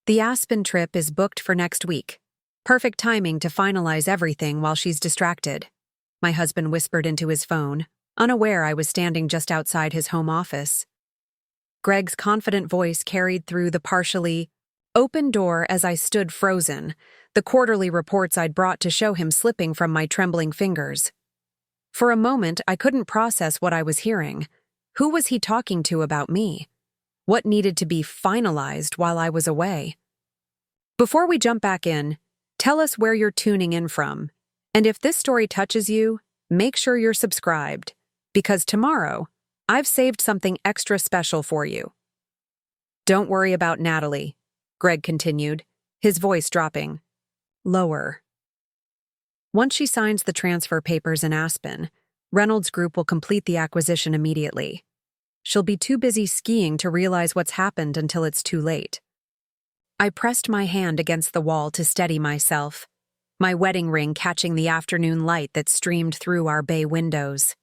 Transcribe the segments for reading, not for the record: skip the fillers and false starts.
The Aspen trip is booked for next week. Perfect timing to finalize everything while she's distracted. My husband whispered into his phone, unaware I was standing just outside his home office. Greg's confident voice carried through the partially open door as I stood frozen, the quarterly reports I'd brought to show him slipping from my trembling fingers. For a moment, I couldn't process what I was hearing. Who was he talking to about me? What needed to be finalized while I was away? Before we jump back in, tell us where you're tuning in from. And if this story touches you, make sure you're subscribed, because tomorrow, I've saved something extra special for you. Don't worry about Natalie, Greg continued, his voice dropping lower. Once she signs the transfer papers in Aspen, Reynolds Group will complete the acquisition immediately. She'll be too busy skiing to realize what's happened until it's too late. I pressed my hand against the wall to steady myself, my wedding ring catching the afternoon light that streamed through our bay windows.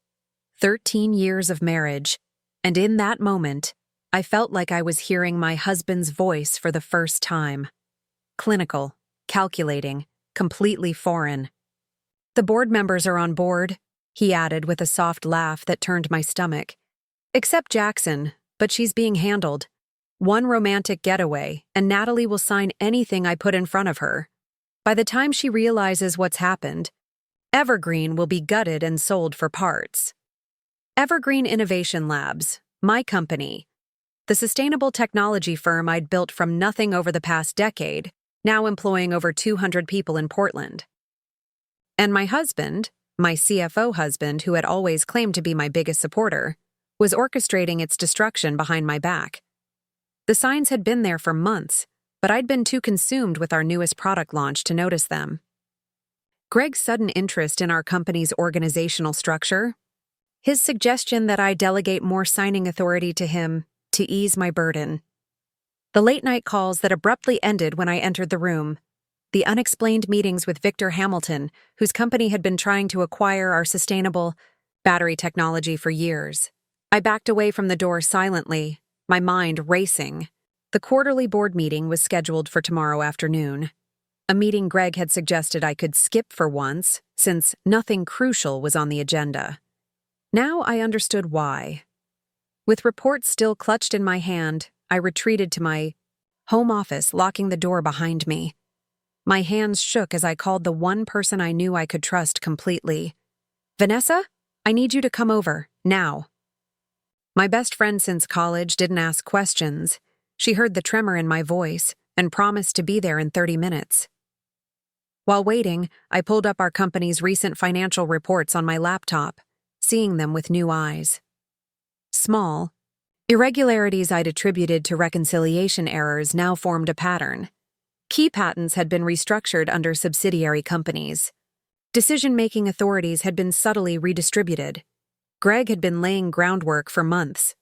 13 years of marriage, and in that moment, I felt like I was hearing my husband's voice for the first time. Clinical, calculating, completely foreign. The board members are on board, he added with a soft laugh that turned my stomach. Except Jackson, but she's being handled. One romantic getaway, and Natalie will sign anything I put in front of her. By the time she realizes what's happened, Evergreen will be gutted and sold for parts. Evergreen Innovation Labs, my company. The sustainable technology firm I'd built from nothing over the past decade, now employing over 200 people in Portland. And my husband, my CFO husband who had always claimed to be my biggest supporter, was orchestrating its destruction behind my back. The signs had been there for months, but I'd been too consumed with our newest product launch to notice them. Greg's sudden interest in our company's organizational structure, his suggestion that I delegate more signing authority to him to ease my burden. The late-night calls that abruptly ended when I entered the room. The unexplained meetings with Victor Hamilton, whose company had been trying to acquire our sustainable battery technology for years. I backed away from the door silently, my mind racing. The quarterly board meeting was scheduled for tomorrow afternoon. A meeting Greg had suggested I could skip for once, since nothing crucial was on the agenda. Now I understood why. With reports still clutched in my hand, I retreated to my home office, locking the door behind me. My hands shook as I called the one person I knew I could trust completely. Vanessa, I need you to come over, now. My best friend since college didn't ask questions. She heard the tremor in my voice and promised to be there in 30 minutes. While waiting, I pulled up our company's recent financial reports on my laptop, seeing them with new eyes. Small, irregularities I'd attributed to reconciliation errors now formed a pattern. Key patents had been restructured under subsidiary companies. Decision-making authorities had been subtly redistributed. Greg had been laying groundwork for months.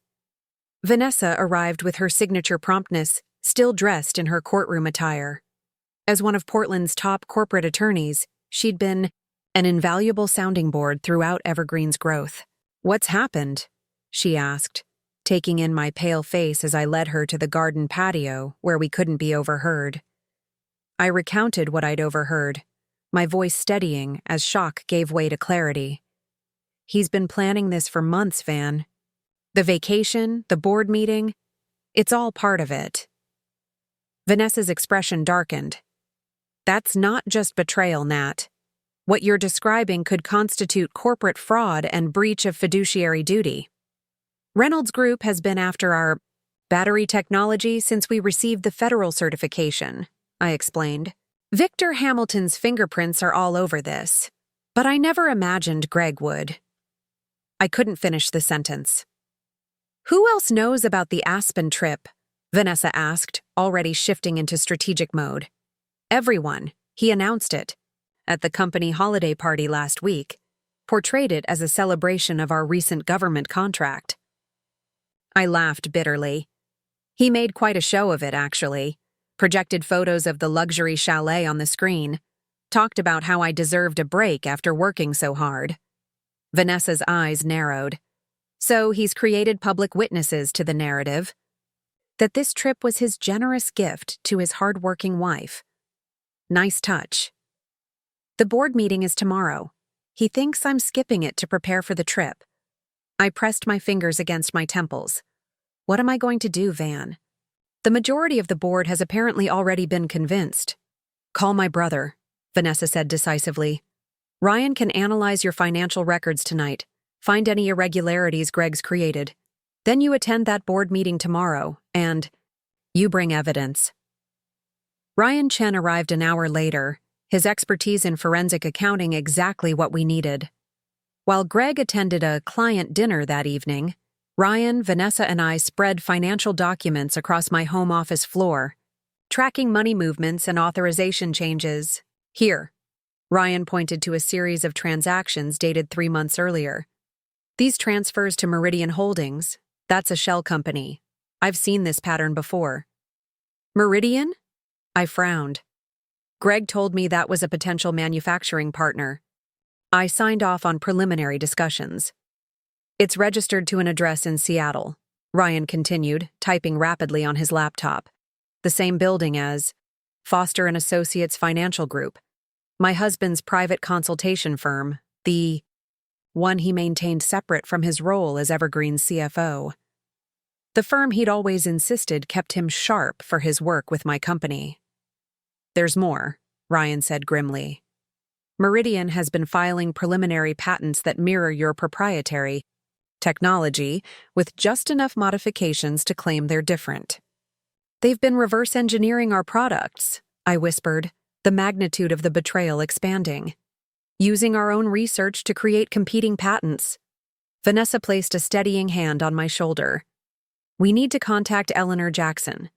Vanessa arrived with her signature promptness, still dressed in her courtroom attire. As one of Portland's top corporate attorneys, she'd been an invaluable sounding board throughout Evergreen's growth. "What's happened?" she asked, taking in my pale face as I led her to the garden patio where we couldn't be overheard. I recounted what I'd overheard, my voice steadying as shock gave way to clarity. "He's been planning this for months, Van. The vacation, the board meeting, it's all part of it." Vanessa's expression darkened. "That's not just betrayal, Nat. What you're describing could constitute corporate fraud and breach of fiduciary duty. Reynolds Group has been after our battery technology since we received the federal certification," I explained. "Victor Hamilton's fingerprints are all over this, but I never imagined Greg would." I couldn't finish the sentence. "Who else knows about the Aspen trip?" Vanessa asked, already shifting into strategic mode. "Everyone. He announced it at the company holiday party last week, portrayed it as a celebration of our recent government contract." I laughed bitterly. He made quite a show of it, actually. Projected photos of the luxury chalet on the screen, talked about how I deserved a break after working so hard. Vanessa's eyes narrowed. "So he's created public witnesses to the narrative." that this trip was his generous gift to his hard-working wife. Nice touch. The board meeting is tomorrow. He thinks I'm skipping it to prepare for the trip. I pressed my fingers against my temples. What am I going to do, Van? The majority of the board has apparently already been convinced. Call my brother, Vanessa said decisively. Ryan can analyze your financial records tonight, find any irregularities Greg's created. Then you attend that board meeting tomorrow, and you bring evidence. Ryan Chen arrived an hour later, his expertise in forensic accounting exactly what we needed. While Greg attended a client dinner that evening, Ryan, Vanessa, and I spread financial documents across my home office floor, tracking money movements and authorization changes. Here, Ryan pointed to a series of transactions dated 3 months earlier. These transfers to Meridian Holdings, that's a shell company. I've seen this pattern before. Meridian? I frowned. Greg told me that was a potential manufacturing partner. I signed off on preliminary discussions. It's registered to an address in Seattle, Ryan continued, typing rapidly on his laptop. The same building as Foster & Associates Financial Group, my husband's private consultation firm, the one he maintained separate from his role as Evergreen's CFO. The firm he'd always insisted kept him sharp for his work with my company. There's more, Ryan said grimly. Meridian has been filing preliminary patents that mirror your proprietary technology with just enough modifications to claim they're different. They've been reverse engineering our products, I whispered, the magnitude of the betrayal expanding. Using our own research to create competing patents. Vanessa placed a steadying hand on my shoulder. We need to contact Eleanor Jackson.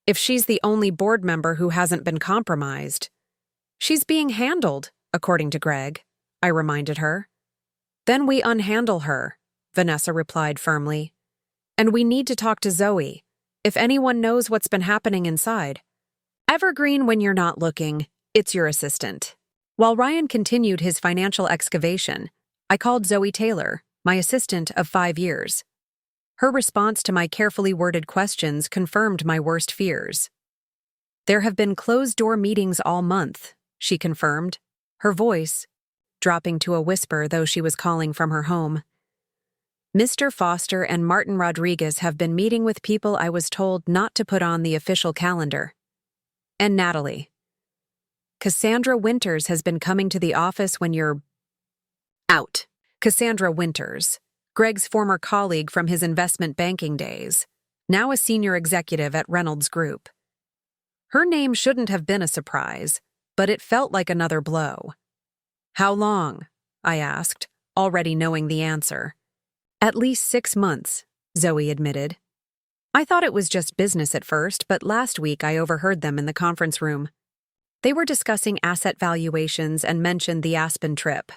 If she's the only board member who hasn't been compromised. She's being handled, according to Greg, I reminded her. Then we unhandle her, Vanessa replied firmly. And we need to talk to Zoe, if anyone knows what's been happening inside. Evergreen when you're not looking, it's your assistant. While Ryan continued his financial excavation, I called Zoe Taylor, my assistant of 5 years. Her response to my carefully worded questions confirmed my worst fears. There have been closed-door meetings all month, she confirmed, her voice dropping to a whisper though she was calling from her home. Mr. Foster and Martin Rodriguez have been meeting with people I was told not to put on the official calendar. And Natalie. Cassandra Winters has been coming to the office when you're out. Cassandra Winters, Greg's former colleague from his investment banking days, now a senior executive at Reynolds Group. Her name shouldn't have been a surprise, but it felt like another blow. How long? I asked, already knowing the answer. At least 6 months, Zoe admitted. I thought it was just business at first, but last week I overheard them in the conference room. They were discussing asset valuations and mentioned the Aspen trip.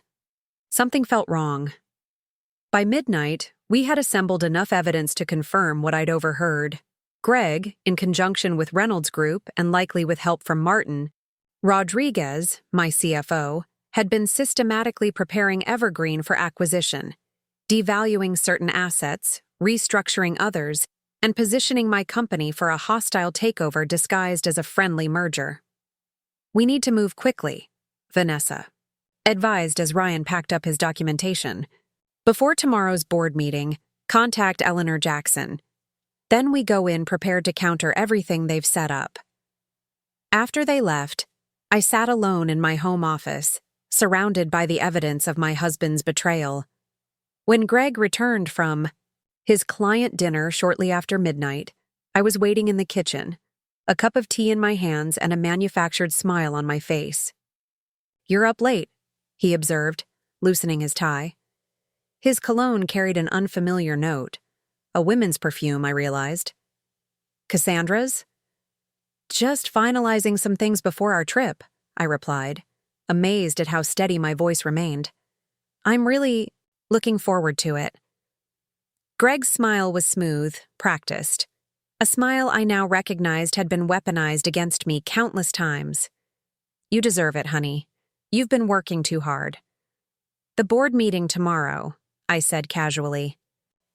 Something felt wrong. By midnight, we had assembled enough evidence to confirm what I'd overheard. Greg, in conjunction with Reynolds Group and likely with help from Martin, Rodriguez, my CFO, had been systematically preparing Evergreen for acquisition, devaluing certain assets, restructuring others, and positioning my company for a hostile takeover disguised as a friendly merger. We need to move quickly, Vanessa advised as Ryan packed up his documentation. Before tomorrow's board meeting, contact Eleanor Jackson. Then we go in prepared to counter everything they've set up. After they left, I sat alone in my home office, surrounded by the evidence of my husband's betrayal. When Greg returned from his client dinner shortly after midnight, I was waiting in the kitchen, a cup of tea in my hands and a manufactured smile on my face. You're up late, he observed, loosening his tie. His cologne carried an unfamiliar note. A women's perfume, I realized. Cassandra's? Just finalizing some things before our trip, I replied, amazed at how steady my voice remained. I'm really looking forward to it. Greg's smile was smooth, practiced. A smile I now recognized had been weaponized against me countless times. You deserve it, honey. You've been working too hard. The board meeting tomorrow, I said casually.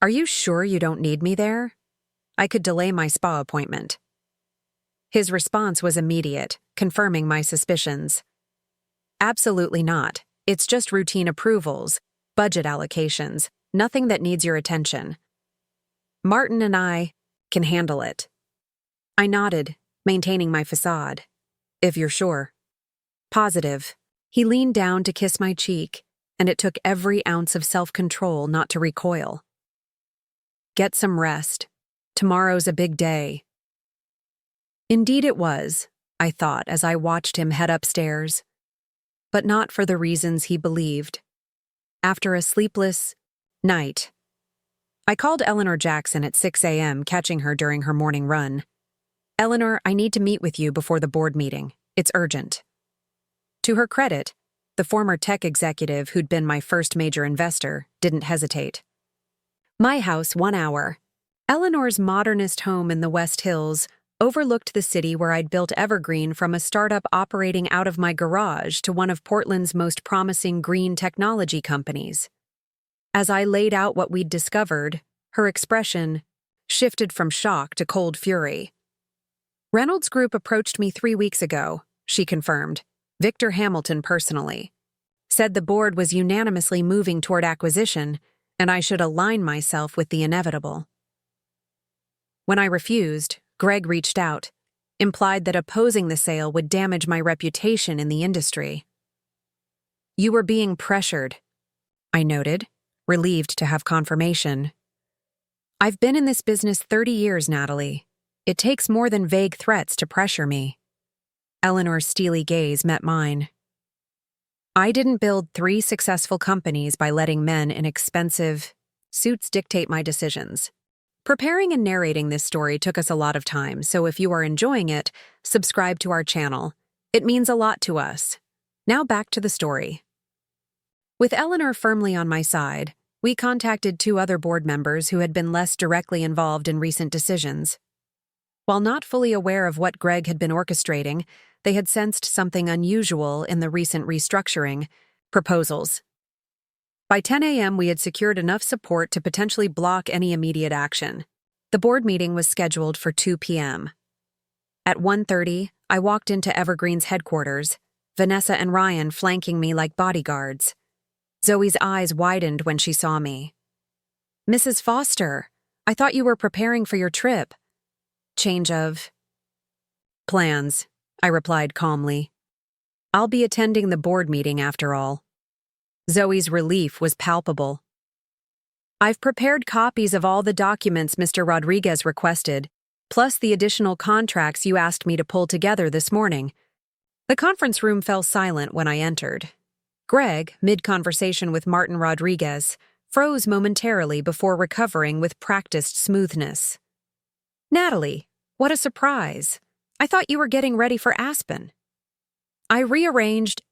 Are you sure you don't need me there? I could delay my spa appointment. His response was immediate, confirming my suspicions. Absolutely not. It's just routine approvals, budget allocations, nothing that needs your attention. Martin and I can handle it. I nodded, maintaining my facade. If you're sure. Positive. He leaned down to kiss my cheek, and it took every ounce of self-control not to recoil. Get some rest. Tomorrow's a big day. Indeed it was, I thought as I watched him head upstairs. But not for the reasons he believed. After a sleepless night, I called Eleanor Jackson at 6 a.m., catching her during her morning run. Eleanor, I need to meet with you before the board meeting. It's urgent. To her credit, the former tech executive who'd been my first major investor didn't hesitate. My house, 1 hour. Eleanor's modernist home in the West Hills overlooked the city where I'd built Evergreen from a startup operating out of my garage to one of Portland's most promising green technology companies. As I laid out what we'd discovered, her expression shifted from shock to cold fury. Reynolds Group approached me 3 weeks ago, she confirmed. Victor Hamilton personally. Said the board was unanimously moving toward acquisition, and I should align myself with the inevitable. When I refused, Greg reached out, implied that opposing the sale would damage my reputation in the industry. You were being pressured, I noted, relieved to have confirmation. I've been in this business 30 years, Natalie. It takes more than vague threats to pressure me. Eleanor's steely gaze met mine. I didn't build 3 successful companies by letting men in expensive suits dictate my decisions. Preparing and narrating this story took us a lot of time, so if you are enjoying it, subscribe to our channel. It means a lot to us. Now back to the story. With Eleanor firmly on my side, we contacted 2 other board members who had been less directly involved in recent decisions. While not fully aware of what Greg had been orchestrating, they had sensed something unusual in the recent restructuring proposals. By 10 a.m., we had secured enough support to potentially block any immediate action. The board meeting was scheduled for 2 p.m. At 1:30, I walked into Evergreen's headquarters, Vanessa and Ryan flanking me like bodyguards. Zoe's eyes widened when she saw me. Mrs. Foster, I thought you were preparing for your trip. Change of plans, I replied calmly. I'll be attending the board meeting after all. Zoe's relief was palpable. I've prepared copies of all the documents Mr. Rodriguez requested, plus the additional contracts you asked me to pull together this morning. The conference room fell silent when I entered. Greg, mid-conversation with Martin Rodriguez, froze momentarily before recovering with practiced smoothness. Natalie, what a surprise. I thought you were getting ready for Aspen. I rearranged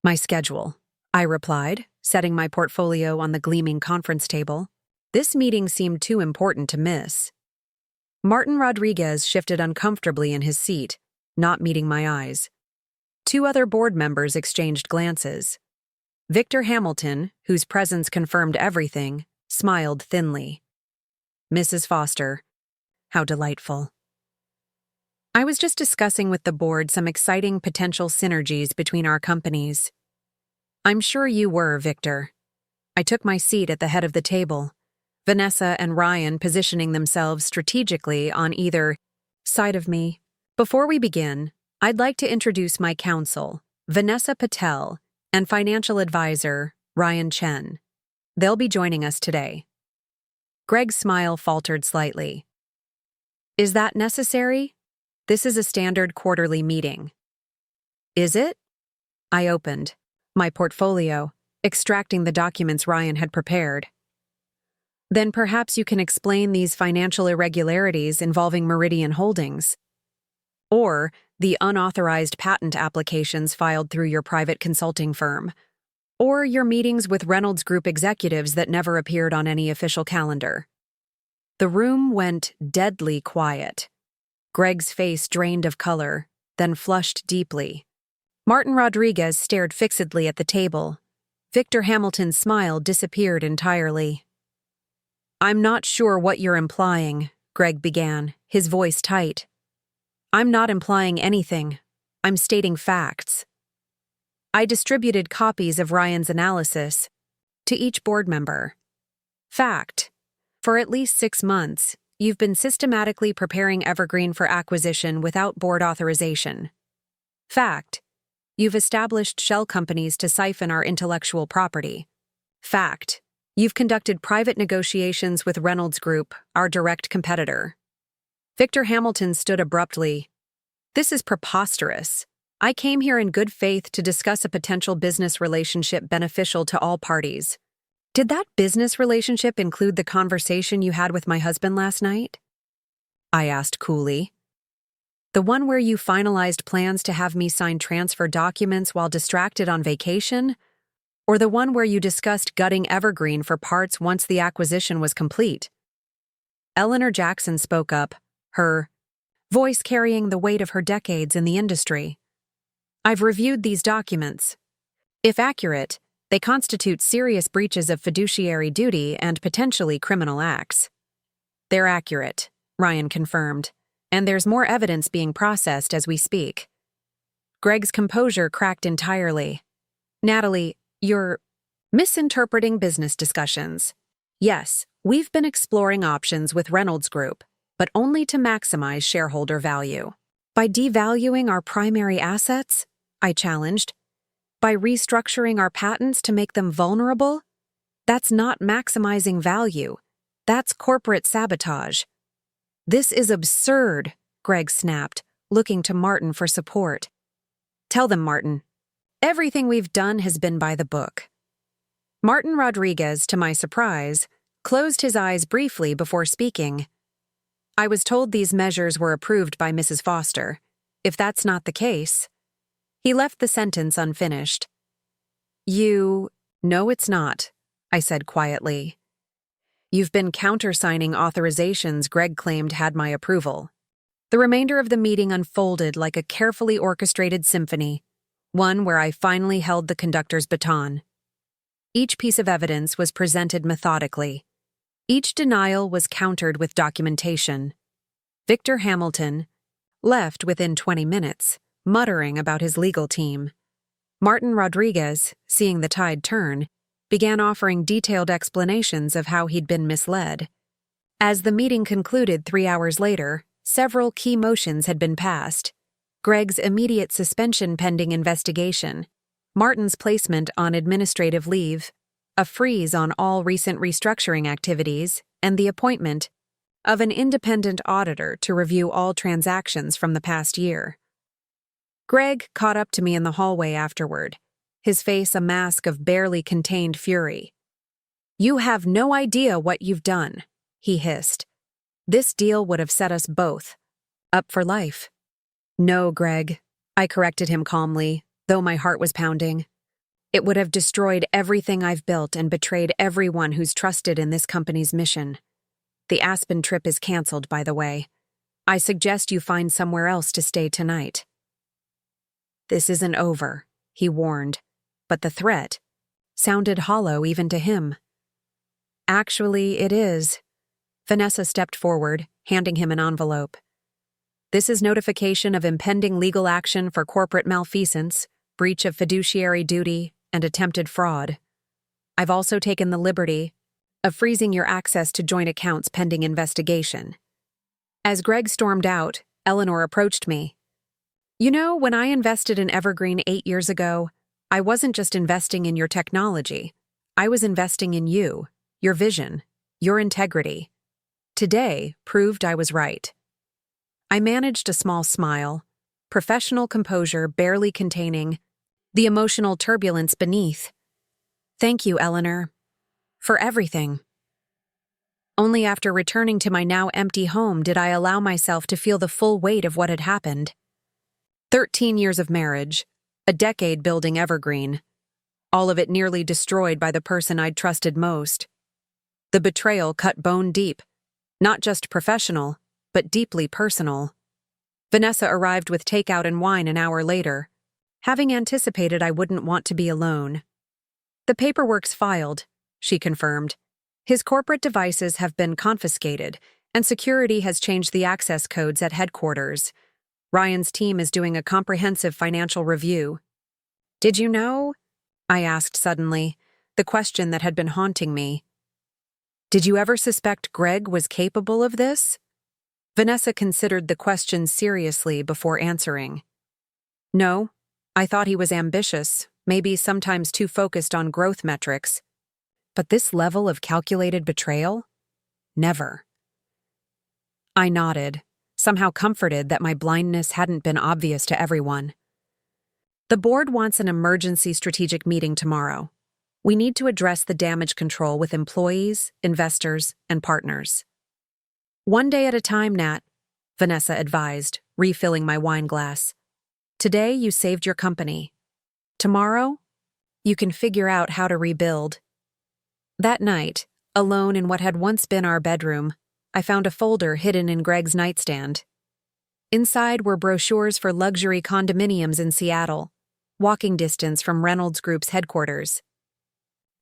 my schedule, I replied, setting my portfolio on the gleaming conference table. This meeting seemed too important to miss. Martin Rodriguez shifted uncomfortably in his seat, not meeting my eyes. 2 other board members exchanged glances. Victor Hamilton, whose presence confirmed everything, smiled thinly. Mrs. Foster, how delightful. I was just discussing with the board some exciting potential synergies between our companies. I'm sure you were, Victor. I took my seat at the head of the table, Vanessa and Ryan positioning themselves strategically on either side of me. Before we begin, I'd like to introduce my counsel, Vanessa Patel, and financial advisor, Ryan Chen. They'll be joining us today. Greg's smile faltered slightly. Is that necessary? This is a standard quarterly meeting. Is it? I opened my portfolio, extracting the documents Ryan had prepared. Then perhaps you can explain these financial irregularities involving Meridian Holdings, or the unauthorized patent applications filed through your private consulting firm, or your meetings with Reynolds Group executives that never appeared on any official calendar. The room went deadly quiet. Greg's face drained of color, then flushed deeply. Martin Rodriguez stared fixedly at the table. Victor Hamilton's smile disappeared entirely. I'm not sure what you're implying, Greg began, his voice tight. I'm not implying anything. I'm stating facts. I distributed copies of Ryan's analysis to each board member. Fact. For at least 6 months, you've been systematically preparing Evergreen for acquisition without board authorization. Fact. You've established shell companies to siphon our intellectual property. Fact. You've conducted private negotiations with Reynolds Group, our direct competitor. Victor Hamilton stood abruptly. This is preposterous. I came here in good faith to discuss a potential business relationship beneficial to all parties. Did that business relationship include the conversation you had with my husband last night? I asked coolly. The one where you finalized plans to have me sign transfer documents while distracted on vacation? Or the one where you discussed gutting Evergreen for parts once the acquisition was complete? Eleanor Jackson spoke up, her voice carrying the weight of her decades in the industry. I've reviewed these documents. If accurate, they constitute serious breaches of fiduciary duty and potentially criminal acts. They're accurate, Ryan confirmed, and there's more evidence being processed as we speak. Greg's composure cracked entirely. Natalie, you're misinterpreting business discussions. Yes, we've been exploring options with Reynolds Group, but only to maximize shareholder value. By devaluing our primary assets, I challenged. By restructuring our patents to make them vulnerable? That's not maximizing value. That's corporate sabotage. This is absurd, Greg snapped, looking to Martin for support. Tell them, Martin. Everything we've done has been by the book. Martin Rodriguez, to my surprise, closed his eyes briefly before speaking. I was told these measures were approved by Mrs. Foster. If that's not the case... He left the sentence unfinished. No, it's not, I said quietly. You've been countersigning authorizations Greg claimed had my approval. The remainder of the meeting unfolded like a carefully orchestrated symphony, one where I finally held the conductor's baton. Each piece of evidence was presented methodically. Each denial was countered with documentation. Victor Hamilton left within 20 minutes, muttering about his legal team. Martin Rodriguez, seeing the tide turn, began offering detailed explanations of how he'd been misled. As the meeting concluded 3 hours later, several key motions had been passed. Greg's immediate suspension pending investigation, Martin's placement on administrative leave, a freeze on all recent restructuring activities, and the appointment of an independent auditor to review all transactions from the past year. Greg caught up to me in the hallway afterward, his face a mask of barely contained fury. You have no idea what you've done, he hissed. This deal would have set us both up for life. No, Greg, I corrected him calmly, though my heart was pounding. It would have destroyed everything I've built and betrayed everyone who's trusted in this company's mission. The Aspen trip is canceled, by the way. I suggest you find somewhere else to stay tonight. This isn't over, he warned, but the threat sounded hollow even to him. Actually, it is. Vanessa stepped forward, handing him an envelope. This is notification of impending legal action for corporate malfeasance, breach of fiduciary duty, and attempted fraud. I've also taken the liberty of freezing your access to joint accounts pending investigation. As Greg stormed out, Eleanor approached me. You know, when I invested in Evergreen 8 years ago, I wasn't just investing in your technology. I was investing in you, your vision, your integrity. Today proved I was right. I managed a small smile, professional composure barely containing the emotional turbulence beneath. Thank you, Eleanor, for everything. Only after returning to my now empty home did I allow myself to feel the full weight of what had happened. 13 years of marriage, a decade building Evergreen, all of it nearly destroyed by the person I'd trusted most. The betrayal cut bone deep, not just professional, but deeply personal. Vanessa arrived with takeout and wine an hour later, having anticipated I wouldn't want to be alone. The paperwork's filed, she confirmed. His corporate devices have been confiscated, and security has changed the access codes at headquarters. Ryan's team is doing a comprehensive financial review. Did you know? I asked suddenly, the question that had been haunting me. Did you ever suspect Greg was capable of this? Vanessa considered the question seriously before answering. No, I thought he was ambitious, maybe sometimes too focused on growth metrics. But this level of calculated betrayal? Never. I nodded, somehow comforted that my blindness hadn't been obvious to everyone. The board wants an emergency strategic meeting tomorrow. We need to address the damage control with employees, investors, and partners. One day at a time, Nat, Vanessa advised, refilling my wine glass. Today, you saved your company. Tomorrow, you can figure out how to rebuild. That night, alone in what had once been our bedroom, I found a folder hidden in Greg's nightstand. Inside were brochures for luxury condominiums in Seattle, walking distance from Reynolds Group's headquarters,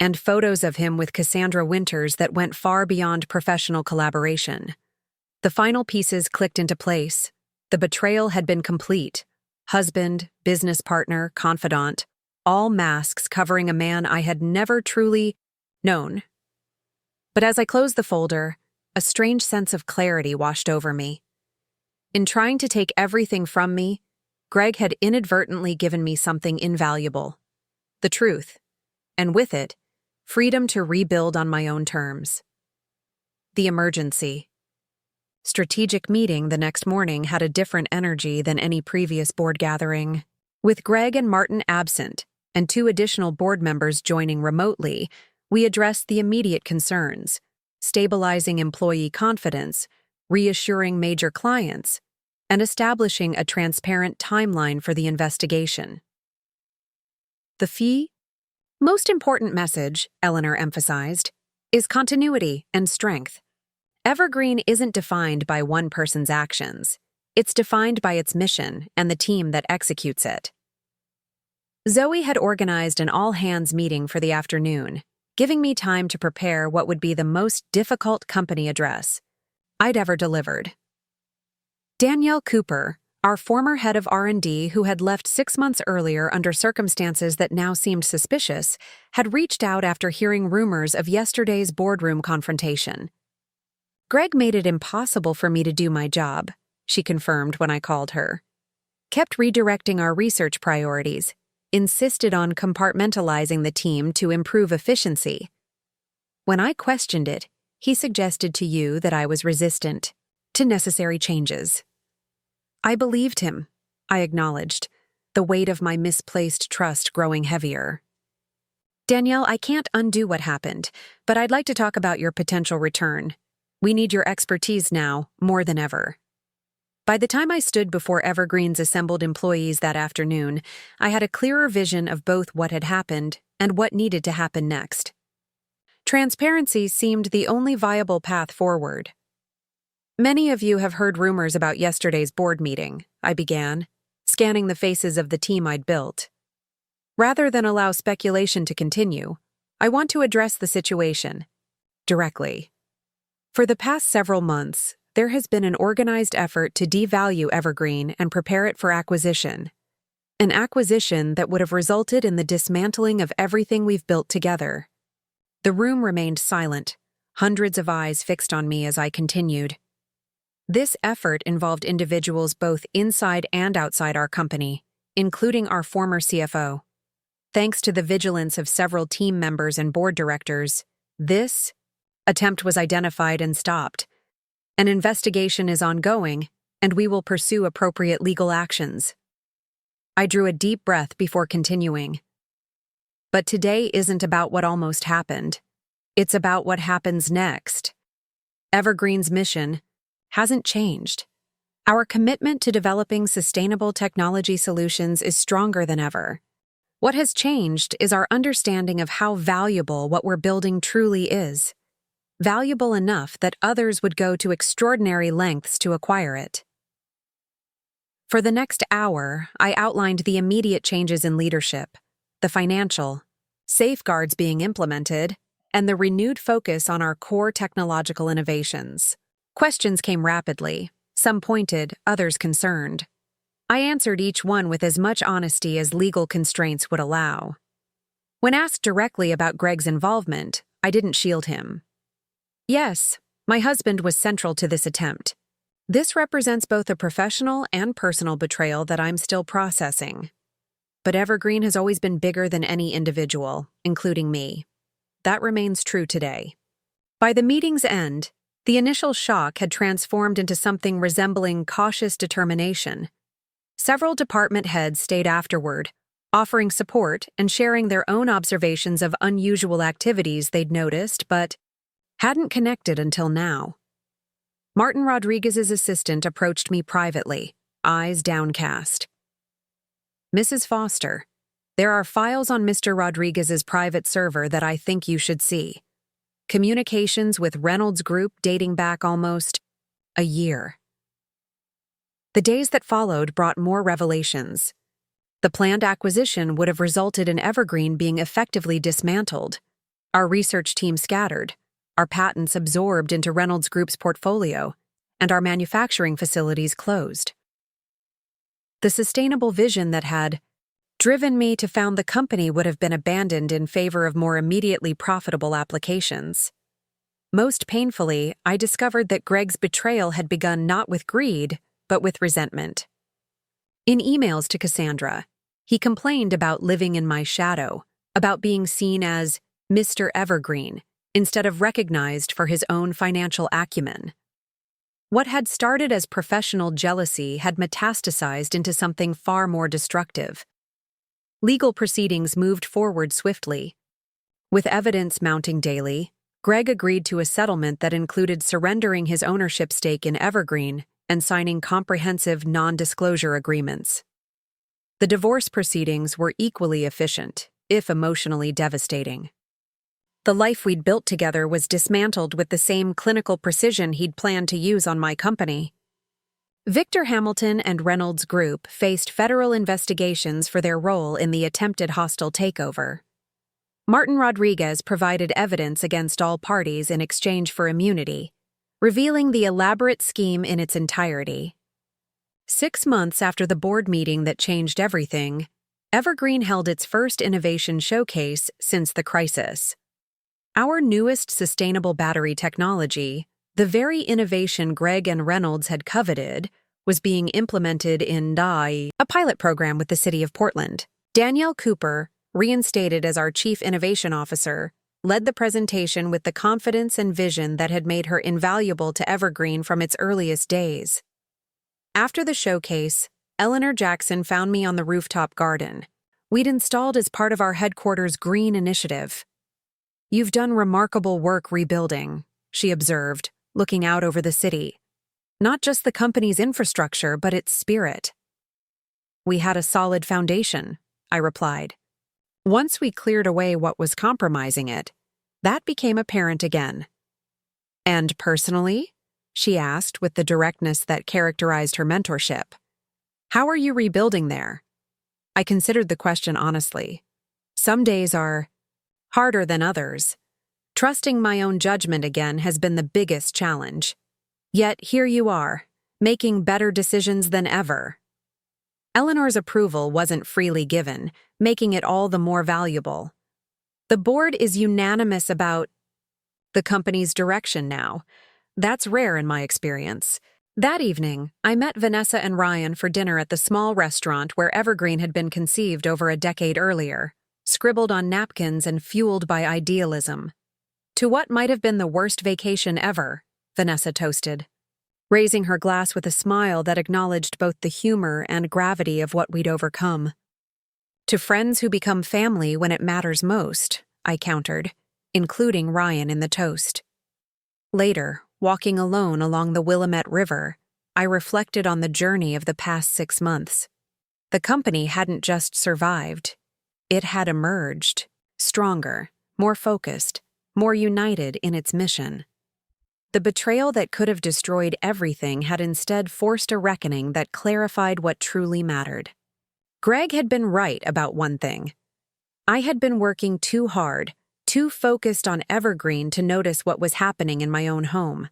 and photos of him with Cassandra Winters that went far beyond professional collaboration. The final pieces clicked into place. The betrayal had been complete. Husband, business partner, confidant, all masks covering a man I had never truly known. But as I closed the folder, a strange sense of clarity washed over me. In trying to take everything from me, Greg had inadvertently given me something invaluable: the truth, and with it, freedom to rebuild on my own terms. The emergency. Strategic meeting the next morning had a different energy than any previous board gathering. With Greg and Martin absent, and 2 additional board members joining remotely, we addressed the immediate concerns: stabilizing employee confidence, reassuring major clients, and establishing a transparent timeline for the investigation. The most important message, Eleanor emphasized, is continuity and strength. Evergreen isn't defined by one person's actions. It's defined by its mission and the team that executes it. Zoe had organized an all-hands meeting for the afternoon, giving me time to prepare what would be the most difficult company address I'd ever delivered. Danielle Cooper, our former head of R&D who had left 6 months earlier under circumstances that now seemed suspicious, had reached out after hearing rumors of yesterday's boardroom confrontation. Greg made it impossible for me to do my job, she confirmed when I called her. Kept redirecting our research priorities, insisted on compartmentalizing the team to improve efficiency. When I questioned it, he suggested to you that I was resistant to necessary changes. I believed him, I acknowledged, the weight of my misplaced trust growing heavier. Danielle, I can't undo what happened, but I'd like to talk about your potential return. We need your expertise now, more than ever. By the time I stood before Evergreen's assembled employees that afternoon, I had a clearer vision of both what had happened and what needed to happen next. Transparency seemed the only viable path forward. Many of you have heard rumors about yesterday's board meeting, I began, scanning the faces of the team I'd built. Rather than allow speculation to continue, I want to address the situation directly. For the past several months, there has been an organized effort to devalue Evergreen and prepare it for acquisition. An acquisition that would have resulted in the dismantling of everything we've built together. The room remained silent, hundreds of eyes fixed on me as I continued. This effort involved individuals both inside and outside our company, including our former CFO. Thanks to the vigilance of several team members and board directors, this attempt was identified and stopped. An investigation is ongoing, and we will pursue appropriate legal actions. I drew a deep breath before continuing. But today isn't about what almost happened. It's about what happens next. Evergreen's mission hasn't changed. Our commitment to developing sustainable technology solutions is stronger than ever. What has changed is our understanding of how valuable what we're building truly is. Valuable enough that others would go to extraordinary lengths to acquire it. For the next hour, I outlined the immediate changes in leadership, the financial, safeguards being implemented, and the renewed focus on our core technological innovations. Questions came rapidly, some pointed, others concerned. I answered each one with as much honesty as legal constraints would allow. When asked directly about Greg's involvement, I didn't shield him. Yes, my husband was central to this attempt. This represents both a professional and personal betrayal that I'm still processing. But Evergreen has always been bigger than any individual, including me. That remains true today. By the meeting's end, the initial shock had transformed into something resembling cautious determination. Several department heads stayed afterward, offering support and sharing their own observations of unusual activities they'd noticed but hadn't connected until now. Martin Rodriguez's assistant approached me privately, eyes downcast. "Mrs. Foster, there are files on Mr. Rodriguez's private server that I think you should see. Communications with Reynolds Group dating back almost a year." The days that followed brought more revelations. The planned acquisition would have resulted in Evergreen being effectively dismantled, our research team scattered, our patents absorbed into Reynolds Group's portfolio, and our manufacturing facilities closed. The sustainable vision that had driven me to found the company would have been abandoned in favor of more immediately profitable applications. Most painfully, I discovered that Greg's betrayal had begun not with greed, but with resentment. In emails to Cassandra, he complained about living in my shadow, about being seen as Mr. Evergreen, instead of recognized for his own financial acumen. What had started as professional jealousy had metastasized into something far more destructive. Legal proceedings moved forward swiftly. With evidence mounting daily, Greg agreed to a settlement that included surrendering his ownership stake in Evergreen and signing comprehensive non-disclosure agreements. The divorce proceedings were equally efficient, if emotionally devastating. The life we'd built together was dismantled with the same clinical precision he'd planned to use on my company. Victor Hamilton and Reynolds Group faced federal investigations for their role in the attempted hostile takeover. Martin Rodriguez provided evidence against all parties in exchange for immunity, revealing the elaborate scheme in its entirety. 6 months after the board meeting that changed everything, Evergreen held its first innovation showcase since the crisis. Our newest sustainable battery technology, the very innovation Greg and Reynolds had coveted, was being implemented in a pilot program with the city of Portland. Danielle Cooper, reinstated as our Chief Innovation Officer, led the presentation with the confidence and vision that had made her invaluable to Evergreen from its earliest days. After the showcase, Eleanor Jackson found me on the rooftop garden. We'd installed as part of our headquarters' green initiative. "You've done remarkable work rebuilding," she observed, looking out over the city. "Not just the company's infrastructure, but its spirit." "We had a solid foundation," I replied. Once we cleared away what was compromising it, that became apparent again. "And personally?" she asked with the directness that characterized her mentorship. "How are you rebuilding there?" I considered the question honestly. Some days are harder than others. Trusting my own judgment again has been the biggest challenge. Yet here you are, making better decisions than ever. Eleanor's approval wasn't freely given, making it all the more valuable. The board is unanimous about the company's direction now. That's rare in my experience. That evening, I met Vanessa and Ryan for dinner at the small restaurant where Evergreen had been conceived over a decade earlier, scribbled on napkins and fueled by idealism. "To what might have been the worst vacation ever," Vanessa toasted, raising her glass with a smile that acknowledged both the humor and gravity of what we'd overcome. "To friends who become family when it matters most," I countered, including Ryan in the toast. Later, walking alone along the Willamette River, I reflected on the journey of the past 6 months. The company hadn't just survived. It had emerged, stronger, more focused, more united in its mission. The betrayal that could have destroyed everything had instead forced a reckoning that clarified what truly mattered. Greg had been right about one thing. I had been working too hard, too focused on Evergreen to notice what was happening in my own home.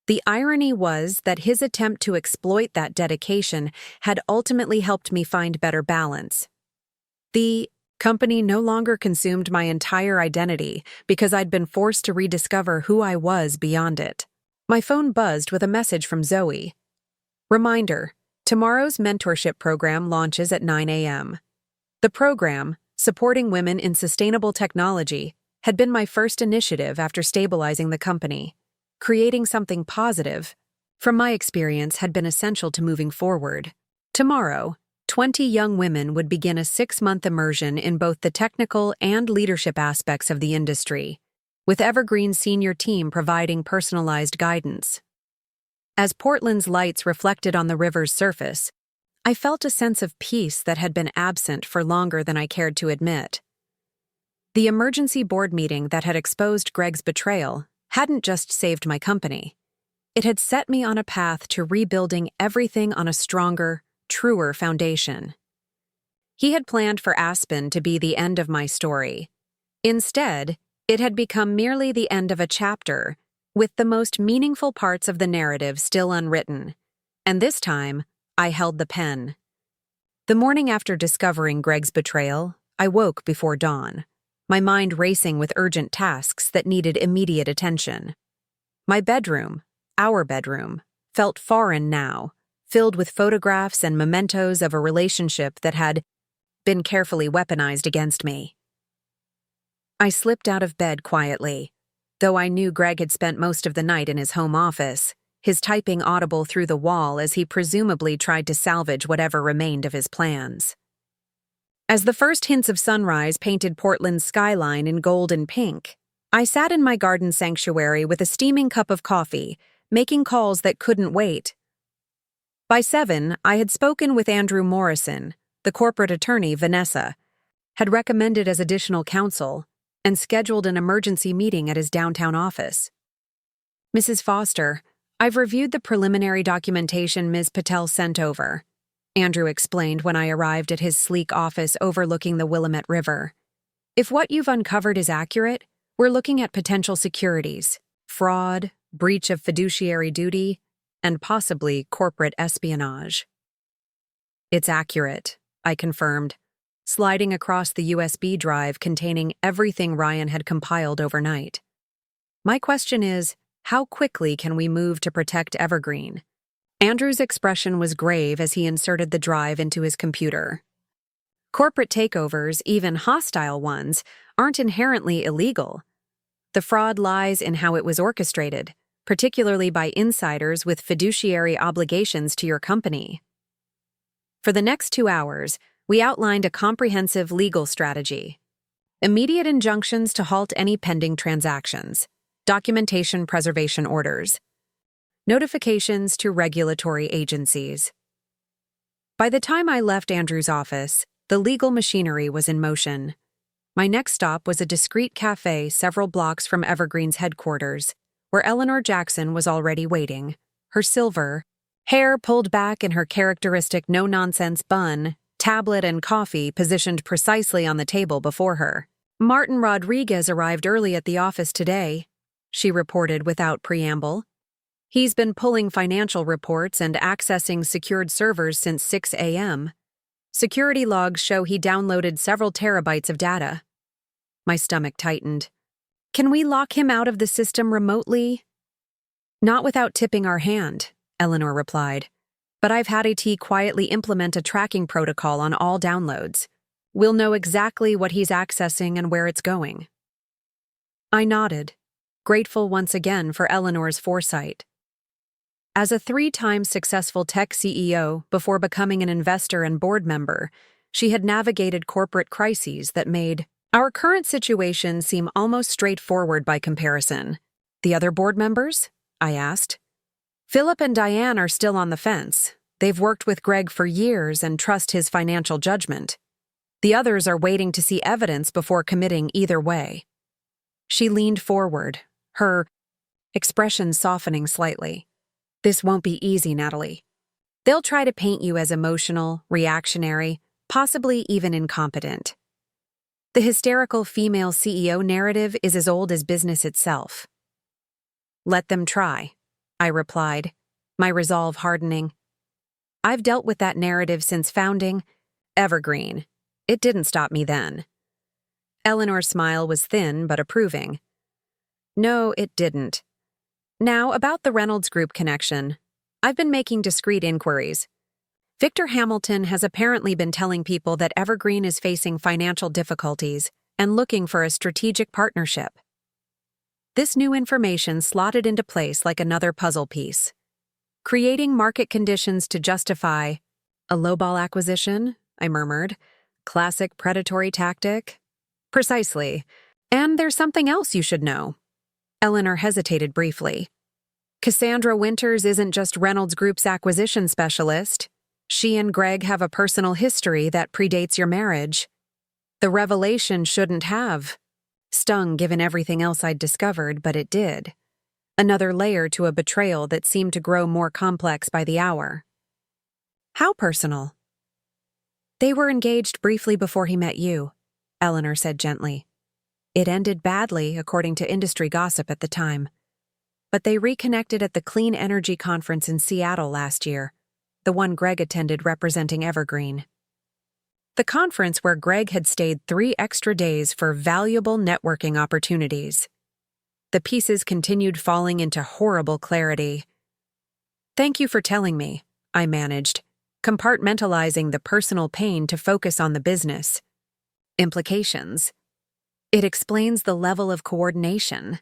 The irony was that his attempt to exploit that dedication had ultimately helped me find better balance. The company no longer consumed my entire identity because I'd been forced to rediscover who I was beyond it. My phone buzzed with a message from Zoe. Reminder: tomorrow's mentorship program launches at 9 a.m. The program, supporting women in sustainable technology, had been my first initiative after stabilizing the company. Creating something positive, from my experience, had been essential to moving forward. Tomorrow, 20 young women would begin a 6-month immersion in both the technical and leadership aspects of the industry, with Evergreen's senior team providing personalized guidance. As Portland's lights reflected on the river's surface, I felt a sense of peace that had been absent for longer than I cared to admit. The emergency board meeting that had exposed Greg's betrayal hadn't just saved my company. It had set me on a path to rebuilding everything on a stronger, truer foundation. He had planned for Aspen to be the end of my story. Instead, it had become merely the end of a chapter, with the most meaningful parts of the narrative still unwritten. And this time, I held the pen. The morning after discovering Greg's betrayal, I woke before dawn, my mind racing with urgent tasks that needed immediate attention. My bedroom, our bedroom, felt foreign now, filled with photographs and mementos of a relationship that had been carefully weaponized against me. I slipped out of bed quietly, though I knew Greg had spent most of the night in his home office, his typing audible through the wall as he presumably tried to salvage whatever remained of his plans. As the first hints of sunrise painted Portland's skyline in gold and pink, I sat in my garden sanctuary with a steaming cup of coffee, making calls that couldn't wait. By 7, I had spoken with Andrew Morrison, the corporate attorney Vanessa had recommended as additional counsel, and scheduled an emergency meeting at his downtown office. "Mrs. Foster, I've reviewed the preliminary documentation Ms. Patel sent over," Andrew explained when I arrived at his sleek office overlooking the Willamette River. "If what you've uncovered is accurate, we're looking at potential securities, fraud, breach of fiduciary duty, and possibly corporate espionage." "It's accurate," I confirmed, sliding across the USB drive containing everything Ryan had compiled overnight. "My question is, how quickly can we move to protect Evergreen?" Andrew's expression was grave as he inserted the drive into his computer. "Corporate takeovers, even hostile ones, aren't inherently illegal. The fraud lies in how it was orchestrated, particularly by insiders with fiduciary obligations to your company." For the next 2 hours, we outlined a comprehensive legal strategy. Immediate injunctions to halt any pending transactions, documentation preservation orders, notifications to regulatory agencies. By the time I left Andrew's office, the legal machinery was in motion. My next stop was a discreet cafe several blocks from Evergreen's headquarters, where Eleanor Jackson was already waiting, her silver hair pulled back in her characteristic no-nonsense bun, tablet and coffee positioned precisely on the table before her. "Martin Rodriguez arrived early at the office today," she reported without preamble. "He's been pulling financial reports and accessing secured servers since 6 a.m. Security logs show he downloaded several terabytes of data." My stomach tightened. "Can we lock him out of the system remotely?" "Not without tipping our hand," Eleanor replied. "But I've had IT quietly implement a tracking protocol on all downloads. We'll know exactly what he's accessing and where it's going." I nodded, grateful once again for Eleanor's foresight. As a 3-time successful tech CEO before becoming an investor and board member, she had navigated corporate crises that made our current situation seem almost straightforward by comparison. "The other board members?" I asked. "Philip and Diane are still on the fence. They've worked with Greg for years and trust his financial judgment. The others are waiting to see evidence before committing either way." She leaned forward, her expression softening slightly. "This won't be easy, Natalie. They'll try to paint you as emotional, reactionary, possibly even incompetent. The hysterical female CEO narrative is as old as business itself." "Let them try," I replied, my resolve hardening. I've dealt with that narrative since founding Evergreen. It didn't stop me then. Eleanor's smile was thin but approving. No, it didn't. Now, about the Reynolds Group connection. I've been making discreet inquiries. Victor Hamilton has apparently been telling people that Evergreen is facing financial difficulties and looking for a strategic partnership. This new information slotted into place like another puzzle piece, creating market conditions to justify a lowball acquisition, I murmured. Classic predatory tactic? Precisely. And there's something else you should know. Eleanor hesitated briefly. Cassandra Winters isn't just Reynolds Group's acquisition specialist. She and Greg have a personal history that predates your marriage. The revelation shouldn't have stung given everything else I'd discovered, but it did. Another layer to a betrayal that seemed to grow more complex by the hour. How personal? They were engaged briefly before he met you, Eleanor said gently. It ended badly, according to industry gossip at the time. But they reconnected at the Clean Energy Conference in Seattle last year, the one Greg attended representing Evergreen. The conference where Greg had stayed 3 extra days for valuable networking opportunities. The pieces continued falling into horrible clarity. Thank you for telling me, I managed, compartmentalizing the personal pain to focus on the business. Implications. It explains the level of coordination.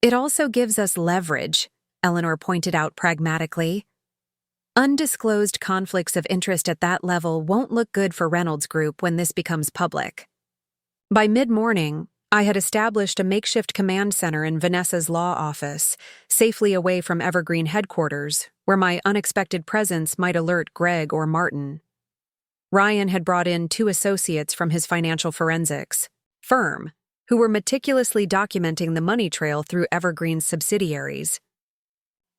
It also gives us leverage, Eleanor pointed out pragmatically. Undisclosed conflicts of interest at that level won't look good for Reynolds Group when this becomes public. By mid-morning, I had established a makeshift command center in Vanessa's law office, safely away from Evergreen headquarters, where my unexpected presence might alert Greg or Martin. Ryan had brought in 2 associates from his financial forensics firm, who were meticulously documenting the money trail through Evergreen's subsidiaries.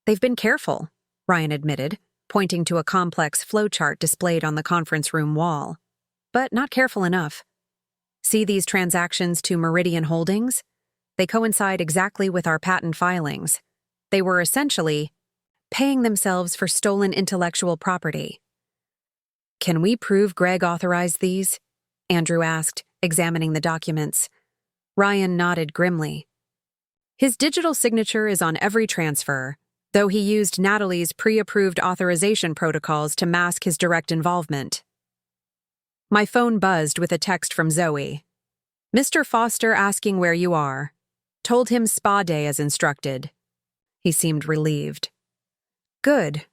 They've been careful, Ryan admitted, pointing to a complex flowchart displayed on the conference room wall. But not careful enough. See these transactions to Meridian Holdings? They coincide exactly with our patent filings. They were essentially paying themselves for stolen intellectual property. Can we prove Greg authorized these? Andrew asked, examining the documents. Ryan nodded grimly. His digital signature is on every transfer, though he used Natalie's pre-approved authorization protocols to mask his direct involvement. My phone buzzed with a text from Zoe. Mr. Foster asking where you are. Told him spa day as instructed. He seemed relieved. Good.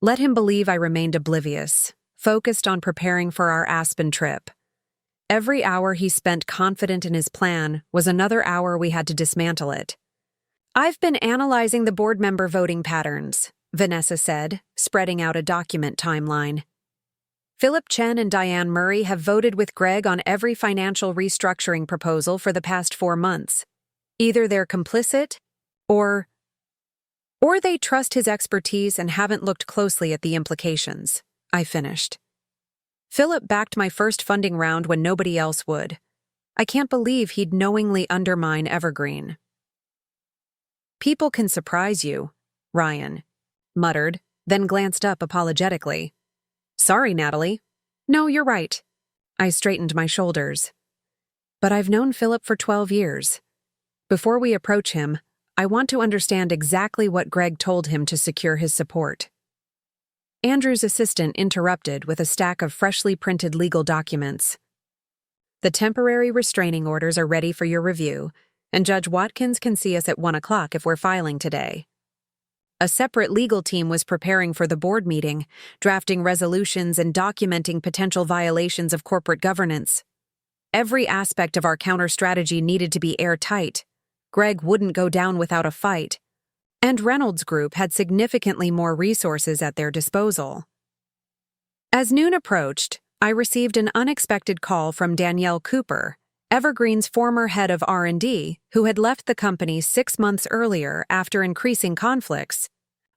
Let him believe I remained oblivious, focused on preparing for our Aspen trip. Every hour he spent confident in his plan was another hour we had to dismantle it. I've been analyzing the board member voting patterns, Vanessa said, spreading out a document timeline. Philip Chen and Diane Murray have voted with Greg on every financial restructuring proposal for the past 4 months. Either they're complicit, or they trust his expertise and haven't looked closely at the implications, I finished. Philip backed my first funding round when nobody else would. I can't believe he'd knowingly undermine Evergreen. People can surprise you, Ryan muttered, then glanced up apologetically. Sorry, Natalie. No, you're right. I straightened my shoulders. But I've known Philip for 12 years. Before we approach him, I want to understand exactly what Greg told him to secure his support. Andrew's assistant interrupted with a stack of freshly printed legal documents. The temporary restraining orders are ready for your review, and Judge Watkins can see us at 1 o'clock if we're filing today. A separate legal team was preparing for the board meeting, drafting resolutions and documenting potential violations of corporate governance. Every aspect of our counter-strategy needed to be airtight. Greg wouldn't go down without a fight. And Reynolds Group had significantly more resources at their disposal. As noon approached, I received an unexpected call from Danielle Cooper, Evergreen's former head of R&D, who had left the company 6 months earlier after increasing conflicts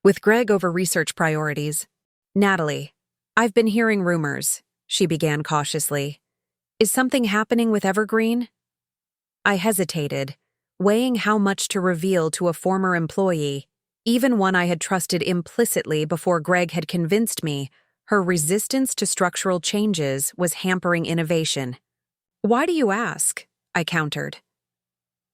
with Greg over research priorities. Natalie, I've been hearing rumors, she began cautiously. Is something happening with Evergreen? I hesitated, weighing how much to reveal to a former employee, even one I had trusted implicitly before Greg had convinced me her resistance to structural changes was hampering innovation. "Why do you ask?" I countered.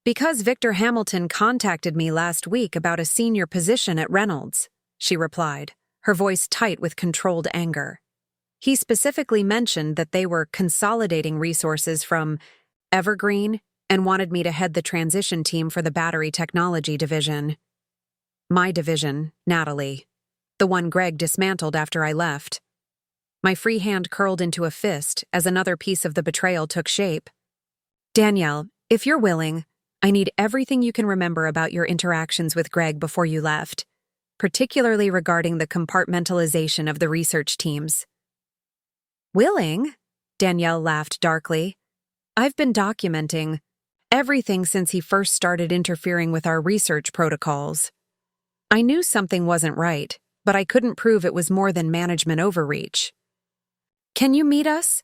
"Because Victor Hamilton contacted me last week about a senior position at Reynolds," she replied, her voice tight with controlled anger. "He specifically mentioned that they were consolidating resources from Evergreen and wanted me to head the transition team for the battery technology division." My division, Natalie. The one Greg dismantled after I left. My free hand curled into a fist as another piece of the betrayal took shape. "Danielle, if you're willing, I need everything you can remember about your interactions with Greg before you left, particularly regarding the compartmentalization of the research teams." "Willing?" Danielle laughed darkly. "I've been documenting everything since he first started interfering with our research protocols. I knew something wasn't right, but I couldn't prove it was more than management overreach." "Can you meet us?"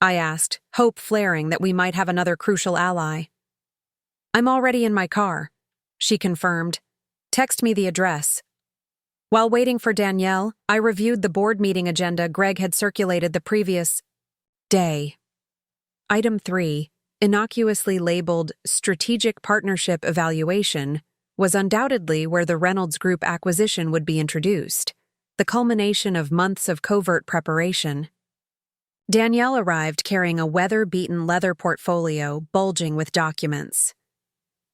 I asked, hope flaring that we might have another crucial ally. "I'm already in my car," she confirmed. "Text me the address." While waiting for Danielle, I reviewed the board meeting agenda Greg had circulated the previous day. Item 3, innocuously labeled Strategic Partnership Evaluation, was undoubtedly where the Reynolds Group acquisition would be introduced, the culmination of months of covert preparation. Danielle arrived carrying a weather-beaten leather portfolio bulging with documents.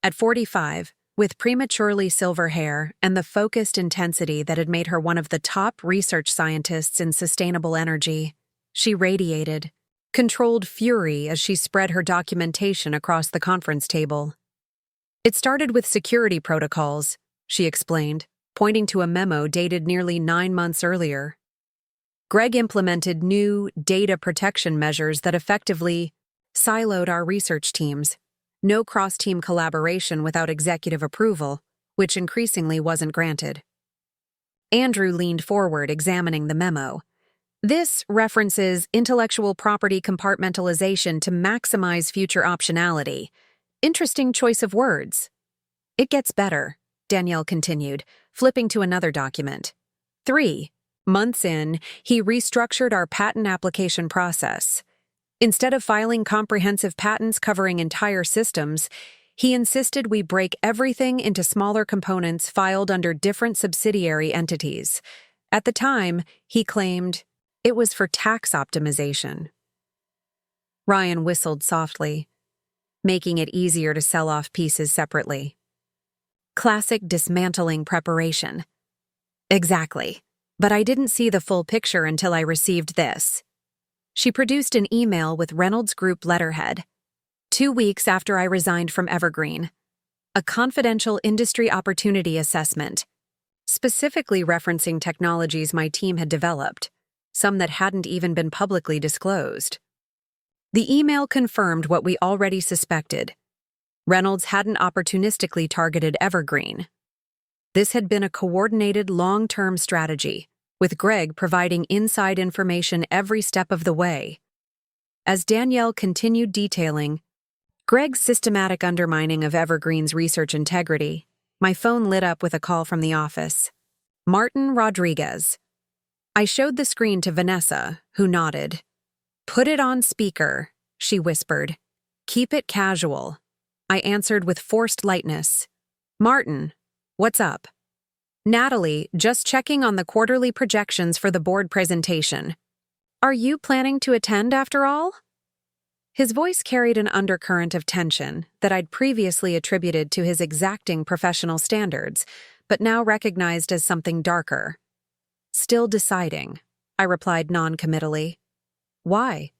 At 45, with prematurely silver hair and the focused intensity that had made her one of the top research scientists in sustainable energy, she radiated, controlled fury as she spread her documentation across the conference table. "It started with security protocols," she explained, pointing to a memo dated nearly 9 months earlier. "Greg implemented new data protection measures that effectively siloed our research teams. No cross-team collaboration without executive approval, which increasingly wasn't granted." Andrew leaned forward, examining the memo. "This references intellectual property compartmentalization to maximize future optionality. Interesting choice of words." "It gets better," Danielle continued, flipping to another document. 3 months in, he restructured our patent application process. Instead of filing comprehensive patents covering entire systems, he insisted we break everything into smaller components filed under different subsidiary entities. At the time, he claimed it was for tax optimization. Ryan whistled softly, making it easier to sell off pieces separately. "Classic dismantling preparation." "Exactly. But I didn't see the full picture until I received this." She produced an email with Reynolds Group letterhead. 2 weeks after I resigned from Evergreen. A confidential industry opportunity assessment, specifically referencing technologies my team had developed, some that hadn't even been publicly disclosed. The email confirmed what we already suspected. Reynolds hadn't opportunistically targeted Evergreen. This had been a coordinated long-term strategy, with Greg providing inside information every step of the way. As Danielle continued detailing Greg's systematic undermining of Evergreen's research integrity, my phone lit up with a call from the office. Martin Rodriguez. I showed the screen to Vanessa, who nodded. "Put it on speaker," she whispered. "Keep it casual." I answered with forced lightness. "Martin, what's up?" "Natalie, just checking on the quarterly projections for the board presentation. Are you planning to attend after all?" His voice carried an undercurrent of tension that I'd previously attributed to his exacting professional standards, but now recognized as something darker. "Still deciding," I replied non-committally. "Why?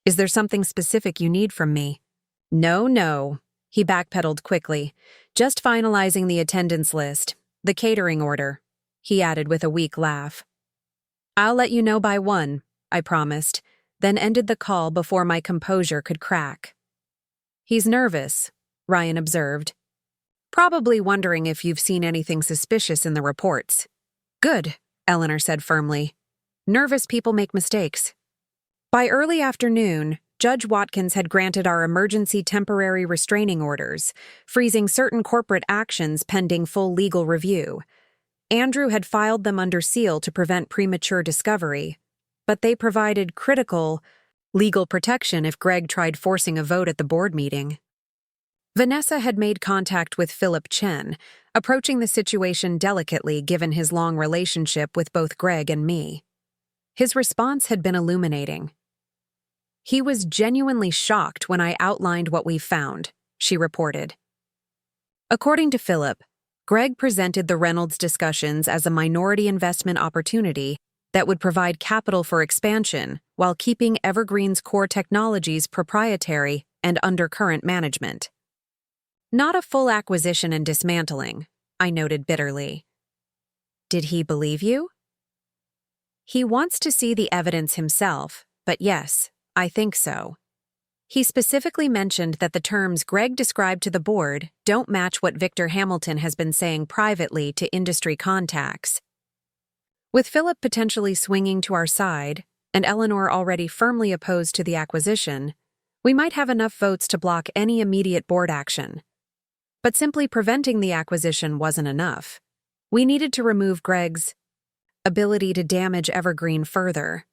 Is there something specific you need from me?" No, he backpedaled quickly. "Just finalizing the attendance list, the catering order," he added with a weak laugh. "I'll let you know by 1, I promised, then ended the call before my composure could crack. "He's nervous," Ryan observed. "Probably wondering if you've seen anything suspicious in the reports." "Good," Eleanor said firmly. "Nervous people make mistakes." By early afternoon, Judge Watkins had granted our emergency temporary restraining orders, freezing certain corporate actions pending full legal review. Andrew had filed them under seal to prevent premature discovery, but they provided critical legal protection if Greg tried forcing a vote at the board meeting. Vanessa had made contact with Philip Chen, approaching the situation delicately given his long relationship with both Greg and me. His response had been illuminating. He was genuinely shocked when I outlined what we found, she reported. According to Philip, Greg presented the Reynolds discussions as a minority investment opportunity that would provide capital for expansion while keeping Evergreen's core technologies proprietary and under current management. Not a full acquisition and dismantling, I noted bitterly. Did he believe you? He wants to see the evidence himself, but yes, I think so. He specifically mentioned that the terms Greg described to the board don't match what Victor Hamilton has been saying privately to industry contacts. With Philip potentially swinging to our side, and Eleanor already firmly opposed to the acquisition, we might have enough votes to block any immediate board action. But simply preventing the acquisition wasn't enough. We needed to remove Greg's ability to damage Evergreen further.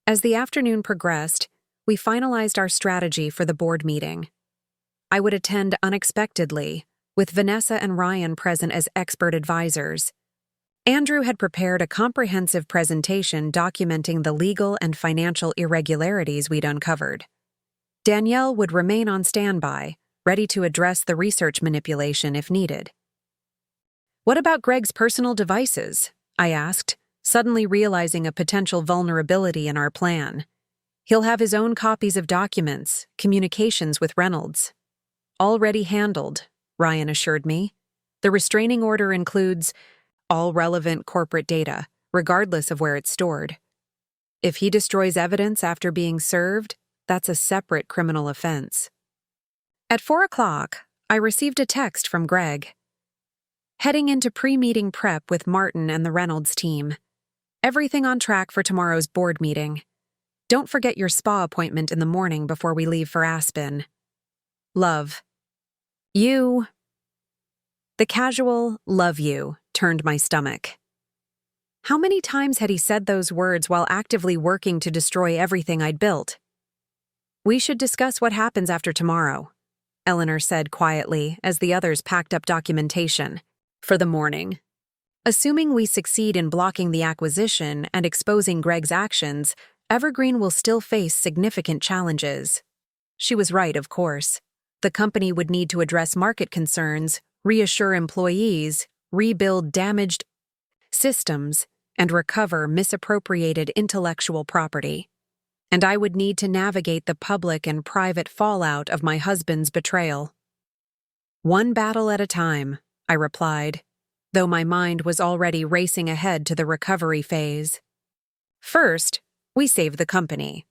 As the afternoon progressed, we finalized our strategy for the board meeting. I would attend unexpectedly, with Vanessa and Ryan present as expert advisors. Andrew had prepared a comprehensive presentation documenting the legal and financial irregularities we'd uncovered. Danielle would remain on standby, ready to address the research manipulation if needed. What about Greg's personal devices? I asked, suddenly realizing a potential vulnerability in our plan. He'll have his own copies of documents, communications with Reynolds. Already handled, Ryan assured me. The restraining order includes all relevant corporate data, regardless of where it's stored. If he destroys evidence after being served, that's a separate criminal offense. At 4 o'clock, I received a text from Greg. Heading into pre-meeting prep with Martin and the Reynolds team. Everything on track for tomorrow's board meeting. Don't forget your spa appointment in the morning before we leave for Aspen. Love. You. The casual "love you" turned my stomach. How many times had he said those words while actively working to destroy everything I'd built? We should discuss what happens after tomorrow, Eleanor said quietly as the others packed up documentation for the morning. Assuming we succeed in blocking the acquisition and exposing Greg's actions, Evergreen will still face significant challenges. She was right, of course. The company would need to address market concerns, reassure employees, rebuild damaged systems, and recover misappropriated intellectual property. And I would need to navigate the public and private fallout of my husband's betrayal. One battle at a time, I replied, though my mind was already racing ahead to the recovery phase. First, we save the company.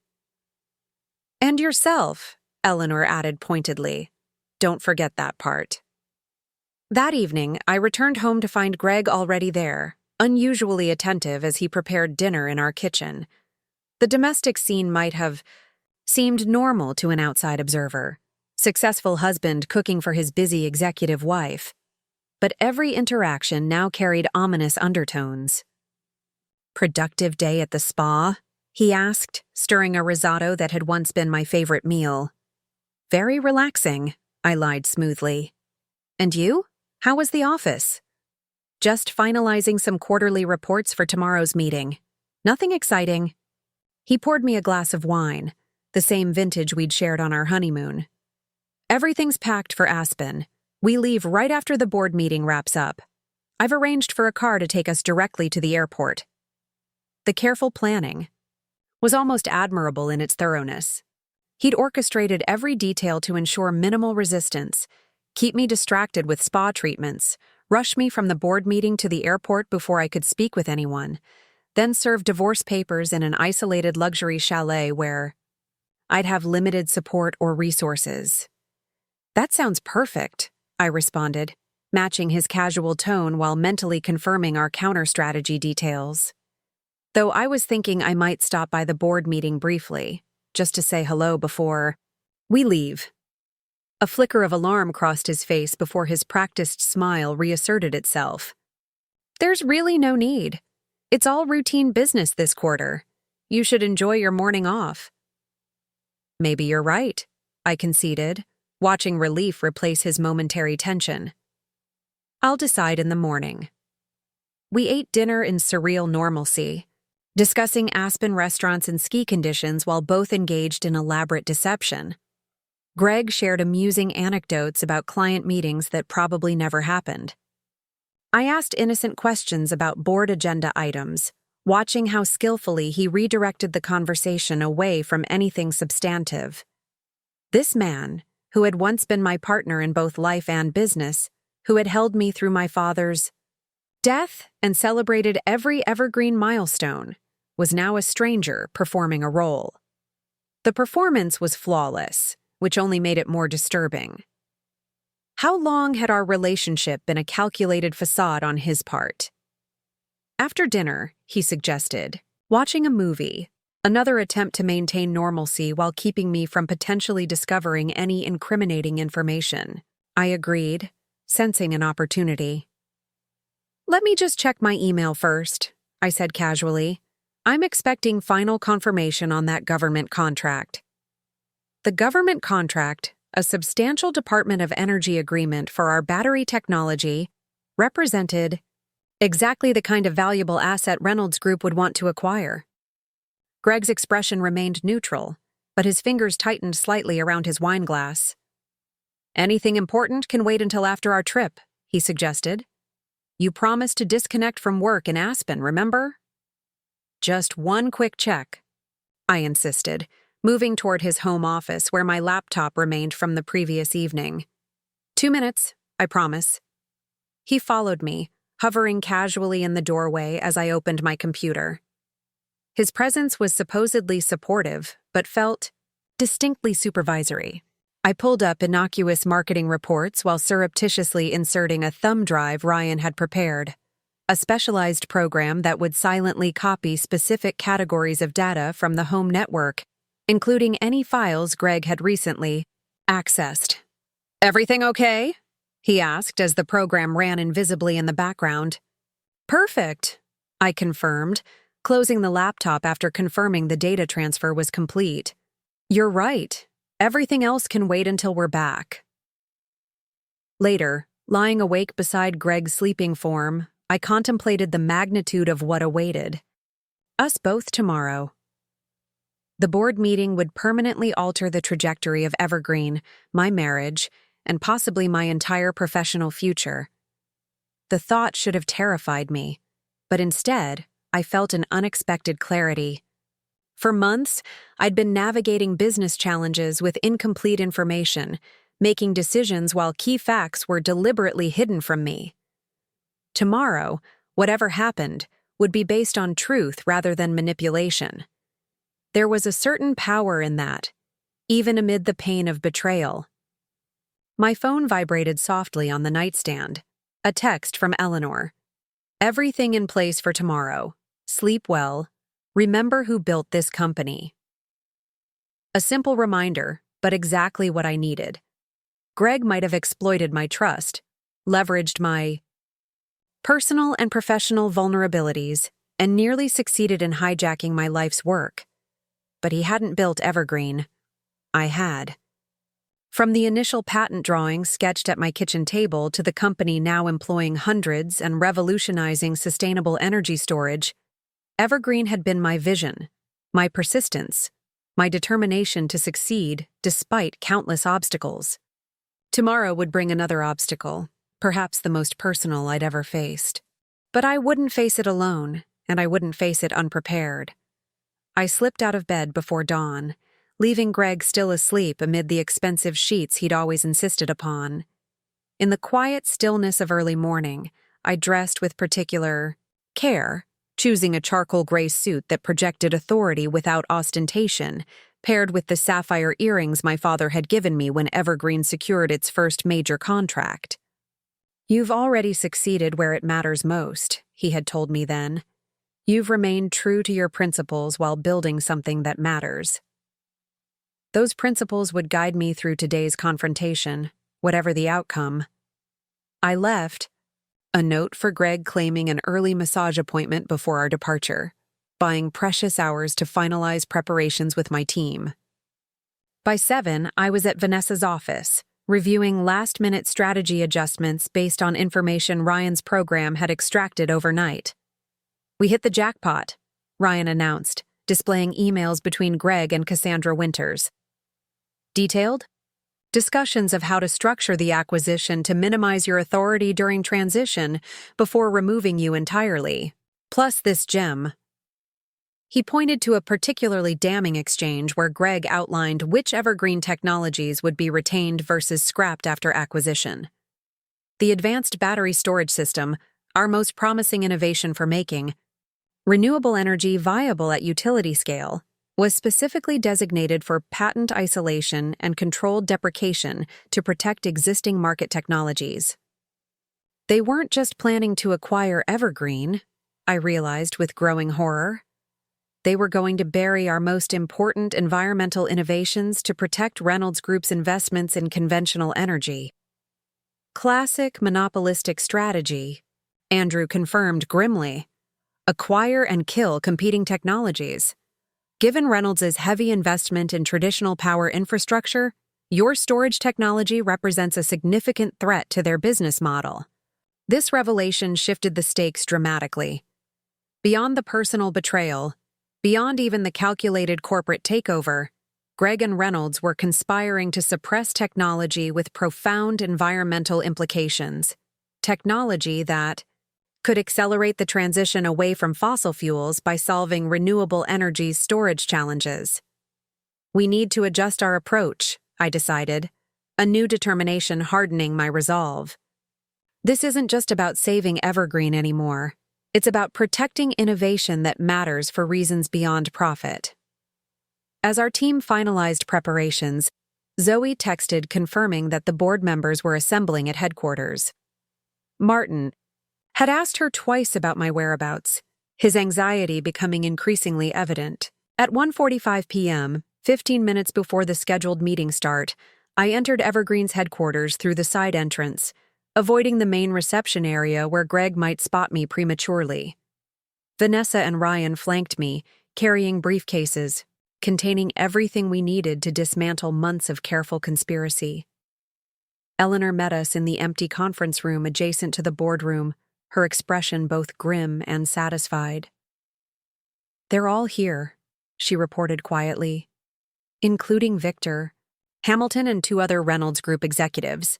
And yourself, Eleanor added pointedly. Don't forget that part. That evening, I returned home to find Greg already there, unusually attentive as he prepared dinner in our kitchen. The domestic scene might have seemed normal to an outside observer. Successful husband cooking for his busy executive wife. But every interaction now carried ominous undertones. Productive day at the spa? He asked, stirring a risotto that had once been my favorite meal. Very relaxing, I lied smoothly. And you? How was the office? Just finalizing some quarterly reports for tomorrow's meeting. Nothing exciting. He poured me a glass of wine, the same vintage we'd shared on our honeymoon. Everything's packed for Aspen. We leave right after the board meeting wraps up. I've arranged for a car to take us directly to the airport. The careful planning was almost admirable in its thoroughness. He'd orchestrated every detail to ensure minimal resistance, keep me distracted with spa treatments, rush me from the board meeting to the airport before I could speak with anyone, then serve divorce papers in an isolated luxury chalet where I'd have limited support or resources. That sounds perfect, I responded, matching his casual tone while mentally confirming our counter-strategy details. Though I was thinking I might stop by the board meeting briefly, just to say hello before we leave. A flicker of alarm crossed his face before his practiced smile reasserted itself. There's really no need. It's all routine business this quarter. You should enjoy your morning off. Maybe you're right, I conceded, watching relief replace his momentary tension. I'll decide in the morning. We ate dinner in surreal normalcy, discussing Aspen restaurants and ski conditions while both engaged in elaborate deception. Greg shared amusing anecdotes about client meetings that probably never happened. I asked innocent questions about board agenda items, watching how skillfully he redirected the conversation away from anything substantive. This man, who had once been my partner in both life and business, who had held me through my father's death and celebrated every evergreen milestone, was now a stranger performing a role. The performance was flawless, which only made it more disturbing. How long had our relationship been a calculated facade on his part? After dinner, he suggested, watching a movie, another attempt to maintain normalcy while keeping me from potentially discovering any incriminating information. I agreed, sensing an opportunity. Let me just check my email first, I said casually. I'm expecting final confirmation on that government contract. The government contract, a substantial Department of Energy agreement for our battery technology, represented exactly the kind of valuable asset Reynolds Group would want to acquire. Greg's expression remained neutral, but his fingers tightened slightly around his wine glass. Anything important can wait until after our trip, he suggested. You promised to disconnect from work in Aspen, remember? Just one quick check, I insisted, moving toward his home office where my laptop remained from the previous evening. 2 minutes, I promise. He followed me, hovering casually in the doorway as I opened my computer. His presence was supposedly supportive, but felt distinctly supervisory. I pulled up innocuous marketing reports while surreptitiously inserting a thumb drive Ryan had prepared, a specialized program that would silently copy specific categories of data from the home network, including any files Greg had recently accessed. Everything okay? He asked as the program ran invisibly in the background. Perfect, I confirmed, closing the laptop after confirming the data transfer was complete. You're right. Everything else can wait until we're back. Later, lying awake beside Greg's sleeping form, I contemplated the magnitude of what awaited us both tomorrow. The board meeting would permanently alter the trajectory of Evergreen, my marriage, and possibly my entire professional future. The thought should have terrified me, but instead, I felt an unexpected clarity. For months, I'd been navigating business challenges with incomplete information, making decisions while key facts were deliberately hidden from me. Tomorrow, whatever happened, would be based on truth rather than manipulation. There was a certain power in that, even amid the pain of betrayal. My phone vibrated softly on the nightstand, a text from Eleanor. Everything in place for tomorrow. Sleep well. Remember who built this company. A simple reminder, but exactly what I needed. Greg might have exploited my trust, leveraged my personal and professional vulnerabilities, and nearly succeeded in hijacking my life's work. But he hadn't built Evergreen. I had. From the initial patent drawings sketched at my kitchen table to the company now employing hundreds and revolutionizing sustainable energy storage, Evergreen had been my vision, my persistence, my determination to succeed despite countless obstacles. Tomorrow would bring another obstacle, perhaps the most personal I'd ever faced. But I wouldn't face it alone, and I wouldn't face it unprepared. I slipped out of bed before dawn, leaving Greg still asleep amid the expensive sheets he'd always insisted upon. In the quiet stillness of early morning, I dressed with particular care, choosing a charcoal gray suit that projected authority without ostentation, paired with the sapphire earrings my father had given me when Evergreen secured its first major contract. You've already succeeded where it matters most, he had told me then. You've remained true to your principles while building something that matters. Those principles would guide me through today's confrontation, whatever the outcome. I left, A note for Greg claiming an early massage appointment before our departure, buying precious hours to finalize preparations with my team. By 7, I was at Vanessa's office, reviewing last-minute strategy adjustments based on information Ryan's program had extracted overnight. "We hit the jackpot," Ryan announced, displaying emails between Greg and Cassandra Winters. Detailed? Discussions of how to structure the acquisition to minimize your authority during transition before removing you entirely. Plus this gem. He pointed to a particularly damning exchange where Greg outlined which evergreen technologies would be retained versus scrapped after acquisition. The advanced battery storage system, our most promising innovation for making renewable energy viable at utility scale, was specifically designated for patent isolation and controlled deprecation to protect existing market technologies. They weren't just planning to acquire evergreen, I realized with growing horror. They were going to bury our most important environmental innovations to protect Reynolds Group's investments in conventional energy. Classic monopolistic strategy, Andrew confirmed grimly. Acquire and kill competing technologies. Given Reynolds' heavy investment in traditional power infrastructure, your storage technology represents a significant threat to their business model. This revelation shifted the stakes dramatically. Beyond the personal betrayal, beyond even the calculated corporate takeover, Greg and Reynolds were conspiring to suppress technology with profound environmental implications. Technology that could accelerate the transition away from fossil fuels by solving renewable energy storage challenges. We need to adjust our approach, I decided, a new determination hardening my resolve. This isn't just about saving evergreen anymore. It's about protecting innovation that matters for reasons beyond profit. As our team finalized preparations, Zoe texted confirming that the board members were assembling at headquarters. Martin had asked her twice about my whereabouts, his anxiety becoming increasingly evident. At 1:45 p.m., 15 minutes before the scheduled meeting start, I entered Evergreen's headquarters through the side entrance, avoiding the main reception area where Greg might spot me prematurely. Vanessa and Ryan flanked me, carrying briefcases, containing everything we needed to dismantle months of careful conspiracy. Eleanor met us in the empty conference room adjacent to the boardroom, her expression both grim and satisfied. "They're all here," she reported quietly, "including Victor, Hamilton, and 2 other Reynolds Group executives."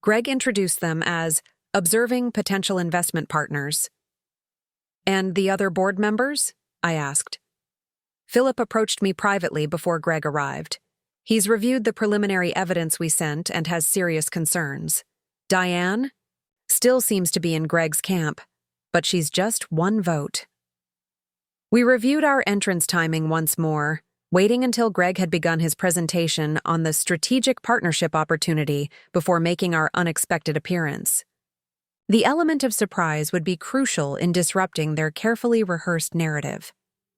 Greg introduced them as observing potential investment partners. "And the other board members?" I asked. Philip approached me privately before Greg arrived. He's reviewed the preliminary evidence we sent and has serious concerns. Diane still seems to be in Greg's camp, but she's just 1 vote. We reviewed our entrance timing once more, waiting until Greg had begun his presentation on the strategic partnership opportunity before making our unexpected appearance. The element of surprise would be crucial in disrupting their carefully rehearsed narrative.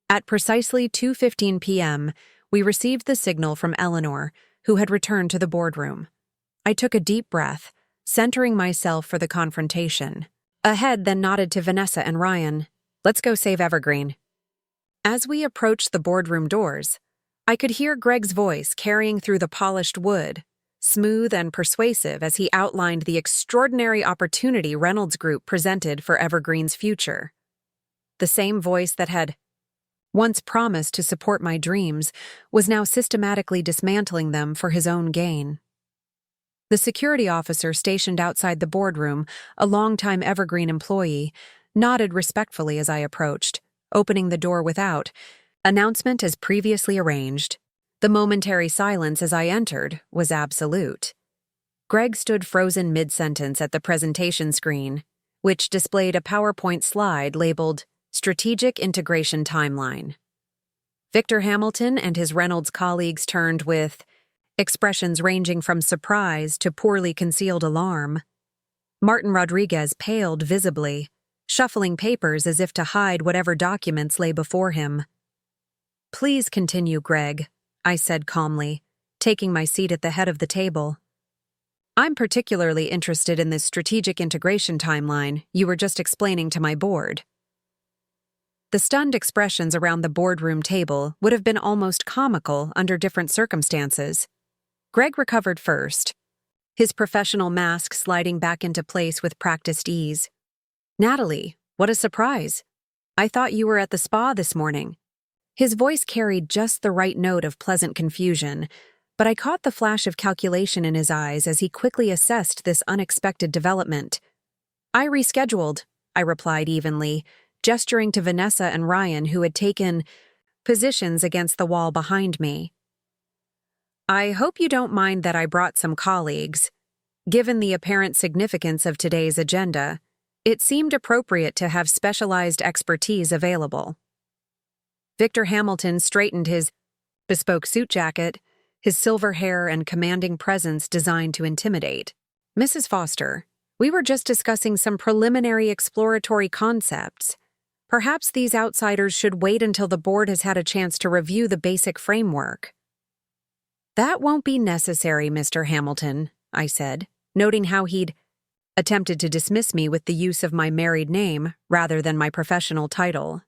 At precisely 2:15 p.m., we received the signal from Eleanor, who had returned to the boardroom. I took a deep breath, centering myself for the confrontation. Ahead then nodded to Vanessa and Ryan. "Let's go save Evergreen." As we approached the boardroom doors, I could hear Greg's voice carrying through the polished wood, smooth and persuasive as he outlined the extraordinary opportunity Reynolds Group presented for Evergreen's future. The same voice that had once promised to support my dreams was now systematically dismantling them for his own gain. The security officer stationed outside the boardroom, a longtime Evergreen employee, nodded respectfully as I approached, opening the door without, "Announcement as previously arranged." The momentary silence as I entered was absolute. Greg stood frozen mid-sentence at the presentation screen, which displayed a PowerPoint slide labeled Strategic Integration Timeline. Victor Hamilton and his Reynolds colleagues turned with expressions ranging from surprise to poorly concealed alarm. Martin Rodriguez paled visibly, shuffling papers as if to hide whatever documents lay before him. "Please continue, Greg," I said calmly, taking my seat at the head of the table. I'm particularly interested in this strategic integration timeline you were just explaining to my board. The stunned expressions around the boardroom table would have been almost comical under different circumstances. Greg recovered first, his professional mask sliding back into place with practiced ease. "Natalie, what a surprise. I thought you were at the spa this morning." His voice carried just the right note of pleasant confusion, but I caught the flash of calculation in his eyes as he quickly assessed this unexpected development. "I rescheduled," I replied evenly, gesturing to Vanessa and Ryan, who had taken positions against the wall behind me. "I hope you don't mind that I brought some colleagues. Given the apparent significance of today's agenda, it seemed appropriate to have specialized expertise available." Victor Hamilton straightened his bespoke suit jacket, his silver hair and commanding presence designed to intimidate. "Mrs. Foster, we were just discussing some preliminary exploratory concepts. Perhaps these outsiders should wait until the board has had a chance to review the basic framework." "That won't be necessary, Mr. Hamilton," I said, noting how he'd attempted to dismiss me with the use of my married name rather than my professional title.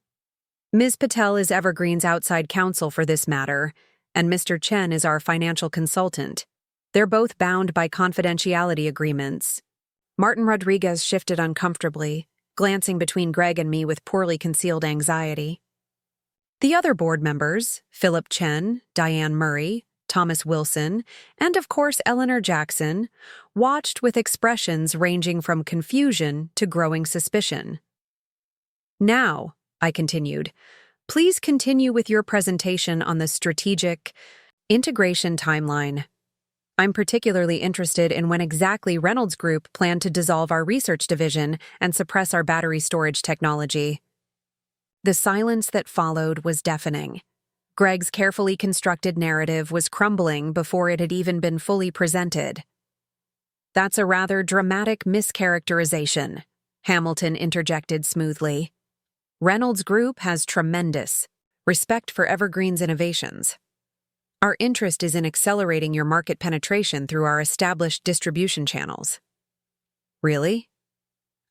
"Ms. Patel is Evergreen's outside counsel for this matter, and Mr. Chen is our financial consultant. They're both bound by confidentiality agreements." Martin Rodriguez shifted uncomfortably, glancing between Greg and me with poorly concealed anxiety. The other board members, Philip Chen, Diane Murray, Thomas Wilson, and of course Eleanor Jackson, watched with expressions ranging from confusion to growing suspicion. "Now," I continued, "please continue with your presentation on the strategic integration timeline. I'm particularly interested in when exactly Reynolds Group planned to dissolve our research division and suppress our battery storage technology." The silence that followed was deafening. Greg's carefully constructed narrative was crumbling before it had even been fully presented. "That's a rather dramatic mischaracterization," Hamilton interjected smoothly. "Reynolds Group has tremendous respect for Evergreen's innovations. Our interest is in accelerating your market penetration through our established distribution channels." "Really?"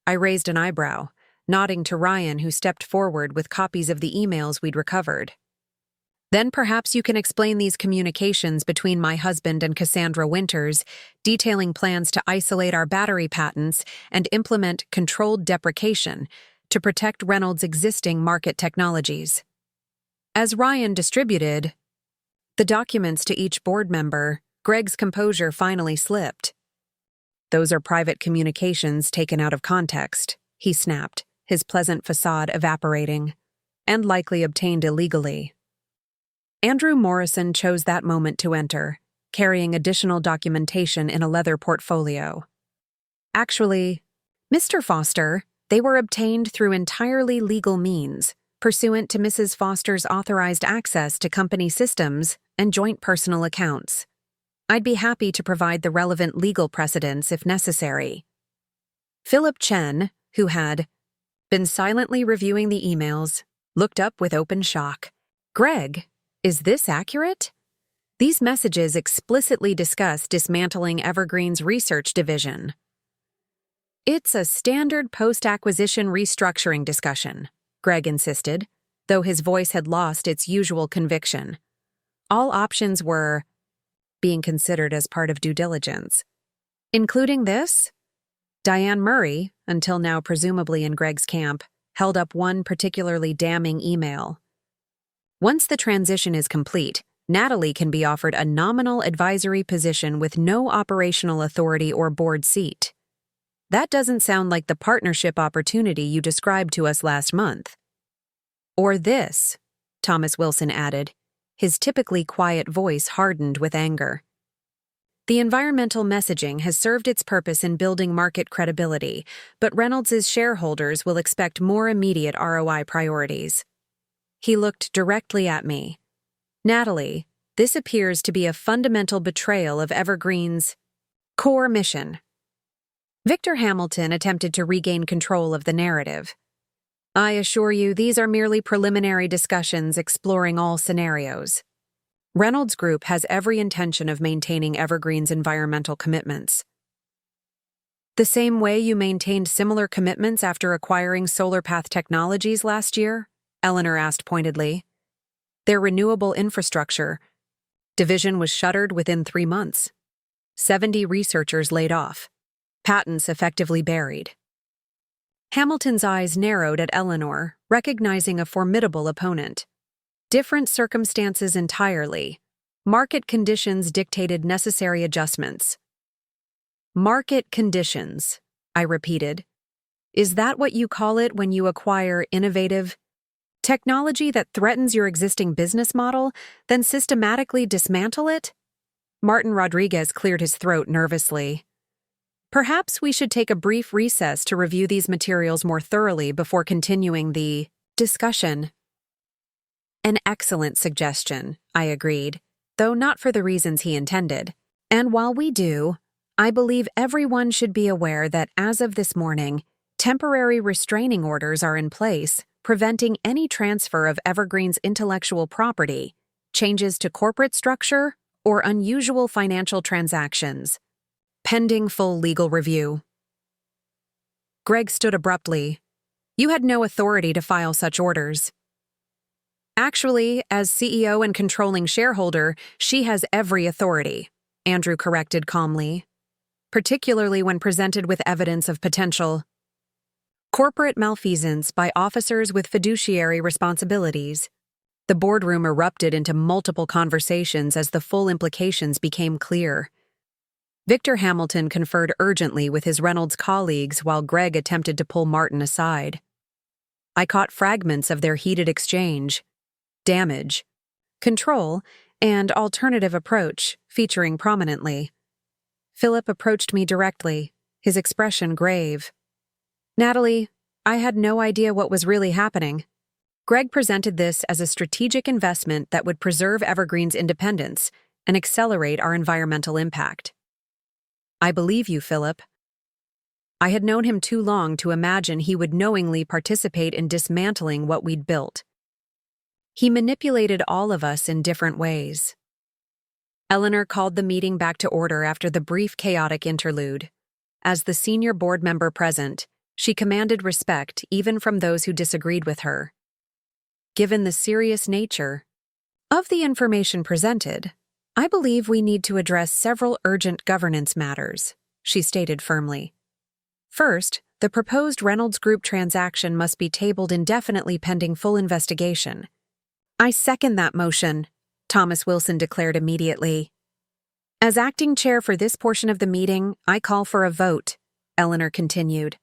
I raised an eyebrow, nodding to Ryan, who stepped forward with copies of the emails we'd recovered. "Then perhaps you can explain these communications between my husband and Cassandra Winters, detailing plans to isolate our battery patents and implement controlled deprecation to protect Reynolds' existing market technologies." As Ryan distributed the documents to each board member, Greg's composure finally slipped. "Those are private communications taken out of context," he snapped, his pleasant facade evaporating, "and likely obtained illegally." Andrew Morrison chose that moment to enter, carrying additional documentation in a leather portfolio. "Actually, Mr. Foster, they were obtained through entirely legal means, pursuant to Mrs. Foster's authorized access to company systems and joint personal accounts. I'd be happy to provide the relevant legal precedents if necessary." Philip Chen, who had been silently reviewing the emails, looked up with open shock. "Greg, is this accurate? These messages explicitly discuss dismantling Evergreen's research division." "It's a standard post-acquisition restructuring discussion," Greg insisted, though his voice had lost its usual conviction. "All options were being considered as part of due diligence." "Including this?" Diane Murray, until now presumably in Greg's camp, held up one particularly damning email. "Once the transition is complete, Natalie can be offered a nominal advisory position with no operational authority or board seat. That doesn't sound like the partnership opportunity you described to us last month." "Or this," Thomas Wilson added, his typically quiet voice hardened with anger. "The environmental messaging has served its purpose in building market credibility, but Reynolds' shareholders will expect more immediate ROI priorities." He looked directly at me. "Natalie, this appears to be a fundamental betrayal of Evergreen's core mission." Victor Hamilton attempted to regain control of the narrative. "I assure you, these are merely preliminary discussions exploring all scenarios. Reynolds Group has every intention of maintaining Evergreen's environmental commitments. The same way you maintained similar commitments after acquiring Solar Path Technologies last year? Eleanor asked pointedly. Their renewable infrastructure division was shuttered within 3 months. 70 researchers laid off. Patents effectively buried. Hamilton's eyes narrowed at Eleanor, recognizing a formidable opponent. Different circumstances entirely. Market conditions dictated necessary adjustments. Market conditions, I repeated. Is that what you call it when you acquire innovative technology that threatens your existing business model, then systematically dismantle it? Martin Rodriguez cleared his throat nervously. Perhaps we should take a brief recess to review these materials more thoroughly before continuing the discussion. An excellent suggestion, I agreed, though not for the reasons he intended. And while we do, I believe everyone should be aware that as of this morning, temporary restraining orders are in place, preventing any transfer of Evergreen's intellectual property, changes to corporate structure, or unusual financial transactions. Pending full legal review. Greg stood abruptly. You had no authority to file such orders. Actually, as CEO and controlling shareholder, she has every authority, Andrew corrected calmly, particularly when presented with evidence of potential corporate malfeasance by officers with fiduciary responsibilities. The boardroom erupted into multiple conversations as the full implications became clear. Victor Hamilton conferred urgently with his Reynolds colleagues while Greg attempted to pull Martin aside. I caught fragments of their heated exchange. Damage, control, and alternative approach featuring prominently. Philip approached me directly, his expression grave. Natalie, I had no idea what was really happening. Greg presented this as a strategic investment that would preserve Evergreen's independence and accelerate our environmental impact. I believe you, Philip. I had known him too long to imagine he would knowingly participate in dismantling what we'd built. He manipulated all of us in different ways. Eleanor called the meeting back to order after the brief chaotic interlude. As the senior board member present, she commanded respect even from those who disagreed with her. Given the serious nature of the information presented, I believe we need to address several urgent governance matters, she stated firmly. First, the proposed Reynolds Group transaction must be tabled indefinitely pending full investigation. I second that motion, Thomas Wilson declared immediately. As acting chair for this portion of the meeting, I call for a vote, Eleanor continued.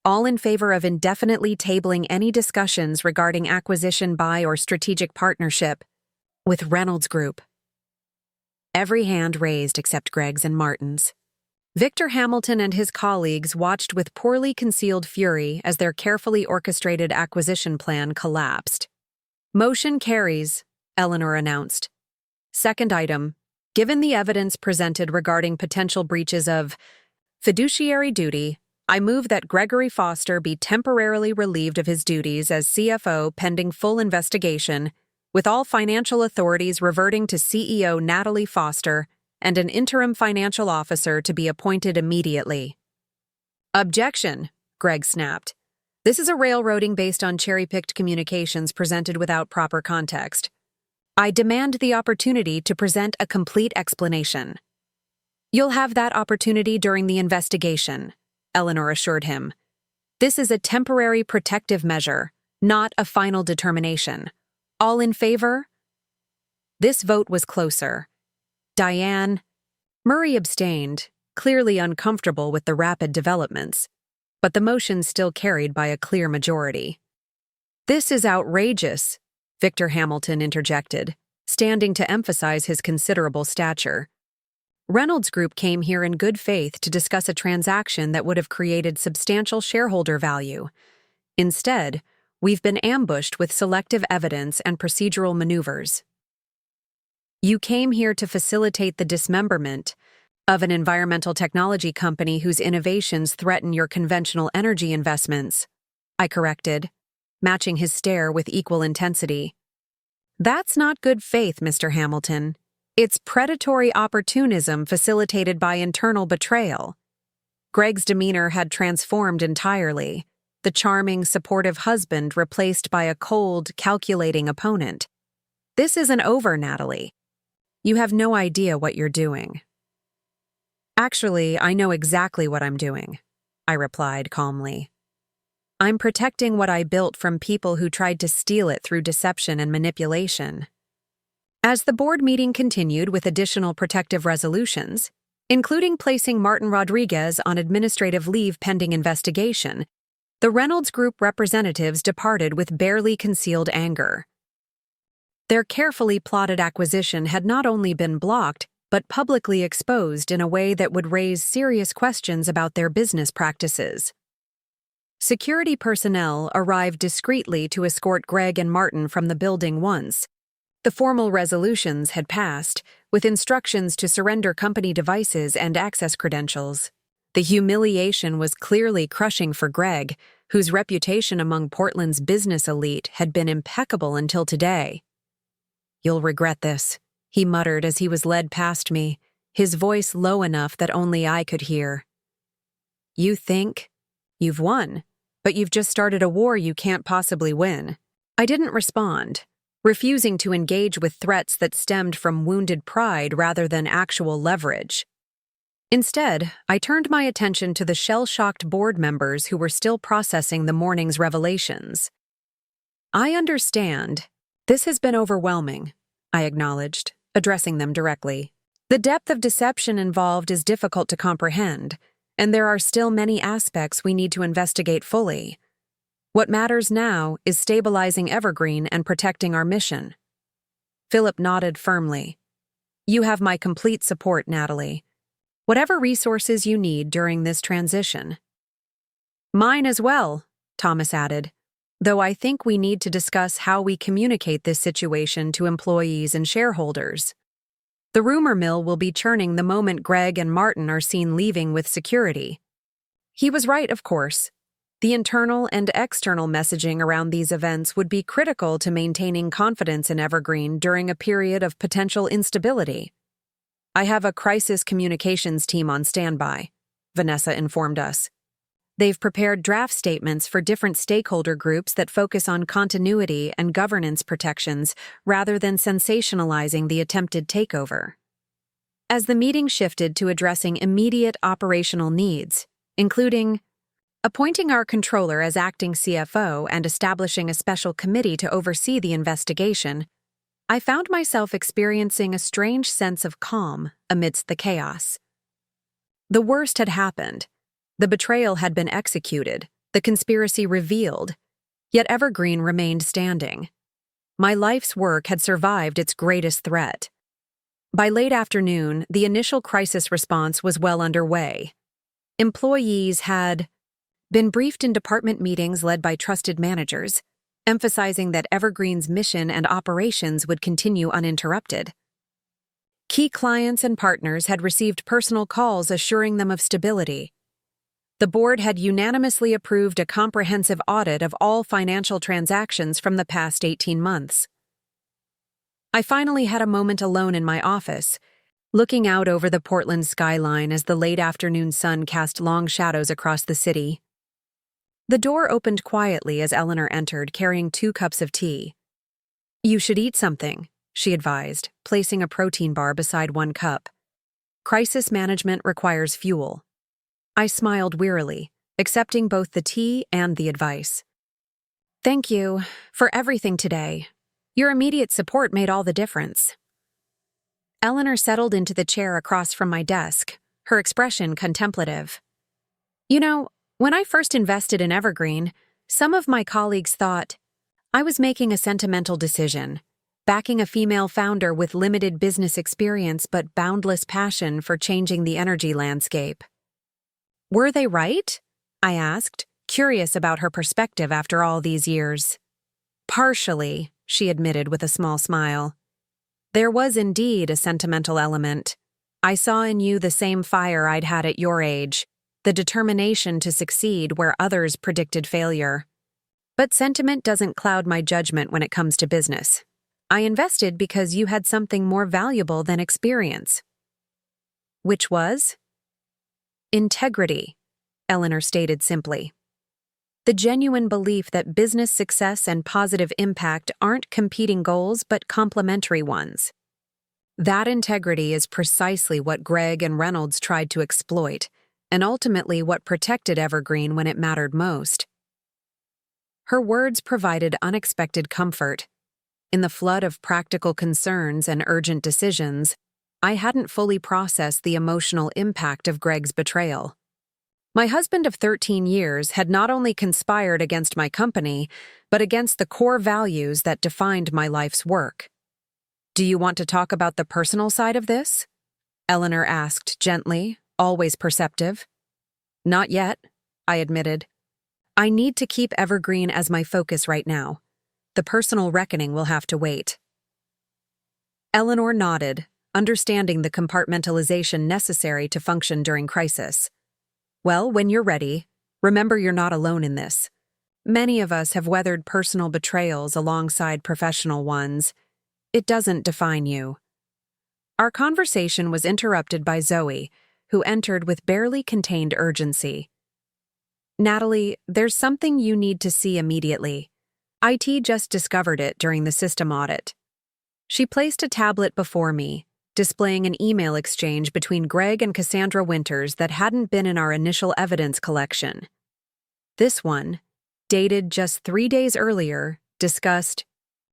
All in favor of indefinitely tabling any discussions regarding acquisition by or strategic partnership with Reynolds Group. Every hand raised except Greg's and Martin's. Victor Hamilton and his colleagues watched with poorly concealed fury as their carefully orchestrated acquisition plan collapsed. Motion carries, Eleanor announced. Second item, given the evidence presented regarding potential breaches of fiduciary duty, I move that Gregory Foster be temporarily relieved of his duties as CFO pending full investigation, with all financial authorities reverting to CEO Natalie Foster and an interim financial officer to be appointed immediately. Objection, Greg snapped. This is a railroading based on cherry-picked communications presented without proper context. I demand the opportunity to present a complete explanation. You'll have that opportunity during the investigation, Eleanor assured him. This is a temporary protective measure, not a final determination. All in favor? This vote was closer. Diane. Murray abstained, clearly uncomfortable with the rapid developments, but the motion still carried by a clear majority. This is outrageous, Victor Hamilton interjected, standing to emphasize his considerable stature. Reynolds Group came here in good faith to discuss a transaction that would have created substantial shareholder value. Instead, we've been ambushed with selective evidence and procedural maneuvers. You came here to facilitate the dismemberment of an environmental technology company whose innovations threaten your conventional energy investments, I corrected, matching his stare with equal intensity. That's not good faith, Mr. Hamilton. It's predatory opportunism facilitated by internal betrayal. Greg's demeanor had transformed entirely. The charming, supportive husband replaced by a cold, calculating opponent. "This isn't over, Natalie. You have no idea what you're doing." "Actually, I know exactly what I'm doing," I replied calmly. "I'm protecting what I built from people who tried to steal it through deception and manipulation." As the board meeting continued with additional protective resolutions, including placing Martin Rodriguez on administrative leave pending investigation, the Reynolds Group representatives departed with barely concealed anger. Their carefully plotted acquisition had not only been blocked, but publicly exposed in a way that would raise serious questions about their business practices. Security personnel arrived discreetly to escort Greg and Martin from the building once. The formal resolutions had passed, with instructions to surrender company devices and access credentials. The humiliation was clearly crushing for Greg, whose reputation among Portland's business elite had been impeccable until today. "You'll regret this," he muttered as he was led past me, his voice low enough that only I could hear. "You think you've won, but you've just started a war you can't possibly win." I didn't respond, refusing to engage with threats that stemmed from wounded pride rather than actual leverage. Instead, I turned my attention to the shell-shocked board members who were still processing the morning's revelations. "I understand. This has been overwhelming," I acknowledged, addressing them directly. "The depth of deception involved is difficult to comprehend, and there are still many aspects we need to investigate fully. What matters now is stabilizing Evergreen and protecting our mission." Philip nodded firmly. "You have my complete support, Natalie. Whatever resources you need during this transition." "Mine as well," Thomas added, "though I think we need to discuss how we communicate this situation to employees and shareholders. The rumor mill will be churning the moment Greg and Martin are seen leaving with security." He was right, of course. The internal and external messaging around these events would be critical to maintaining confidence in Evergreen during a period of potential instability. "I have a crisis communications team on standby," Vanessa informed us. "They've prepared draft statements for different stakeholder groups that focus on continuity and governance protections rather than sensationalizing the attempted takeover." As the meeting shifted to addressing immediate operational needs, including appointing our controller as acting CFO and establishing a special committee to oversee the investigation, I found myself experiencing a strange sense of calm amidst the chaos. The worst had happened. The betrayal had been executed, the conspiracy revealed, yet Evergreen remained standing. My life's work had survived its greatest threat. By late afternoon, the initial crisis response was well underway. Employees had been briefed in department meetings led by trusted managers, emphasizing that Evergreen's mission and operations would continue uninterrupted. Key clients and partners had received personal calls assuring them of stability. The board had unanimously approved a comprehensive audit of all financial transactions from the past 18 months. I finally had a moment alone in my office, looking out over the Portland skyline as the late afternoon sun cast long shadows across the city. The door opened quietly as Eleanor entered, carrying 2 cups of tea. "You should eat something," she advised, placing a protein bar beside 1 cup. "Crisis management requires fuel." I smiled wearily, accepting both the tea and the advice. "Thank you for everything today. Your immediate support made all the difference." Eleanor settled into the chair across from my desk, her expression contemplative. "You know, when I first invested in Evergreen, some of my colleagues thought I was making a sentimental decision, backing a female founder with limited business experience but boundless passion for changing the energy landscape." "Were they right?" I asked, curious about her perspective after all these years. "Partially," she admitted with a small smile. "There was indeed a sentimental element. I saw in you the same fire I'd had at your age, the determination to succeed where others predicted failure. But sentiment doesn't cloud my judgment when it comes to business. I invested because you had something more valuable than experience." "Which was?" "Integrity," Eleanor stated simply. The genuine belief that business success and positive impact aren't competing goals but complementary ones. That integrity is precisely what Greg and Reynolds tried to exploit, and ultimately what protected Evergreen when it mattered most. Her words provided unexpected comfort. In the flood of practical concerns and urgent decisions, I hadn't fully processed the emotional impact of Greg's betrayal. My husband of 13 years had not only conspired against my company, but against the core values that defined my life's work. Do you want to talk about the personal side of this? Eleanor asked gently, always perceptive. Not yet, I admitted. I need to keep Evergreen as my focus right now. The personal reckoning will have to wait. Eleanor nodded, understanding the compartmentalization necessary to function during crisis. Well, when you're ready, remember you're not alone in this. Many of us have weathered personal betrayals alongside professional ones. It doesn't define you. Our conversation was interrupted by Zoe, who entered with barely contained urgency. Natalie, there's something you need to see immediately. IT just discovered it during the system audit. She placed a tablet before me, displaying an email exchange between Greg and Cassandra Winters that hadn't been in our initial evidence collection. This one, dated just 3 days earlier, discussed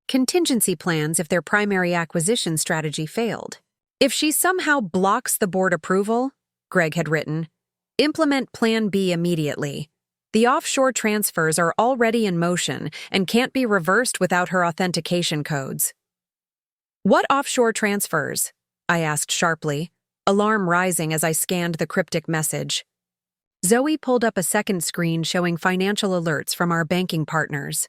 contingency plans if their primary acquisition strategy failed. If she somehow blocks the board approval, Greg had written, implement Plan B immediately. The offshore transfers are already in motion and can't be reversed without her authentication codes. What offshore transfers? I asked sharply, alarm rising as I scanned the cryptic message. Zoe pulled up a second screen showing financial alerts from our banking partners.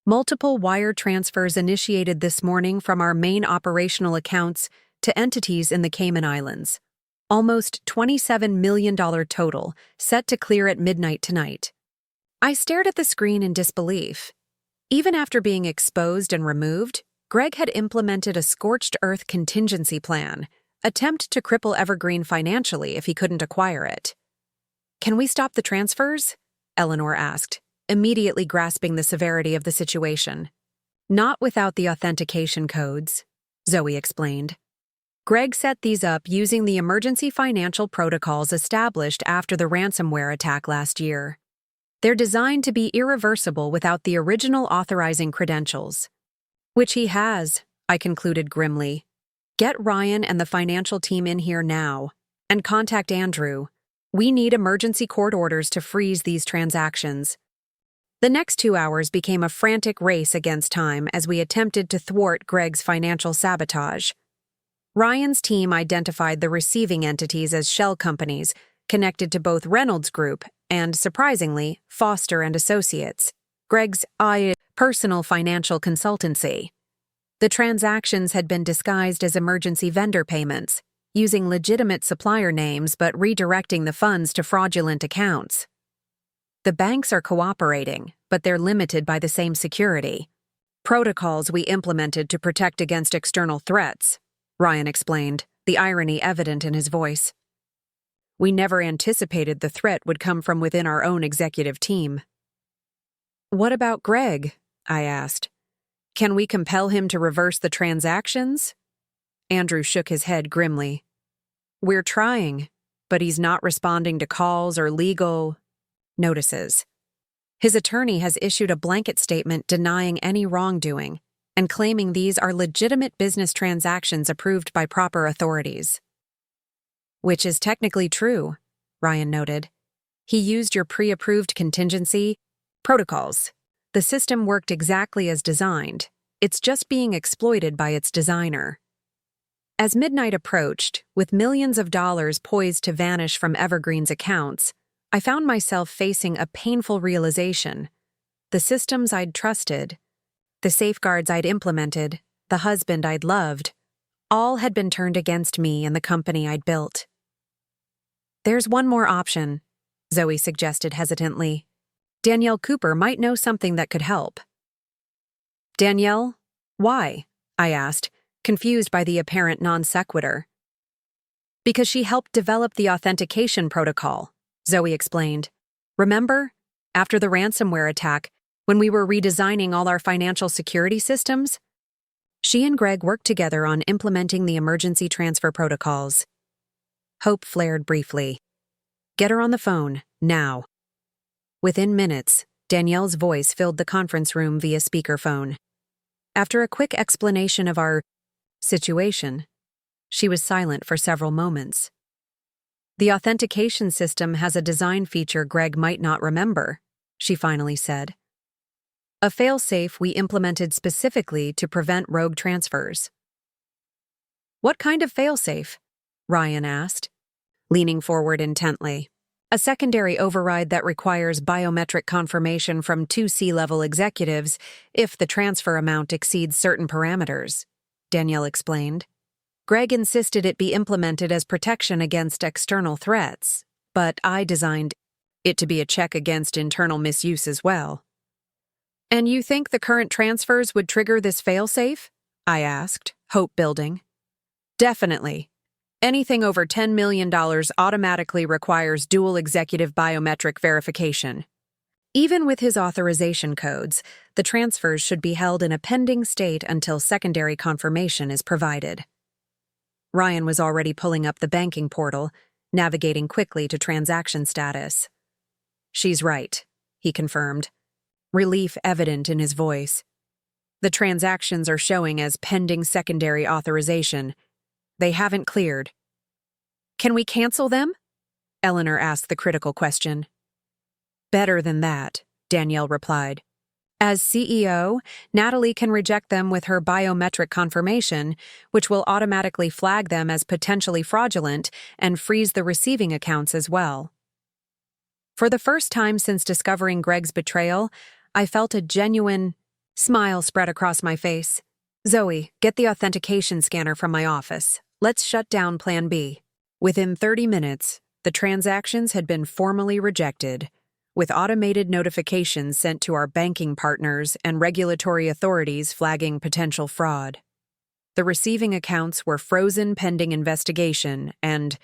Multiple wire transfers initiated this morning from our main operational accounts to entities in the Cayman Islands. Almost $27 million total, set to clear at midnight tonight. I stared at the screen in disbelief. Even after being exposed and removed, Greg had implemented a scorched earth contingency plan, attempt to cripple Evergreen financially if he couldn't acquire it. Can we stop the transfers? Eleanor asked, immediately grasping the severity of the situation. Not without the authentication codes, Zoe explained. Greg set these up using the emergency financial protocols established after the ransomware attack last year. They're designed to be irreversible without the original authorizing credentials. Which he has, I concluded grimly. Get Ryan and the financial team in here now, and contact Andrew. We need emergency court orders to freeze these transactions. The next 2 hours became a frantic race against time as we attempted to thwart Greg's financial sabotage. Ryan's team identified the receiving entities as shell companies connected to both Reynolds Group and, surprisingly, Foster and Associates, Greg's personal financial consultancy. The transactions had been disguised as emergency vendor payments, using legitimate supplier names but redirecting the funds to fraudulent accounts. The banks are cooperating, but they're limited by the same security protocols we implemented to protect against external threats, Ryan explained, the irony evident in his voice. We never anticipated the threat would come from within our own executive team. What about Greg? I asked. Can we compel him to reverse the transactions? Andrew shook his head grimly. We're trying, but he's not responding to calls or legal notices. His attorney has issued a blanket statement denying any wrongdoing and claiming these are legitimate business transactions approved by proper authorities. Which is technically true, Ryan noted. He used your pre-approved contingency protocols. The system worked exactly as designed. It's just being exploited by its designer. As midnight approached, with millions of dollars poised to vanish from Evergreen's accounts, I found myself facing a painful realization. The systems I'd trusted, the safeguards I'd implemented, the husband I'd loved, all had been turned against me and the company I'd built. There's one more option, Zoe suggested hesitantly. Danielle Cooper might know something that could help. Danielle? Why? I asked, confused by the apparent non sequitur. Because she helped develop the authentication protocol, Zoe explained. Remember? After the ransomware attack, when we were redesigning all our financial security systems? She and Greg worked together on implementing the emergency transfer protocols. Hope flared briefly. Get her on the phone, now. Within minutes, Danielle's voice filled the conference room via speakerphone. After a quick explanation of our situation, she was silent for several moments. The authentication system has a design feature Greg might not remember, she finally said. A failsafe we implemented specifically to prevent rogue transfers. What kind of failsafe? Ryan asked, leaning forward intently. A secondary override that requires biometric confirmation from two C-level executives if the transfer amount exceeds certain parameters, Danielle explained. Greg insisted it be implemented as protection against external threats, but I designed it to be a check against internal misuse as well. And you think the current transfers would trigger this failsafe? I asked, hope building. Definitely. Anything over $10 million automatically requires dual executive biometric verification. Even with his authorization codes, the transfers should be held in a pending state until secondary confirmation is provided. Ryan was already pulling up the banking portal, navigating quickly to transaction status. She's right, he confirmed, relief evident in his voice. The transactions are showing as pending secondary authorization. They haven't cleared. Can we cancel them? Eleanor asked the critical question. Better than that, Danielle replied. As CEO, Natalie can reject them with her biometric confirmation, which will automatically flag them as potentially fraudulent and freeze the receiving accounts as well. For the first time since discovering Greg's betrayal, I felt a genuine smile spread across my face. Zoe, get the authentication scanner from my office. Let's shut down Plan B. Within 30 minutes, the transactions had been formally rejected, with automated notifications sent to our banking partners and regulatory authorities flagging potential fraud. The receiving accounts were frozen pending investigation, and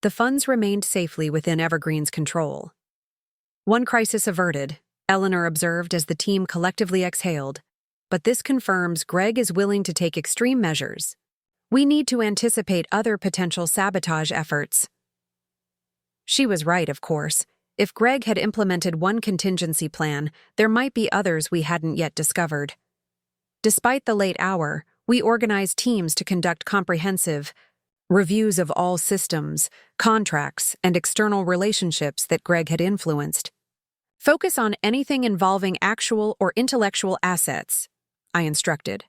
the funds remained safely within Evergreen's control. One crisis averted, Eleanor observed as the team collectively exhaled. But this confirms Greg is willing to take extreme measures. We need to anticipate other potential sabotage efforts. She was right, of course. If Greg had implemented one contingency plan, there might be others we hadn't yet discovered. Despite the late hour, we organized teams to conduct comprehensive reviews of all systems, contracts, and external relationships that Greg had influenced. Focus on anything involving actual or intellectual assets, I instructed.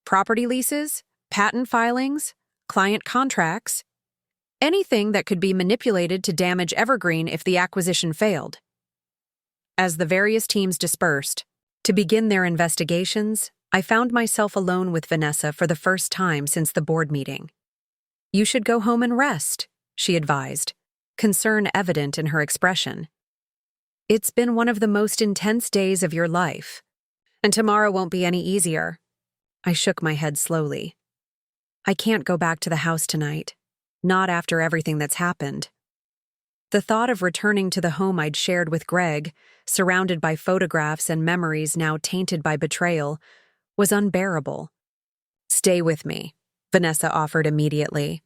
Property leases, patent filings, client contracts, anything that could be manipulated to damage Evergreen if the acquisition failed. As the various teams dispersed to begin their investigations, I found myself alone with Vanessa for the first time since the board meeting. You should go home and rest, she advised, concern evident in her expression. It's been one of the most intense days of your life, and tomorrow won't be any easier. I shook my head slowly. I can't go back to the house tonight, not after everything that's happened. The thought of returning to the home I'd shared with Greg, surrounded by photographs and memories now tainted by betrayal, was unbearable. Stay with me, Vanessa offered immediately.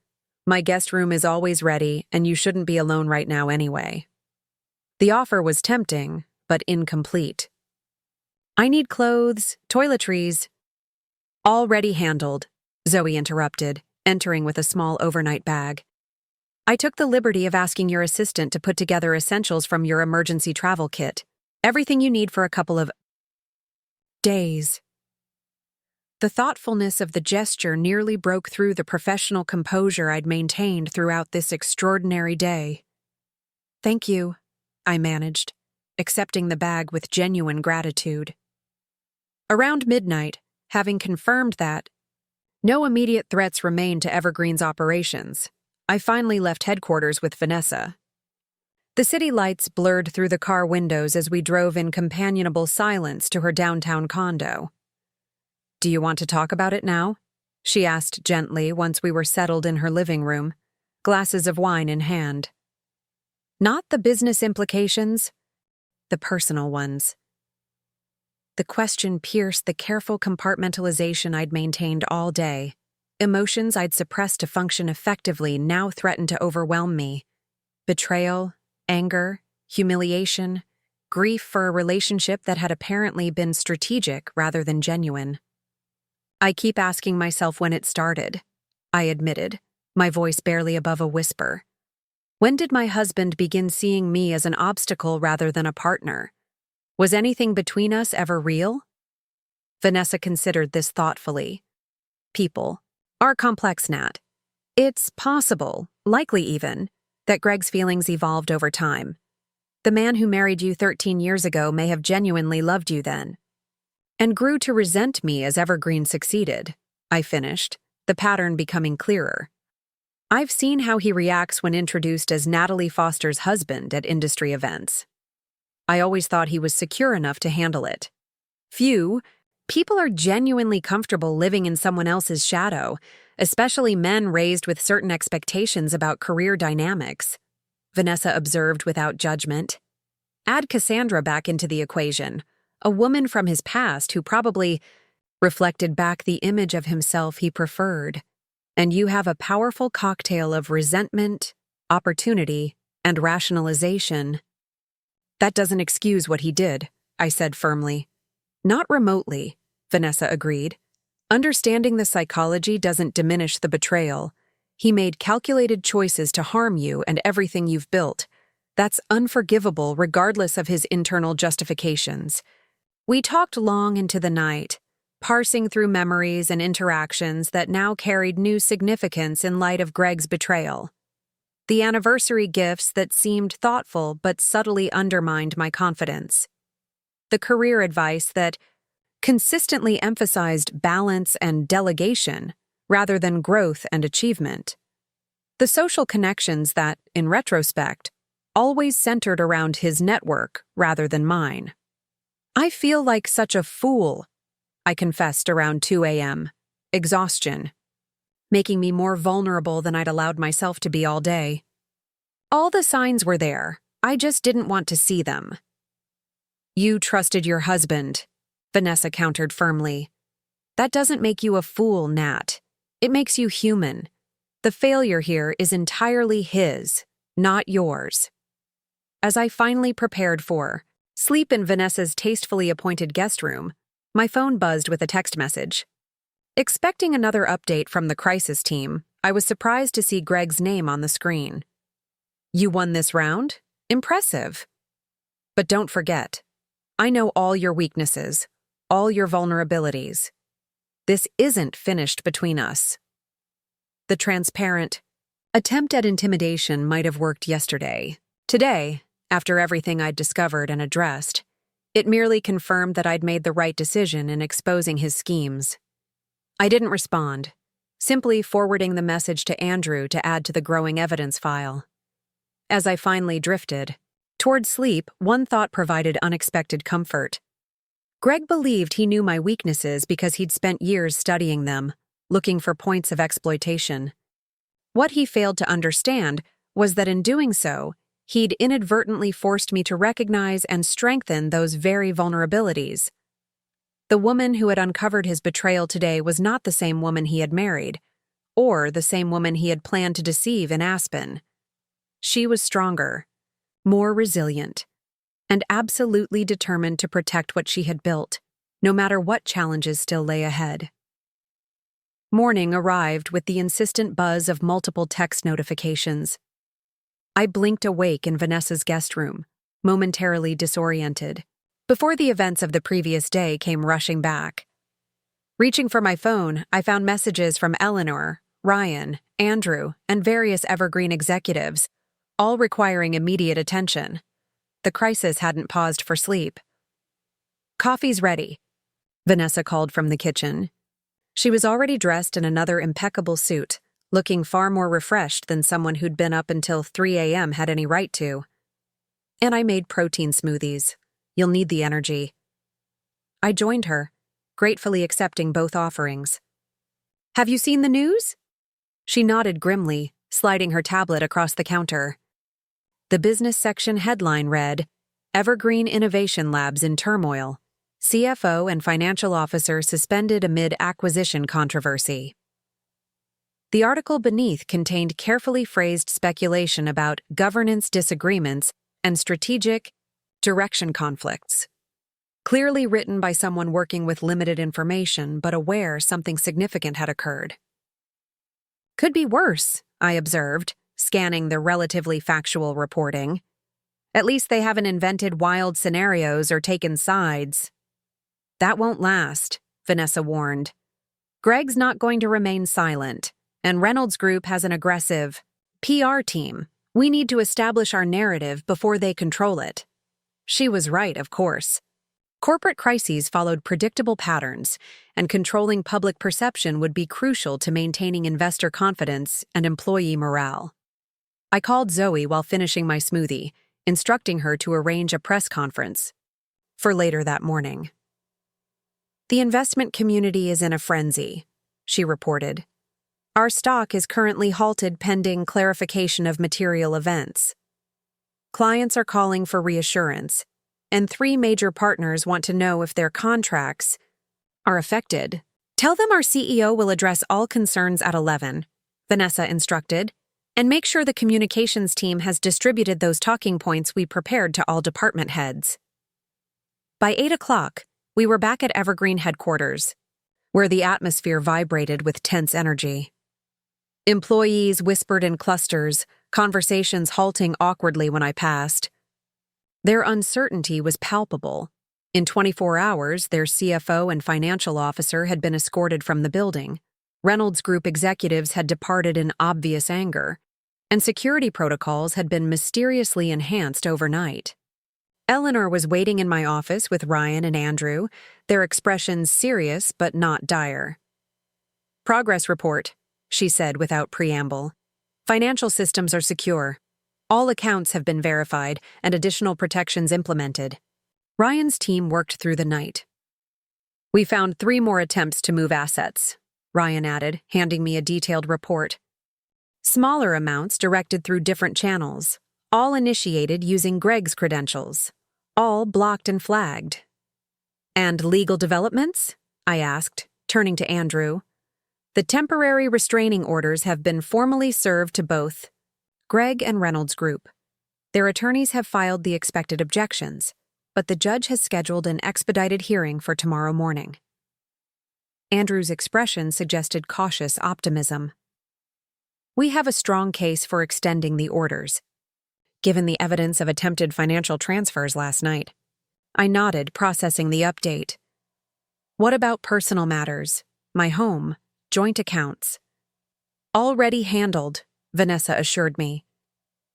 My guest room is always ready, and you shouldn't be alone right now anyway. The offer was tempting, but incomplete. I need clothes, toiletries. Already handled, Zoe interrupted, entering with a small overnight bag. I took the liberty of asking your assistant to put together essentials from your emergency travel kit. Everything you need for a couple of days. The thoughtfulness of the gesture nearly broke through the professional composure I'd maintained throughout this extraordinary day. Thank you, I managed, accepting the bag with genuine gratitude. Around midnight, having confirmed that no immediate threats remained to Evergreen's operations, I finally left headquarters with Vanessa. The city lights blurred through the car windows as we drove in companionable silence to her downtown condo. Do you want to talk about it now? She asked gently once we were settled in her living room, glasses of wine in hand. Not the business implications, the personal ones. The question pierced the careful compartmentalization I'd maintained all day. Emotions I'd suppressed to function effectively now threatened to overwhelm me. Betrayal, anger, humiliation, grief for a relationship that had apparently been strategic rather than genuine. I keep asking myself when it started, I admitted, my voice barely above a whisper. When did my husband begin seeing me as an obstacle rather than a partner? Was anything between us ever real? Vanessa considered this thoughtfully. People are complex, Nat. It's possible, likely even, that Greg's feelings evolved over time. The man who married you 13 years ago may have genuinely loved you then, and grew to resent me as Evergreen succeeded, I finished, the pattern becoming clearer. I've seen how he reacts when introduced as Natalie Foster's husband at industry events. I always thought he was secure enough to handle it. Few people are genuinely comfortable living in someone else's shadow, especially men raised with certain expectations about career dynamics, Vanessa observed without judgment. Add Cassandra back into the equation, a woman from his past who probably reflected back the image of himself he preferred, and you have a powerful cocktail of resentment, opportunity, and rationalization. That doesn't excuse what he did, I said firmly. Not remotely, Vanessa agreed. Understanding the psychology doesn't diminish the betrayal. He made calculated choices to harm you and everything you've built. That's unforgivable regardless of his internal justifications. We talked long into the night, parsing through memories and interactions that now carried new significance in light of Greg's betrayal. The anniversary gifts that seemed thoughtful but subtly undermined my confidence. The career advice that consistently emphasized balance and delegation rather than growth and achievement. The social connections that, in retrospect, always centered around his network rather than mine. I feel like such a fool, I confessed around 2 a.m. Exhaustion, making me more vulnerable than I'd allowed myself to be all day. All the signs were there, I just didn't want to see them. You trusted your husband, Vanessa countered firmly. That doesn't make you a fool, Nat. It makes you human. The failure here is entirely his, not yours. As I finally prepared for sleep in Vanessa's tastefully appointed guest room, my phone buzzed with a text message. Expecting another update from the crisis team, I was surprised to see Greg's name on the screen. You won this round? Impressive. But don't forget, I know all your weaknesses, all your vulnerabilities. This isn't finished between us. The transparent attempt at intimidation might have worked yesterday. Today, after everything I'd discovered and addressed, it merely confirmed that I'd made the right decision in exposing his schemes. I didn't respond, simply forwarding the message to Andrew to add to the growing evidence file. As I finally drifted toward sleep, one thought provided unexpected comfort. Greg believed he knew my weaknesses because he'd spent years studying them, looking for points of exploitation. What he failed to understand was that in doing so, he'd inadvertently forced me to recognize and strengthen those very vulnerabilities. The woman who had uncovered his betrayal today was not the same woman he had married, or the same woman he had planned to deceive in Aspen. She was stronger, more resilient, and absolutely determined to protect what she had built, no matter what challenges still lay ahead. Morning arrived with the insistent buzz of multiple text notifications. I blinked awake in Vanessa's guest room, momentarily disoriented, before the events of the previous day came rushing back. Reaching for my phone, I found messages from Eleanor, Ryan, Andrew, and various Evergreen executives, all requiring immediate attention. The crisis hadn't paused for sleep. Coffee's ready, Vanessa called from the kitchen. She was already dressed in another impeccable suit, looking far more refreshed than someone who'd been up until 3 a.m. had any right to. And I made protein smoothies. You'll need the energy. I joined her, gratefully accepting both offerings. Have you seen the news? She nodded grimly, sliding her tablet across the counter. The business section headline read, Evergreen Innovation Labs in Turmoil. CFO and financial officer suspended amid acquisition controversy. The article beneath contained carefully phrased speculation about governance disagreements and strategic direction conflicts. Clearly written by someone working with limited information but aware something significant had occurred. Could be worse, I observed, scanning the relatively factual reporting. At least they haven't invented wild scenarios or taken sides. That won't last, Vanessa warned. Greg's not going to remain silent, and Reynolds Group has an aggressive PR team. We need to establish our narrative before they control it. She was right, of course. Corporate crises followed predictable patterns, and controlling public perception would be crucial to maintaining investor confidence and employee morale. I called Zoe while finishing my smoothie, instructing her to arrange a press conference for later that morning. The investment community is in a frenzy, she reported. Our stock is currently halted pending clarification of material events. Clients are calling for reassurance, and 3 major partners want to know if their contracts are affected. Tell them our CEO will address all concerns at 11, Vanessa instructed, and make sure the communications team has distributed those talking points we prepared to all department heads. By 8 o'clock, we were back at Evergreen headquarters, where the atmosphere vibrated with tense energy. Employees whispered in clusters, conversations halting awkwardly when I passed. Their uncertainty was palpable. In 24 hours, their CFO and financial officer had been escorted from the building. Reynolds Group executives had departed in obvious anger, and security protocols had been mysteriously enhanced overnight. Eleanor was waiting in my office with Ryan and Andrew, their expressions serious but not dire. Progress report, she said without preamble. Financial systems are secure. All accounts have been verified and additional protections implemented. Ryan's team worked through the night. We found 3 more attempts to move assets, Ryan added, handing me a detailed report. Smaller amounts directed through different channels, all initiated using Greg's credentials, all blocked and flagged. And legal developments? I asked, turning to Andrew. The temporary restraining orders have been formally served to both Greg and Reynolds Group. Their attorneys have filed the expected objections, but the judge has scheduled an expedited hearing for tomorrow morning. Andrew's expression suggested cautious optimism. We have a strong case for extending the orders, given the evidence of attempted financial transfers last night. I nodded, processing the update. What about personal matters? My home, joint accounts? Already handled, Vanessa assured me.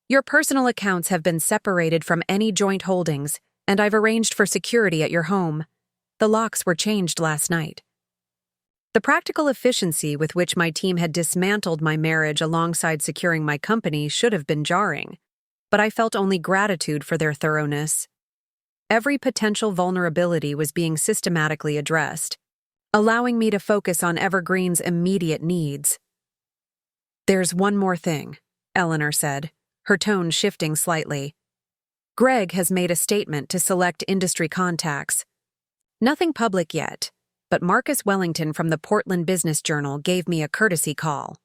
Your personal accounts have been separated from any joint holdings, and I've arranged for security at your home. The locks were changed last night. The practical efficiency with which my team had dismantled my marriage alongside securing my company should have been jarring, but I felt only gratitude for their thoroughness. Every potential vulnerability was being systematically addressed, allowing me to focus on Evergreen's immediate needs. There's one more thing, Eleanor said, her tone shifting slightly. Greg has made a statement to select industry contacts. Nothing public yet, but Marcus Wellington from the Portland Business Journal gave me a courtesy call.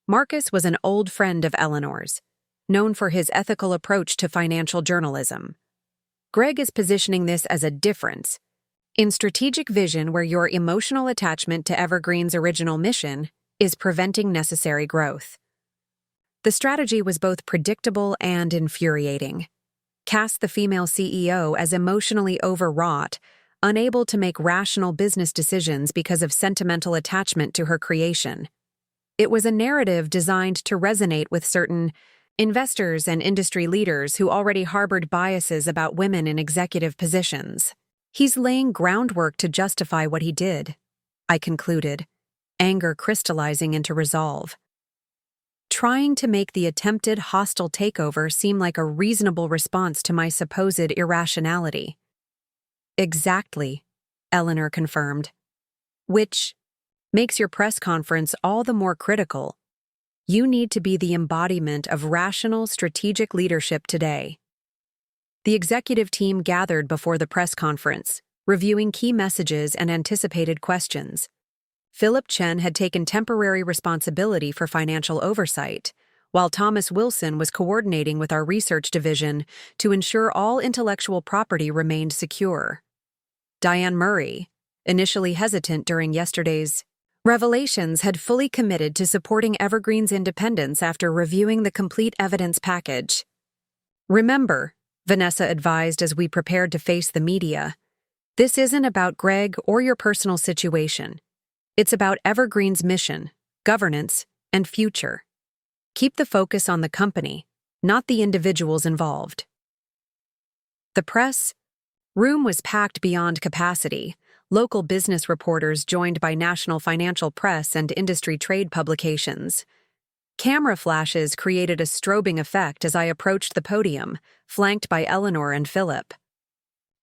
Marcus was an old friend of Eleanor's, known for his ethical approach to financial journalism. Greg is positioning this as a difference in strategic vision where your emotional attachment to Evergreen's original mission is preventing necessary growth. The strategy was both predictable and infuriating. Cast the female CEO as emotionally overwrought, unable to make rational business decisions because of sentimental attachment to her creation. It was a narrative designed to resonate with certain investors and industry leaders who already harbored biases about women in executive positions. He's laying groundwork to justify what he did, I concluded, anger crystallizing into resolve. Trying to make the attempted hostile takeover seem like a reasonable response to my supposed irrationality. Exactly, Eleanor confirmed. Which makes your press conference all the more critical. You need to be the embodiment of rational, strategic leadership today. The executive team gathered before the press conference, reviewing key messages and anticipated questions. Philip Chen had taken temporary responsibility for financial oversight, while Thomas Wilson was coordinating with our research division to ensure all intellectual property remained secure. Diane Murray, initially hesitant during yesterday's revelations, had fully committed to supporting Evergreen's independence after reviewing the complete evidence package. Remember, Vanessa advised as we prepared to face the media, this isn't about Greg or your personal situation. It's about Evergreen's mission, governance, and future. Keep the focus on the company, not the individuals involved. The press room was packed beyond capacity. Local business reporters joined by national financial press and industry trade publications. Camera flashes created a strobing effect as I approached the podium, flanked by Eleanor and Philip.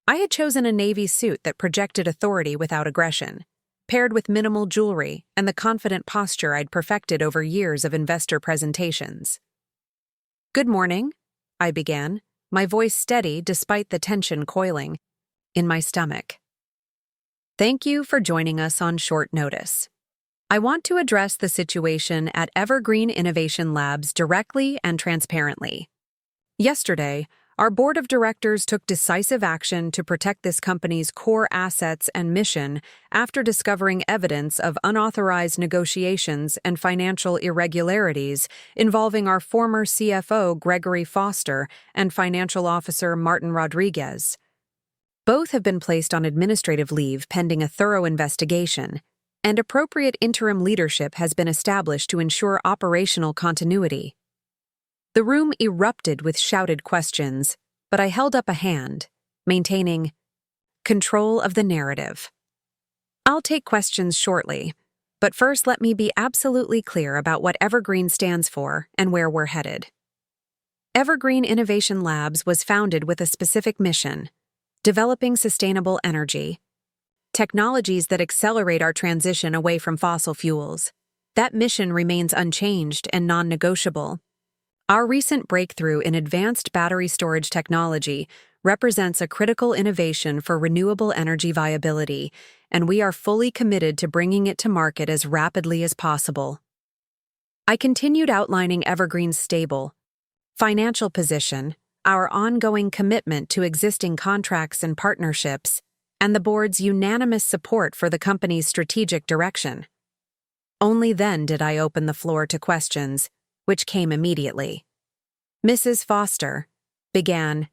I had chosen a navy suit that projected authority without aggression, paired with minimal jewelry and the confident posture I'd perfected over years of investor presentations. "Good morning," I began, my voice steady despite the tension coiling in my stomach. "Thank you for joining us on short notice. I want to address the situation at Evergreen Innovation Labs directly and transparently. Yesterday, our board of directors took decisive action to protect this company's core assets and mission after discovering evidence of unauthorized negotiations and financial irregularities involving our former CFO Gregory Foster and financial officer Martin Rodriguez. Both have been placed on administrative leave pending a thorough investigation, and appropriate interim leadership has been established to ensure operational continuity." The room erupted with shouted questions, but I held up a hand, maintaining control of the narrative. "I'll take questions shortly, but first let me be absolutely clear about what Evergreen stands for and where we're headed. Evergreen Innovation Labs was founded with a specific mission: developing sustainable energy, technologies that accelerate our transition away from fossil fuels. That mission remains unchanged and non-negotiable. Our recent breakthrough in advanced battery storage technology represents a critical innovation for renewable energy viability, and we are fully committed to bringing it to market as rapidly as possible." I continued outlining Evergreen's stable financial position, our ongoing commitment to existing contracts and partnerships, and the board's unanimous support for the company's strategic direction. Only then did I open the floor to questions, which came immediately. "Mrs. Foster," began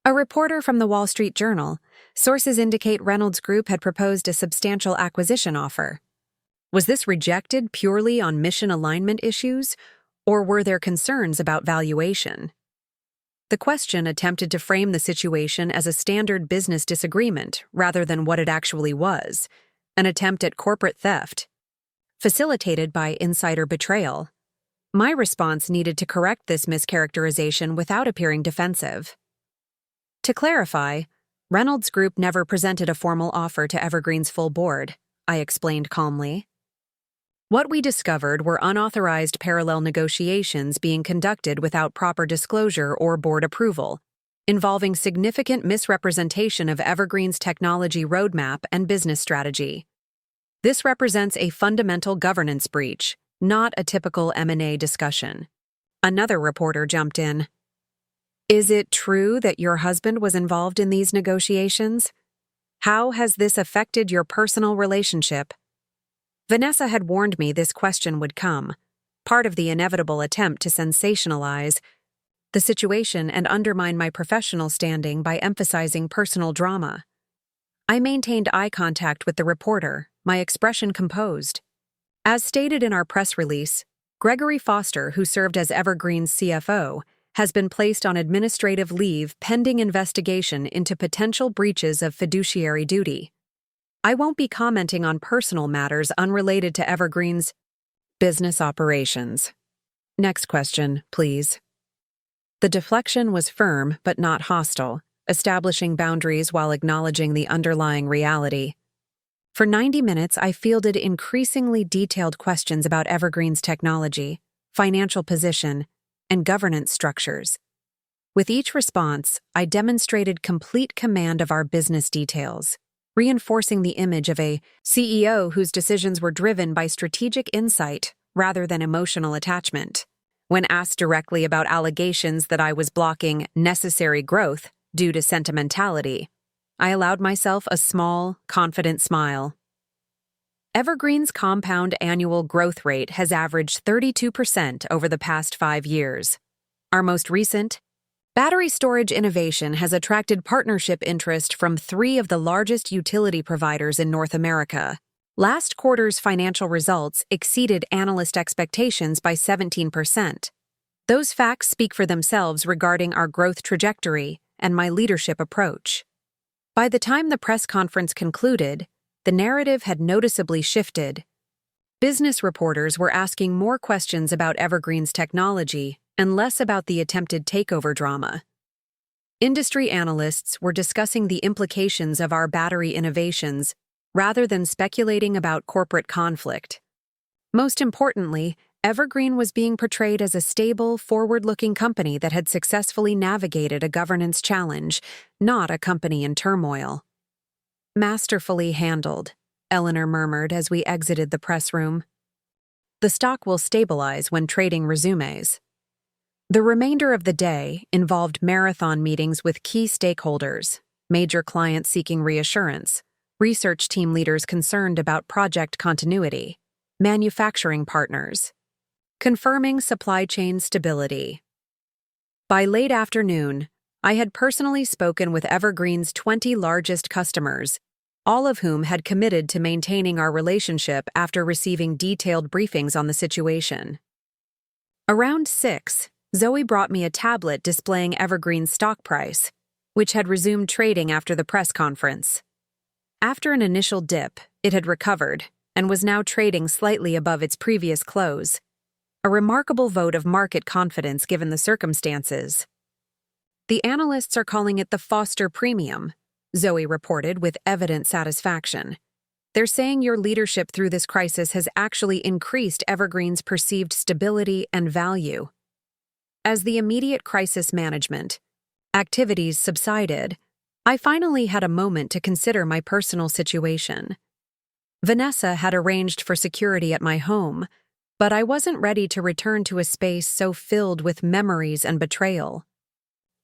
a reporter from the Wall Street Journal, "sources indicate Reynolds Group had proposed a substantial acquisition offer. Was this rejected purely on mission alignment issues, or were there concerns about valuation?" The question attempted to frame the situation as a standard business disagreement rather than what it actually was, an attempt at corporate theft, facilitated by insider betrayal. My response needed to correct this mischaracterization without appearing defensive. To clarify, Reynolds Group never presented a formal offer to Evergreen's full board, I explained calmly. What we discovered were unauthorized parallel negotiations being conducted without proper disclosure or board approval, involving significant misrepresentation of Evergreen's technology roadmap and business strategy. This represents a fundamental governance breach, not a typical M&A discussion. Another reporter jumped in. "Is it true that your husband was involved in these negotiations? How has this affected your personal relationship?" Vanessa had warned me this question would come, part of the inevitable attempt to sensationalize the situation and undermine my professional standing by emphasizing personal drama. I maintained eye contact with the reporter, my expression composed. As stated in our press release, Gregory Foster, who served as Evergreen's CFO, has been placed on administrative leave pending investigation into potential breaches of fiduciary duty. I won't be commenting on personal matters unrelated to Evergreen's business operations. Next question, please. The deflection was firm but not hostile, establishing boundaries while acknowledging the underlying reality. For 90 minutes, I fielded increasingly detailed questions about Evergreen's technology, financial position, and governance structures. With each response, I demonstrated complete command of our business details, reinforcing the image of a CEO whose decisions were driven by strategic insight rather than emotional attachment. When asked directly about allegations that I was blocking necessary growth due to sentimentality, I allowed myself a small, confident smile. Evergreen's compound annual growth rate has averaged 32% over the past 5 years. Our most recent battery storage innovation has attracted partnership interest from 3 of the largest utility providers in North America. Last quarter's financial results exceeded analyst expectations by 17%. Those facts speak for themselves regarding our growth trajectory and my leadership approach. By the time the press conference concluded, the narrative had noticeably shifted. Business reporters were asking more questions about Evergreen's technology and less about the attempted takeover drama. Industry analysts were discussing the implications of our battery innovations rather than speculating about corporate conflict. Most importantly, Evergreen was being portrayed as a stable, forward-looking company that had successfully navigated a governance challenge, not a company in turmoil. "Masterfully handled," Eleanor murmured as we exited the press room. "The stock will stabilize when trading resumes." The remainder of the day involved marathon meetings with key stakeholders, major clients seeking reassurance, research team leaders concerned about project continuity, manufacturing partners, confirming supply chain stability. By late afternoon, I had personally spoken with Evergreen's 20 largest customers, all of whom had committed to maintaining our relationship after receiving detailed briefings on the situation. Around 6, Zoe brought me a tablet displaying Evergreen's stock price, which had resumed trading after the press conference. After an initial dip, it had recovered and was now trading slightly above its previous close, a remarkable vote of market confidence given the circumstances. "The analysts are calling it the Foster Premium," Zoe reported with evident satisfaction. "They're saying your leadership through this crisis has actually increased Evergreen's perceived stability and value." As the immediate crisis management activities subsided, I finally had a moment to consider my personal situation. Vanessa had arranged for security at my home, but I wasn't ready to return to a space so filled with memories and betrayal.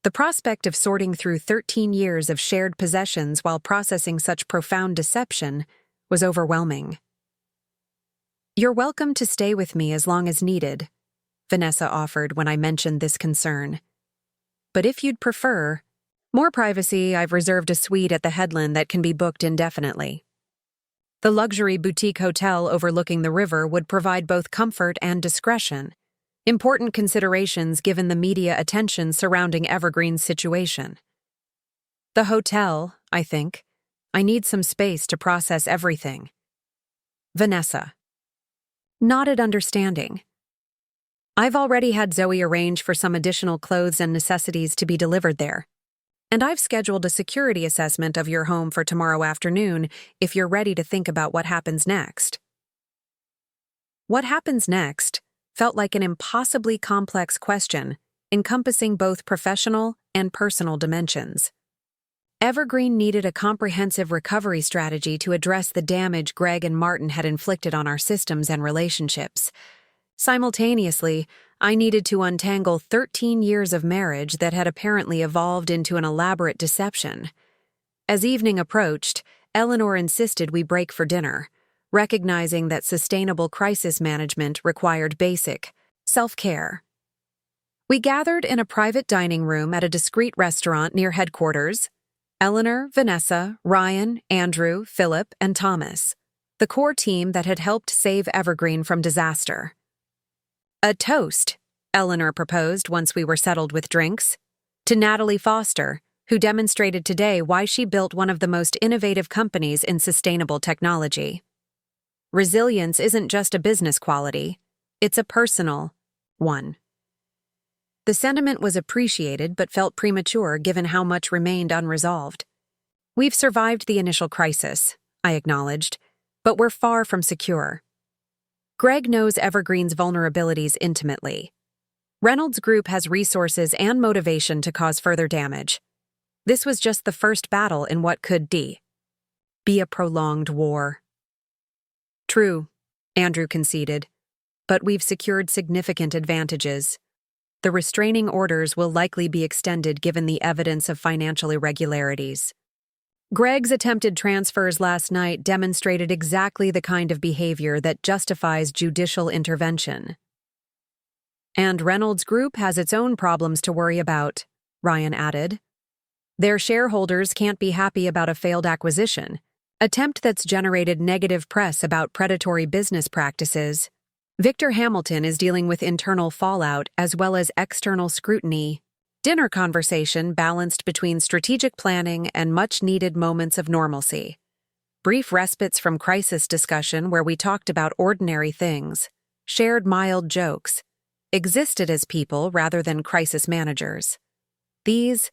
The prospect of sorting through 13 years of shared possessions while processing such profound deception was overwhelming. "You're welcome to stay with me as long as needed," Vanessa offered when I mentioned this concern. "But if you'd prefer more privacy, I've reserved a suite at the Headland that can be booked indefinitely." The luxury boutique hotel overlooking the river would provide both comfort and discretion, important considerations given the media attention surrounding Evergreen's situation. "The hotel, I think. I need some space to process everything." Vanessa nodded understanding. "I've already had Zoe arrange for some additional clothes and necessities to be delivered there. And I've scheduled a security assessment of your home for tomorrow afternoon if you're ready to think about what happens next." What happens next felt like an impossibly complex question, encompassing both professional and personal dimensions. Evergreen needed a comprehensive recovery strategy to address the damage Greg and Martin had inflicted on our systems and relationships. Simultaneously, I needed to untangle 13 years of marriage that had apparently evolved into an elaborate deception. As evening approached, Eleanor insisted we break for dinner, recognizing that sustainable crisis management required basic self-care. We gathered in a private dining room at a discreet restaurant near headquarters. Eleanor, Vanessa, Ryan, Andrew, Philip, and Thomas, the core team that had helped save Evergreen from disaster. "A toast," Eleanor proposed once we were settled with drinks, "to Natalie Foster, who demonstrated today why she built one of the most innovative companies in sustainable technology. Resilience isn't just a business quality, it's a personal one." The sentiment was appreciated but felt premature given how much remained unresolved. "We've survived the initial crisis," I acknowledged, "but we're far from secure." Greg knows Evergreen's vulnerabilities intimately. Reynolds Group has resources and motivation to cause further damage. This was just the first battle in what could be a prolonged war. True, Andrew conceded, but we've secured significant advantages. The restraining orders will likely be extended given the evidence of financial irregularities. Greg's attempted transfers last night demonstrated exactly the kind of behavior that justifies judicial intervention. And Reynolds Group has its own problems to worry about, Ryan added. Their shareholders can't be happy about a failed acquisition, attempt that's generated negative press about predatory business practices. Victor Hamilton is dealing with internal fallout as well as external scrutiny. Dinner conversation balanced between strategic planning and much-needed moments of normalcy. Brief respites from crisis discussion where we talked about ordinary things, shared mild jokes, existed as people rather than crisis managers. These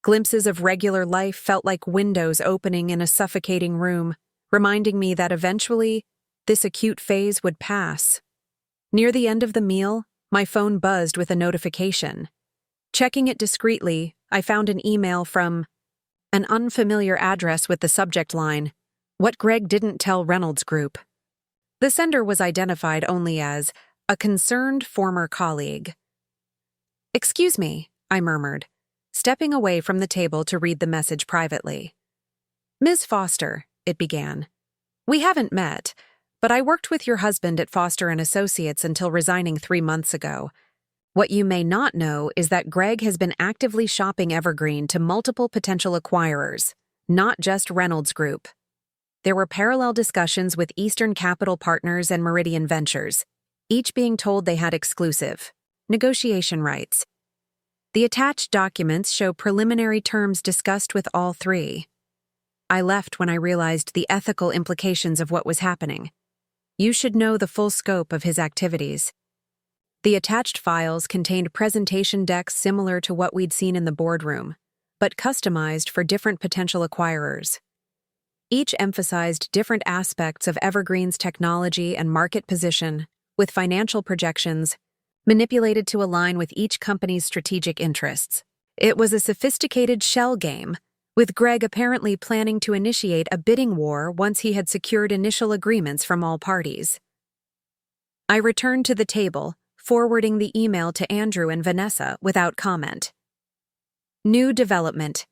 glimpses of regular life felt like windows opening in a suffocating room, reminding me that eventually this acute phase would pass. Near the end of the meal, my phone buzzed with a notification. Checking it discreetly, I found an email from an unfamiliar address with the subject line, "What Greg didn't tell Reynolds Group." The sender was identified only as a concerned former colleague. "Excuse me," I murmured, stepping away from the table to read the message privately. "Ms. Foster," it began. "We haven't met, but I worked with your husband at Foster & Associates until resigning 3 months ago. What you may not know is that Greg has been actively shopping Evergreen to multiple potential acquirers, not just Reynolds Group. There were parallel discussions with Eastern Capital Partners and Meridian Ventures, each being told they had exclusive negotiation rights. The attached documents show preliminary terms discussed with all three. I left when I realized the ethical implications of what was happening. You should know the full scope of his activities. The attached files contained presentation decks similar to what we'd seen in the boardroom, but customized for different potential acquirers. Each emphasized different aspects of Evergreen's technology and market position, with financial projections manipulated to align with each company's strategic interests. It was a sophisticated shell game, with Greg apparently planning to initiate a bidding war once he had secured initial agreements from all parties. I returned to the table, forwarding the email to Andrew and Vanessa without comment. "New development,"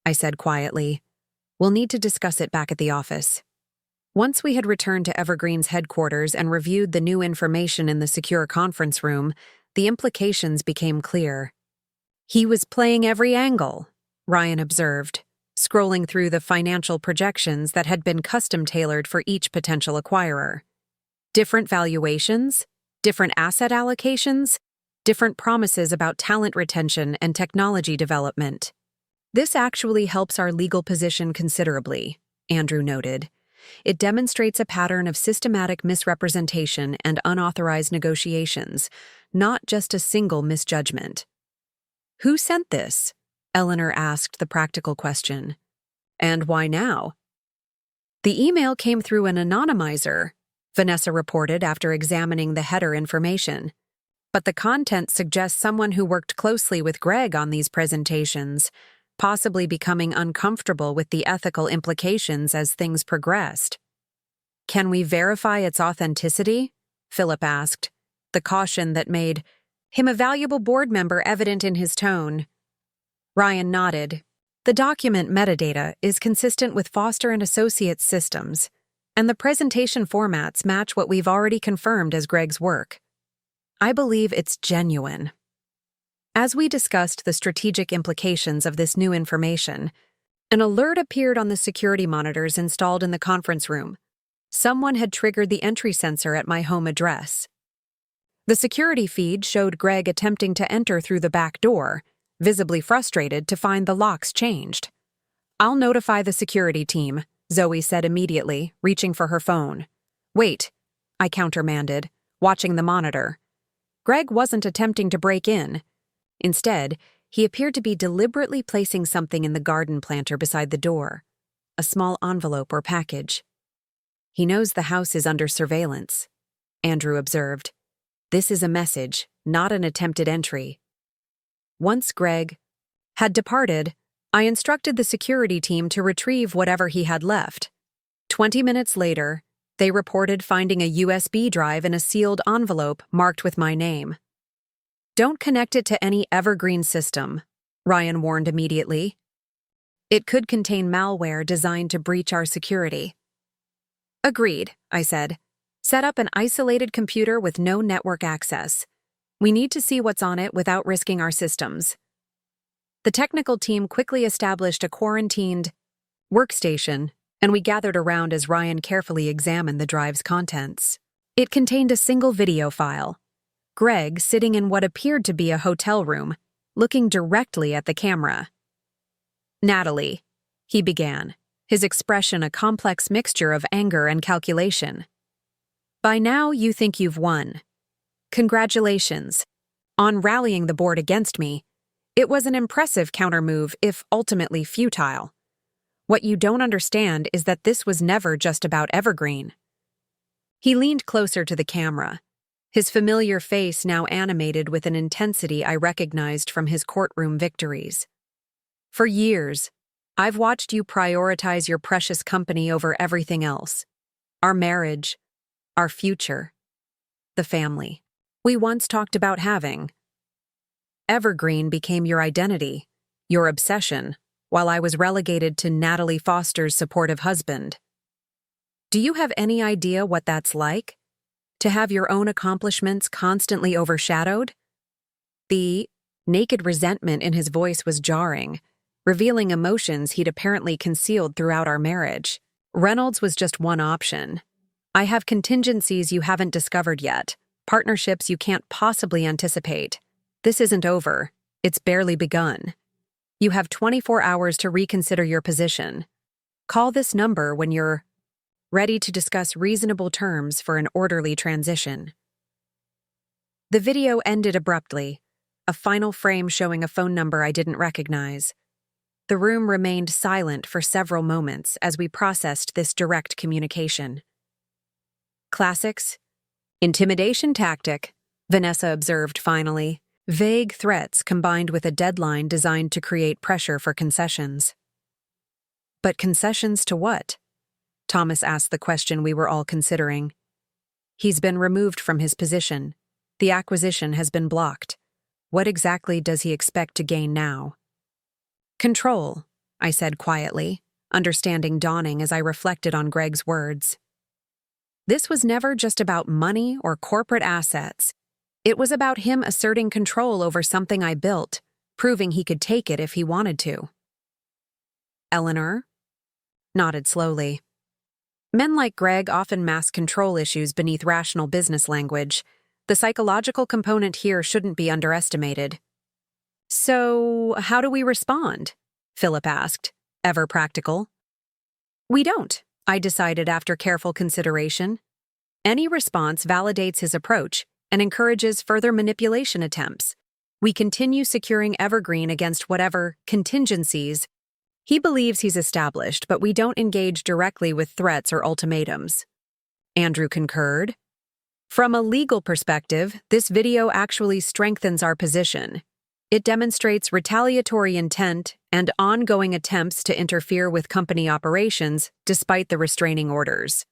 I said quietly. "We'll need to discuss it back at the office." Once we had returned to Evergreen's headquarters and reviewed the new information in the secure conference room, the implications became clear. "He was playing every angle," Ryan observed, scrolling through the financial projections that had been custom-tailored for each potential acquirer. Different valuations, different asset allocations, different promises about talent retention and technology development. "This actually helps our legal position considerably," Andrew noted. "It demonstrates a pattern of systematic misrepresentation and unauthorized negotiations, not just a single misjudgment." "Who sent this?" Eleanor asked the practical question. "And why now?" "The email came through an anonymizer," Vanessa reported after examining the header information. "But the content suggests someone who worked closely with Greg on these presentations, possibly becoming uncomfortable with the ethical implications as things progressed." "Can we verify its authenticity?" Philip asked, the caution that made him a valuable board member evident in his tone. Ryan nodded. "The document metadata is consistent with Foster & Associates systems, and the presentation formats match what we've already confirmed as Greg's work. I believe it's genuine." As we discussed the strategic implications of this new information, an alert appeared on the security monitors installed in the conference room. Someone had triggered the entry sensor at my home address. The security feed showed Greg attempting to enter through the back door, visibly frustrated to find the locks changed. "I'll notify the security team," Zoe said immediately, reaching for her phone. "Wait," I countermanded, watching the monitor. Greg wasn't attempting to break in. Instead, he appeared to be deliberately placing something in the garden planter beside the door, a small envelope or package. "He knows the house is under surveillance," Andrew observed. This is a message, not an attempted entry. Once Greg had departed, I instructed the security team to retrieve whatever he had left. 20 minutes later, they reported finding a USB drive in a sealed envelope marked with my name. Don't connect it to any evergreen system, Ryan warned immediately. It could contain malware designed to breach our security. Agreed, I said. Set up an isolated computer with no network access. We need to see what's on it without risking our systems. The technical team quickly established a quarantined workstation, and we gathered around as Ryan carefully examined the drive's contents. It contained a single video file. Greg sitting in what appeared to be a hotel room, looking directly at the camera. Natalie, he began, his expression a complex mixture of anger and calculation. By now you think you've won. Congratulations. On rallying the board against me, it was an impressive countermove, if ultimately futile. What you don't understand is that this was never just about Evergreen. He leaned closer to the camera, his familiar face now animated with an intensity I recognized from his courtroom victories. For years, I've watched you prioritize your precious company over everything else. Our marriage, our future, the family we once talked about having. Evergreen became your identity, your obsession, while I was relegated to Natalie Foster's supportive husband. Do you have any idea what that's like? To have your own accomplishments constantly overshadowed? The naked resentment in his voice was jarring, revealing emotions he'd apparently concealed throughout our marriage. Reynolds was just one option. I have contingencies you haven't discovered yet, partnerships you can't possibly anticipate. This isn't over. It's barely begun. You have 24 hours to reconsider your position. Call this number when you're ready to discuss reasonable terms for an orderly transition. The video ended abruptly, a final frame showing a phone number I didn't recognize. The room remained silent for several moments as we processed this direct communication. Classics? Intimidation tactic, Vanessa observed finally. Vague threats combined with a deadline designed to create pressure for concessions. But concessions to what? Thomas asked the question we were all considering. He's been removed from his position. The acquisition has been blocked. What exactly does he expect to gain now? Control, I said quietly, understanding dawning as I reflected on Greg's words. This was never just about money or corporate assets. It was about him asserting control over something I built, proving he could take it if he wanted to. Eleanor nodded slowly. Men like Greg often mask control issues beneath rational business language. The psychological component here shouldn't be underestimated. So, how do we respond? Philip asked, ever practical. We don't, I decided after careful consideration. Any response validates his approach and encourages further manipulation attempts. We continue securing Evergreen against whatever contingencies he believes he's established, but we don't engage directly with threats or ultimatums. Andrew concurred. From a legal perspective, this video actually strengthens our position. It demonstrates retaliatory intent and ongoing attempts to interfere with company operations despite the restraining orders.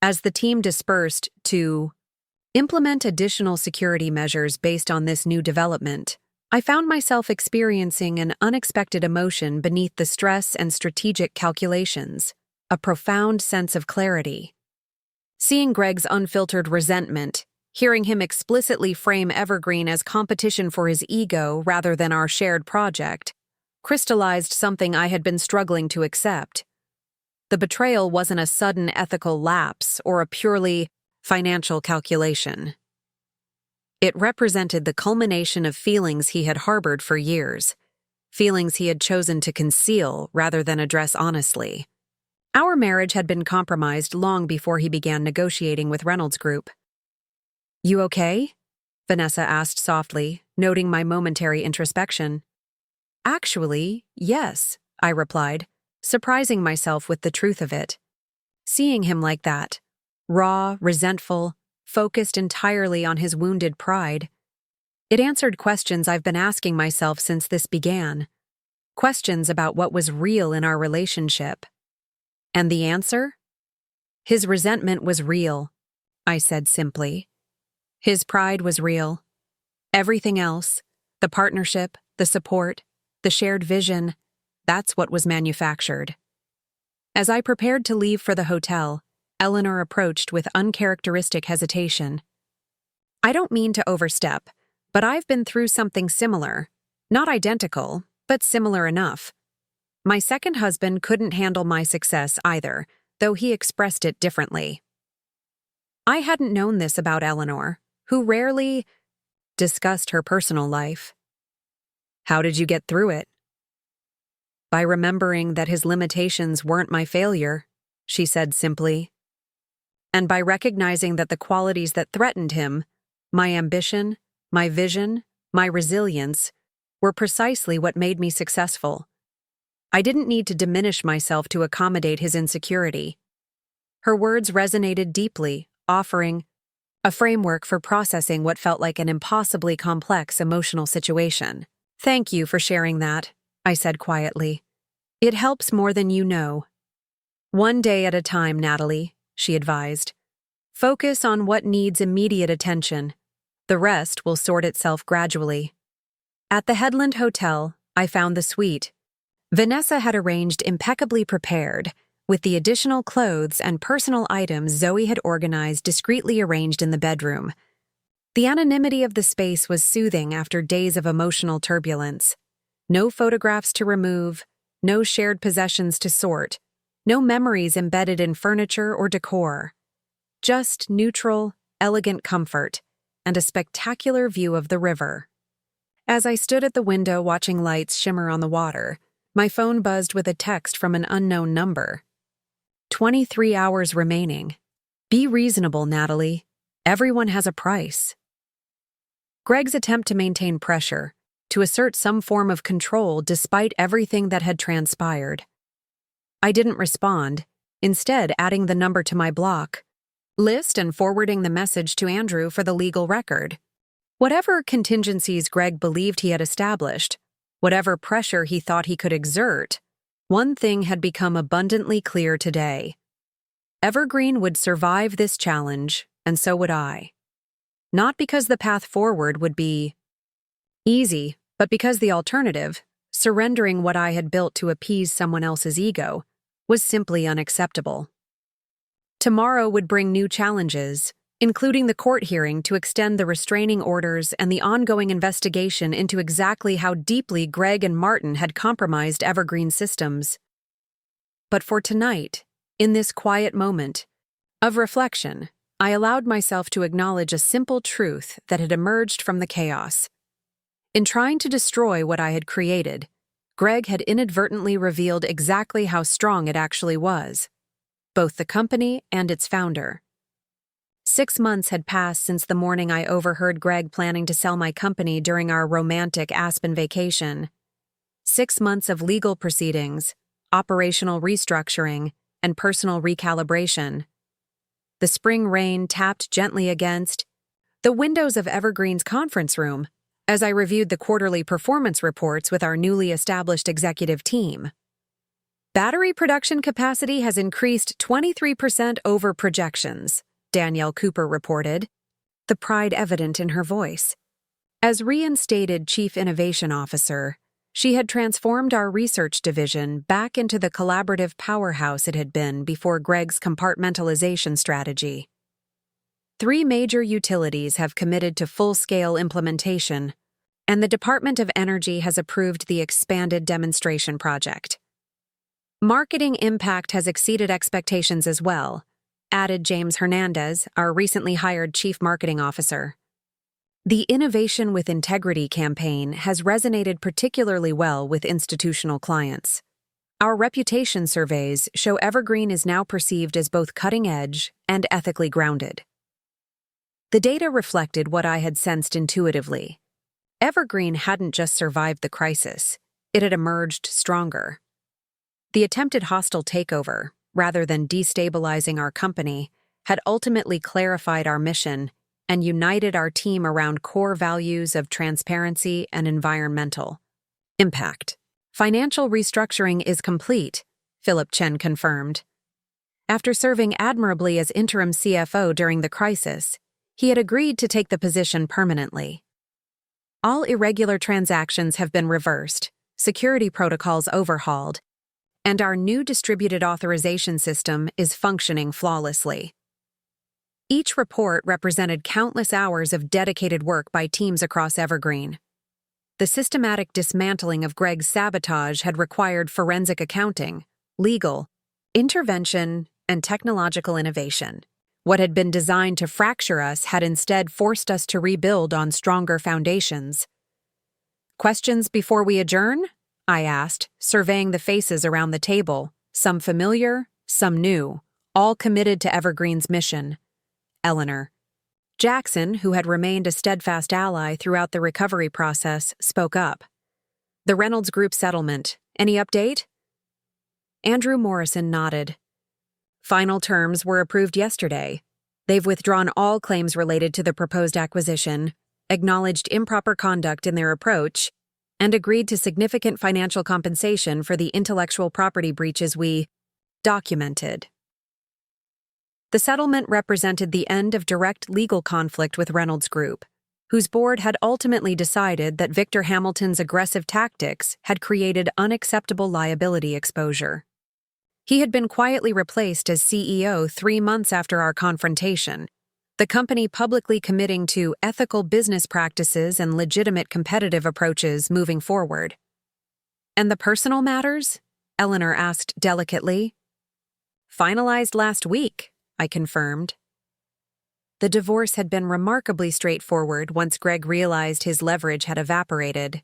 As the team dispersed to implement additional security measures based on this new development, I found myself experiencing an unexpected emotion beneath the stress and strategic calculations, a profound sense of clarity. Seeing Greg's unfiltered resentment, hearing him explicitly frame Evergreen as competition for his ego rather than our shared project, crystallized something I had been struggling to accept. The betrayal wasn't a sudden ethical lapse or a purely financial calculation. It represented the culmination of feelings he had harbored for years, feelings he had chosen to conceal rather than address honestly. Our marriage had been compromised long before he began negotiating with Reynolds Group. You okay? Vanessa asked softly, noting my momentary introspection. Actually, yes, I replied, surprising myself with the truth of it. Seeing him like that, raw, resentful, focused entirely on his wounded pride. It answered questions I've been asking myself since this began. Questions about what was real in our relationship. And the answer? His resentment was real, I said simply. His pride was real. Everything else, the partnership, the support, the shared vision, that's what was manufactured. As I prepared to leave for the hotel, Eleanor approached with uncharacteristic hesitation. I don't mean to overstep, but I've been through something similar. Not identical, but similar enough. My second husband couldn't handle my success either, though he expressed it differently. I hadn't known this about Eleanor, who rarely discussed her personal life. How did you get through it? By remembering that his limitations weren't my failure, she said simply. And by recognizing that the qualities that threatened him, my ambition, my vision, my resilience, were precisely what made me successful. I didn't need to diminish myself to accommodate his insecurity. Her words resonated deeply, offering a framework for processing what felt like an impossibly complex emotional situation. Thank you for sharing that, I said quietly. It helps more than you know. One day at a time, Natalie, she advised. Focus on what needs immediate attention. The rest will sort itself gradually. At the Headland Hotel, I found the suite. Vanessa had arranged impeccably prepared, with the additional clothes and personal items Zoe had organized discreetly arranged in the bedroom. The anonymity of the space was soothing after days of emotional turbulence. No photographs to remove, no shared possessions to sort, no memories embedded in furniture or decor. Just neutral, elegant comfort, and a spectacular view of the river. As I stood at the window watching lights shimmer on the water, my phone buzzed with a text from an unknown number. 23 hours remaining. Be reasonable, Natalie. Everyone has a price. Greg's attempt to maintain pressure, to assert some form of control despite everything that had transpired. I didn't respond, instead adding the number to my block list and forwarding the message to Andrew for the legal record. Whatever contingencies Greg believed he had established, whatever pressure he thought he could exert, one thing had become abundantly clear today. Evergreen would survive this challenge, and so would I. Not because the path forward would be easy, but because the alternative, surrendering what I had built to appease someone else's ego, was simply unacceptable. Tomorrow would bring new challenges, including the court hearing to extend the restraining orders and the ongoing investigation into exactly how deeply Greg and Martin had compromised Evergreen systems. But for tonight, in this quiet moment of reflection, I allowed myself to acknowledge a simple truth that had emerged from the chaos. In trying to destroy what I had created, Greg had inadvertently revealed exactly how strong it actually was, both the company and its founder. 6 months had passed since the morning I overheard Greg planning to sell my company during our romantic Aspen vacation. 6 months of legal proceedings, operational restructuring, and personal recalibration. The spring rain tapped gently against the windows of Evergreen's conference room as I reviewed the quarterly performance reports with our newly established executive team. Battery production capacity has increased 23% over projections, Danielle Cooper reported, the pride evident in her voice. As reinstated Chief Innovation Officer, she had transformed our research division back into the collaborative powerhouse it had been before Greg's compartmentalization strategy. 3 major utilities have committed to full-scale implementation, and the Department of Energy has approved the expanded demonstration project. Marketing impact has exceeded expectations as well, added James Hernandez, our recently hired Chief Marketing Officer. The Innovation with Integrity campaign has resonated particularly well with institutional clients. Our reputation surveys show Evergreen is now perceived as both cutting-edge and ethically grounded. The data reflected what I had sensed intuitively. Evergreen hadn't just survived the crisis, it had emerged stronger. The attempted hostile takeover, rather than destabilizing our company, had ultimately clarified our mission and united our team around core values of transparency and environmental impact. Financial restructuring is complete, Philip Chen confirmed. After serving admirably as interim CFO during the crisis, he had agreed to take the position permanently. All irregular transactions have been reversed, security protocols overhauled, and our new distributed authorization system is functioning flawlessly. Each report represented countless hours of dedicated work by teams across Evergreen. The systematic dismantling of Greg's sabotage had required forensic accounting, legal, intervention, and technological innovation. What had been designed to fracture us had instead forced us to rebuild on stronger foundations. Questions before we adjourn? I asked, surveying the faces around the table, some familiar, some new, all committed to Evergreen's mission. Eleanor. Jackson, who had remained a steadfast ally throughout the recovery process, spoke up. The Reynolds Group settlement. Any update? Andrew Morrison nodded. Final terms were approved yesterday. They've withdrawn all claims related to the proposed acquisition, acknowledged improper conduct in their approach, and agreed to significant financial compensation for the intellectual property breaches we documented. The settlement represented the end of direct legal conflict with Reynolds Group, whose board had ultimately decided that Victor Hamilton's aggressive tactics had created unacceptable liability exposure. He had been quietly replaced as CEO 3 months after our confrontation, the company publicly committing to ethical business practices and legitimate competitive approaches moving forward. And the personal matters? Eleanor asked delicately. Finalized last week, I confirmed. The divorce had been remarkably straightforward once Greg realized his leverage had evaporated.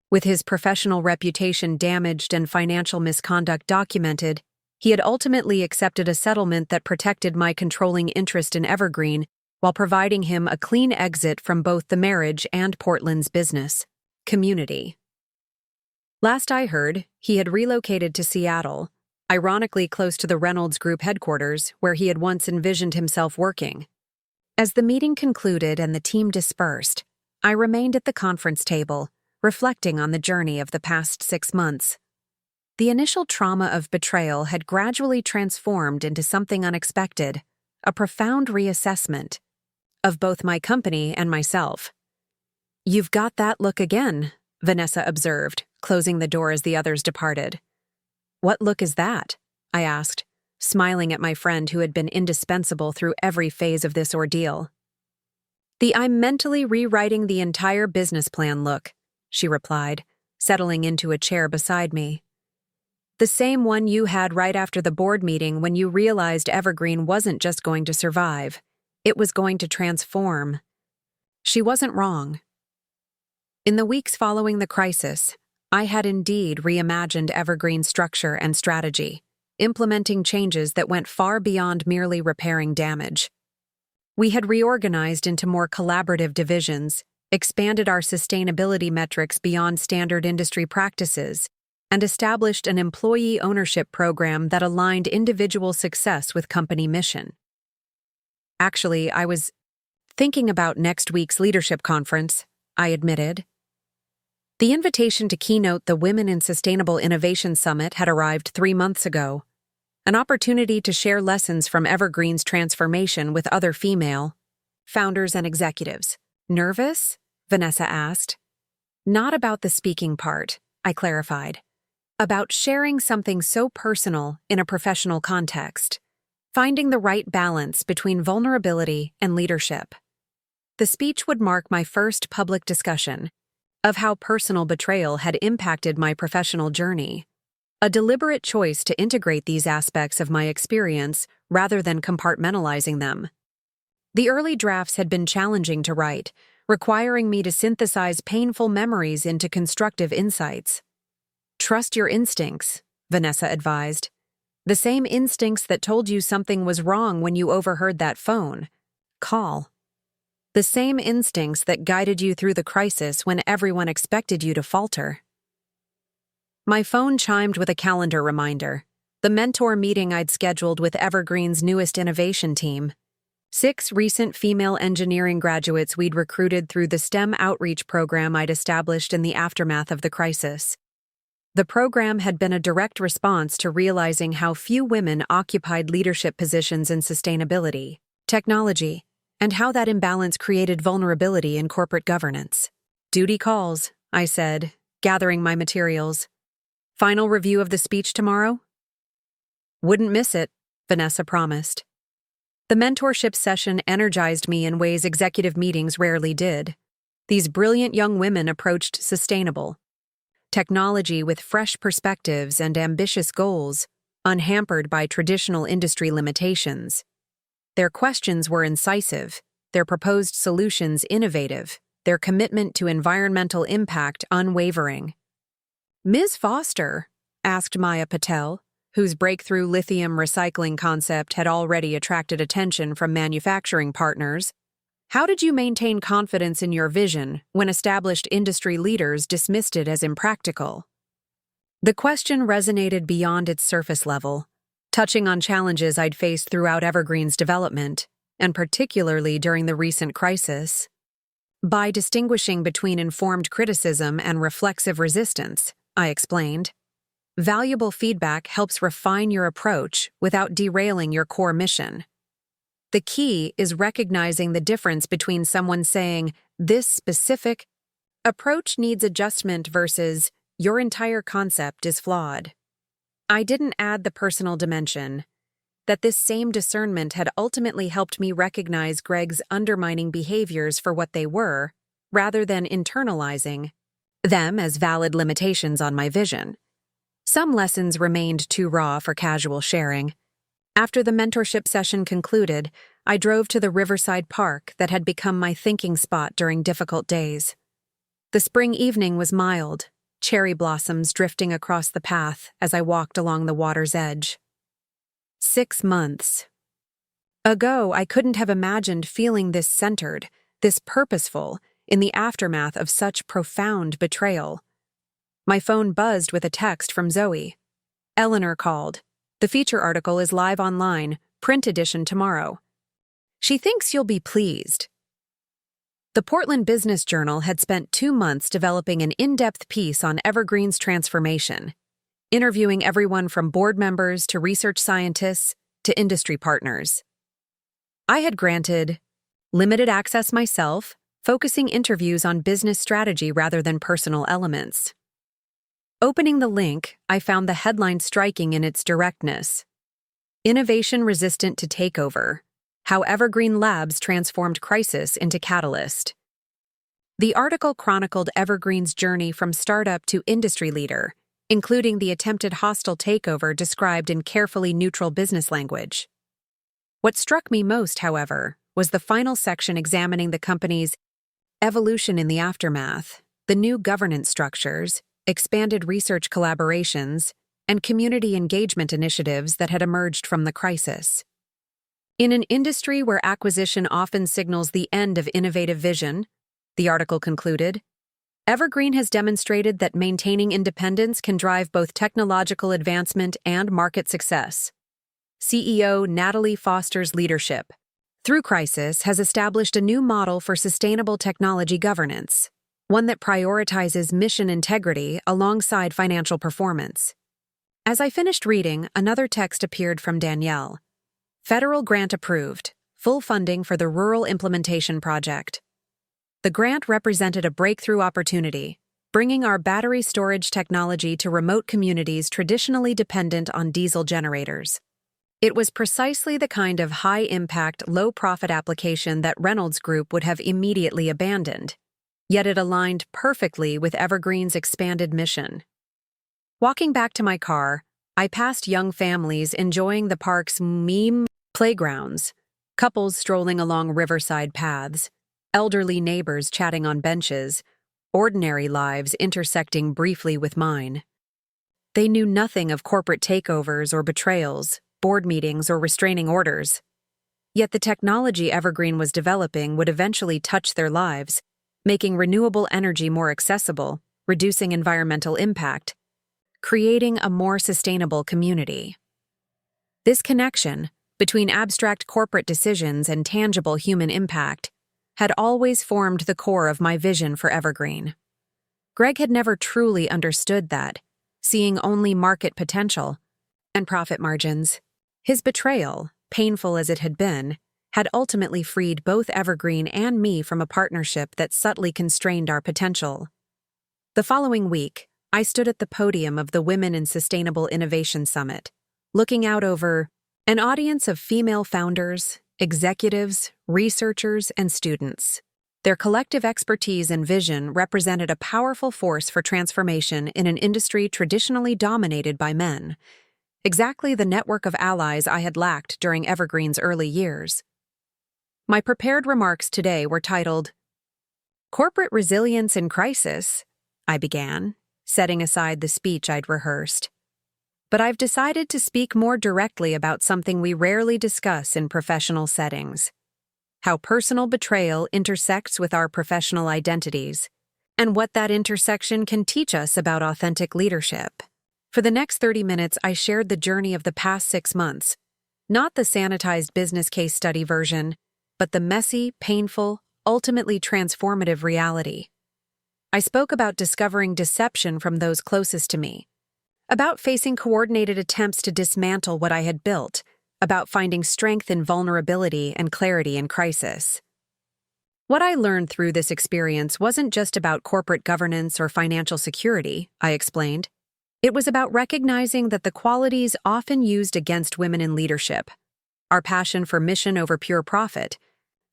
With his professional reputation damaged and financial misconduct documented, he had ultimately accepted a settlement that protected my controlling interest in Evergreen while providing him a clean exit from both the marriage and Portland's business community. Last I heard, he had relocated to Seattle, ironically close to the Reynolds Group headquarters where he had once envisioned himself working. As the meeting concluded and the team dispersed, I remained at the conference table, reflecting on the journey of the past 6 months. The initial trauma of betrayal had gradually transformed into something unexpected, a profound reassessment of both my company and myself. "You've got that look again," Vanessa observed, closing the door as the others departed. "What look is that?" I asked, smiling at my friend who had been indispensable through every phase of this ordeal. "The I'm mentally rewriting the entire business plan look," she replied, settling into a chair beside me. "The same one you had right after the board meeting when you realized Evergreen wasn't just going to survive, it was going to transform." She wasn't wrong. In the weeks following the crisis, I had indeed reimagined Evergreen's structure and strategy, implementing changes that went far beyond merely repairing damage. We had reorganized into more collaborative divisions, expanded our sustainability metrics beyond standard industry practices, and established an employee ownership program that aligned individual success with company mission. Actually, I was thinking about next week's leadership conference, I admitted. The invitation to keynote the Women in Sustainable Innovation Summit had arrived 3 months ago, an opportunity to share lessons from Evergreen's transformation with other female founders and executives. "Nervous?" Vanessa asked. "Not about the speaking part," I clarified. "About sharing something so personal in a professional context, finding the right balance between vulnerability and leadership." The speech would mark my first public discussion of how personal betrayal had impacted my professional journey, a deliberate choice to integrate these aspects of my experience rather than compartmentalizing them. The early drafts had been challenging to write, requiring me to synthesize painful memories into constructive insights. "Trust your instincts," Vanessa advised. "The same instincts that told you something was wrong when you overheard that phone call. The same instincts that guided you through the crisis when everyone expected you to falter." My phone chimed with a calendar reminder. The mentor meeting I'd scheduled with Evergreen's newest innovation team. 6 recent female engineering graduates we'd recruited through the STEM outreach program I'd established in the aftermath of the crisis. The program had been a direct response to realizing how few women occupied leadership positions in sustainability, technology, and how that imbalance created vulnerability in corporate governance. "Duty calls," I said, gathering my materials. "Final review of the speech tomorrow?" "Wouldn't miss it," Vanessa promised. The mentorship session energized me in ways executive meetings rarely did. These brilliant young women approached sustainable technology with fresh perspectives and ambitious goals, unhampered by traditional industry limitations. Their questions were incisive, their proposed solutions innovative, their commitment to environmental impact unwavering. "Ms. Foster," asked Maya Patel, whose breakthrough lithium recycling concept had already attracted attention from manufacturing partners, "how did you maintain confidence in your vision when established industry leaders dismissed it as impractical?" The question resonated beyond its surface level, touching on challenges I'd faced throughout Evergreen's development, and particularly during the recent crisis. "By distinguishing between informed criticism and reflexive resistance," I explained. "Valuable feedback helps refine your approach without derailing your core mission. The key is recognizing the difference between someone saying, 'This specific approach needs adjustment,' versus, 'Your entire concept is flawed.'" I didn't add the personal dimension, that this same discernment had ultimately helped me recognize Greg's undermining behaviors for what they were, rather than internalizing them as valid limitations on my vision. Some lessons remained too raw for casual sharing. After the mentorship session concluded, I drove to the riverside park that had become my thinking spot during difficult days. The spring evening was mild, cherry blossoms drifting across the path as I walked along the water's edge. 6 months ago, I couldn't have imagined feeling this centered, this purposeful, in the aftermath of such profound betrayal. My phone buzzed with a text from Zoe. "Eleanor called. The feature article is live online, print edition tomorrow. She thinks you'll be pleased." The Portland Business Journal had spent 2 months developing an in-depth piece on Evergreen's transformation, interviewing everyone from board members to research scientists to industry partners. I had granted limited access myself, focusing interviews on business strategy rather than personal elements. Opening the link, I found the headline striking in its directness. "Innovation Resistant to Takeover: How Evergreen Labs Transformed Crisis into Catalyst." The article chronicled Evergreen's journey from startup to industry leader, including the attempted hostile takeover described in carefully neutral business language. What struck me most, however, was the final section examining the company's evolution in the aftermath, the new governance structures, expanded research collaborations, and community engagement initiatives that had emerged from the crisis. In an industry where acquisition often signals the end of innovative vision, the article concluded, Evergreen has demonstrated that maintaining independence can drive both technological advancement and market success. CEO Natalie Foster's leadership, through crisis, has established a new model for sustainable technology governance, one that prioritizes mission integrity alongside financial performance. As I finished reading, another text appeared from Danielle. "Federal grant approved, full funding for the Rural Implementation Project." The grant represented a breakthrough opportunity, bringing our battery storage technology to remote communities traditionally dependent on diesel generators. It was precisely the kind of high-impact, low-profit application that Reynolds Group would have immediately abandoned, yet it aligned perfectly with Evergreen's expanded mission. Walking back to my car, I passed young families enjoying the park's meme playgrounds, couples strolling along riverside paths, elderly neighbors chatting on benches, ordinary lives intersecting briefly with mine. They knew nothing of corporate takeovers or betrayals, board meetings or restraining orders. Yet the technology Evergreen was developing would eventually touch their lives, making renewable energy more accessible, reducing environmental impact, creating a more sustainable community. This connection between abstract corporate decisions and tangible human impact had always formed the core of my vision for Evergreen. Greg had never truly understood that, seeing only market potential and profit margins. His betrayal, painful as it had been, had ultimately freed both Evergreen and me from a partnership that subtly constrained our potential. The following week, I stood at the podium of the Women in Sustainable Innovation Summit, looking out over an audience of female founders, executives, researchers, and students. Their collective expertise and vision represented a powerful force for transformation in an industry traditionally dominated by men, exactly the network of allies I had lacked during Evergreen's early years. My prepared remarks today were titled, "Corporate Resilience in Crisis," I began, setting aside the speech I'd rehearsed. But I've decided to speak more directly about something we rarely discuss in professional settings: how personal betrayal intersects with our professional identities, and what that intersection can teach us about authentic leadership. For the next 30 minutes, I shared the journey of the past 6 months, not the sanitized business case study version, but the messy, painful, ultimately transformative reality. I spoke about discovering deception from those closest to me, about facing coordinated attempts to dismantle what I had built, about finding strength in vulnerability and clarity in crisis. What I learned through this experience wasn't just about corporate governance or financial security, I explained. It was about recognizing that the qualities often used against women in leadership, our passion for mission over pure profit,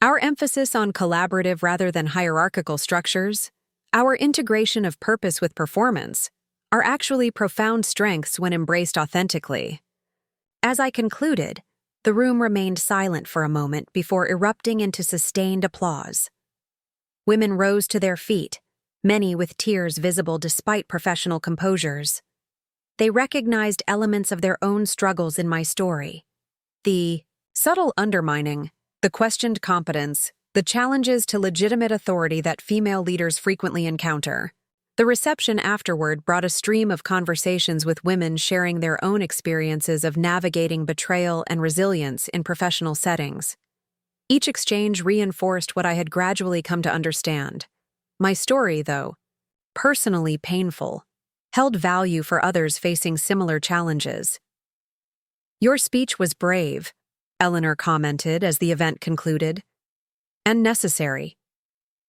our emphasis on collaborative rather than hierarchical structures, our integration of purpose with performance, are actually profound strengths when embraced authentically. As I concluded, the room remained silent for a moment before erupting into sustained applause. Women rose to their feet, many with tears visible despite professional composures. They recognized elements of their own struggles in my story: the subtle undermining, the questioned competence, the challenges to legitimate authority that female leaders frequently encounter. The reception afterward brought a stream of conversations with women sharing their own experiences of navigating betrayal and resilience in professional settings. Each exchange reinforced what I had gradually come to understand. My story, though personally painful, held value for others facing similar challenges. "Your speech was brave," Eleanor commented as the event concluded, "and necessary.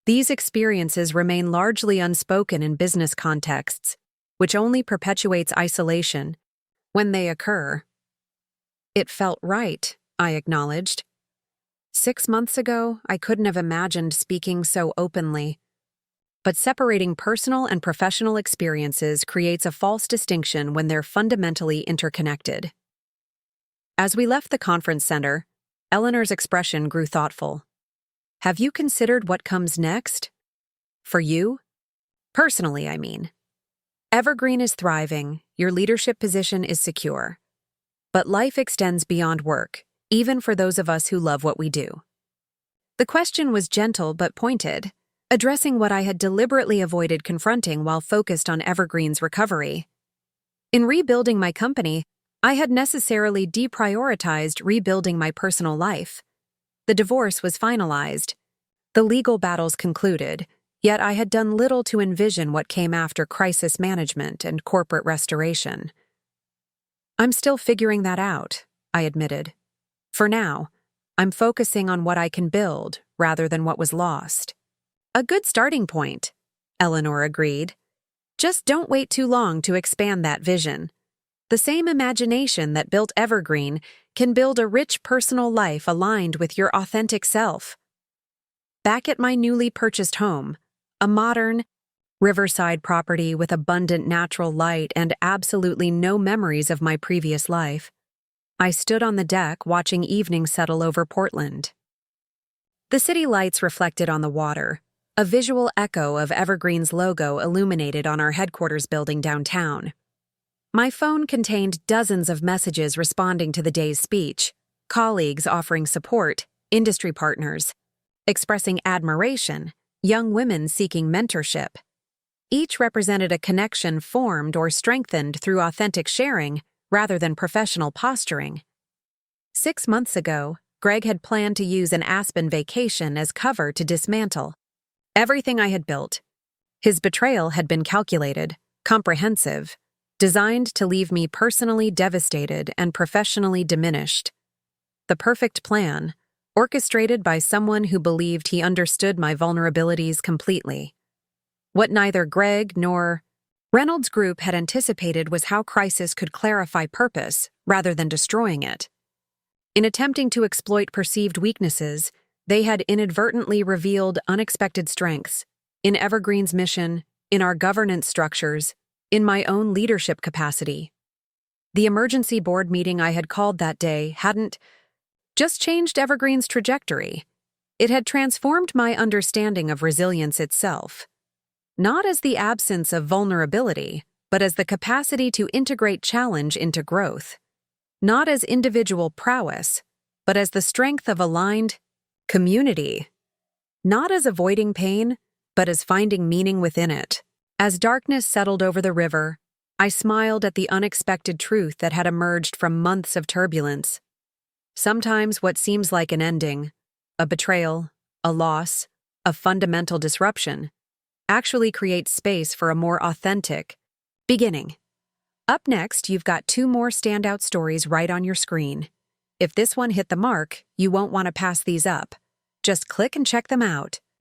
These experiences remain largely unspoken in business contexts, which only perpetuates isolation when they occur." "It felt right," I acknowledged. 6 months ago, I couldn't have imagined speaking so openly. But separating personal and professional experiences creates a false distinction when they're fundamentally interconnected. As we left the conference center, Eleanor's expression grew thoughtful. "Have you considered what comes next? For you? Personally, I mean. Evergreen is thriving, your leadership position is secure. But life extends beyond work, even for those of us who love what we do." The question was gentle but pointed, addressing what I had deliberately avoided confronting while focused on Evergreen's recovery. In rebuilding my company, I had necessarily deprioritized rebuilding my personal life. The divorce was finalized. The legal battles concluded, yet I had done little to envision what came after crisis management and corporate restoration. "I'm still figuring that out," I admitted. "For now, I'm focusing on what I can build rather than what was lost." "A good starting point," Eleanor agreed. "Just don't wait too long to expand that vision. The same imagination that built Evergreen can build a rich personal life aligned with your authentic self." Back at my newly purchased home, a modern, riverside property with abundant natural light and absolutely no memories of my previous life, I stood on the deck watching evening settle over Portland. The city lights reflected on the water, a visual echo of Evergreen's logo illuminated on our headquarters building downtown. My phone contained dozens of messages responding to the day's speech, colleagues offering support, industry partners expressing admiration, young women seeking mentorship. Each represented a connection formed or strengthened through authentic sharing rather than professional posturing. 6 months ago, Greg had planned to use an Aspen vacation as cover to dismantle everything I had built. His betrayal had been calculated, comprehensive, designed to leave me personally devastated and professionally diminished. The perfect plan, orchestrated by someone who believed he understood my vulnerabilities completely. What neither Greg nor Reynolds Group had anticipated was how crisis could clarify purpose rather than destroying it. In attempting to exploit perceived weaknesses, they had inadvertently revealed unexpected strengths in Evergreen's mission, in our governance structures, in my own leadership capacity. The emergency board meeting I had called that day hadn't just changed Evergreen's trajectory. It had transformed my understanding of resilience itself. Not as the absence of vulnerability, but as the capacity to integrate challenge into growth. Not as individual prowess, but as the strength of aligned community. Not as avoiding pain, but as finding meaning within it. As darkness settled over the river, I smiled at the unexpected truth that had emerged from months of turbulence. Sometimes what seems like an ending, a betrayal, a loss, a fundamental disruption, actually creates space for a more authentic beginning. Up next, you've got 2 more standout stories right on your screen. If this one hit the mark, you won't want to pass these up. Just click and check them out.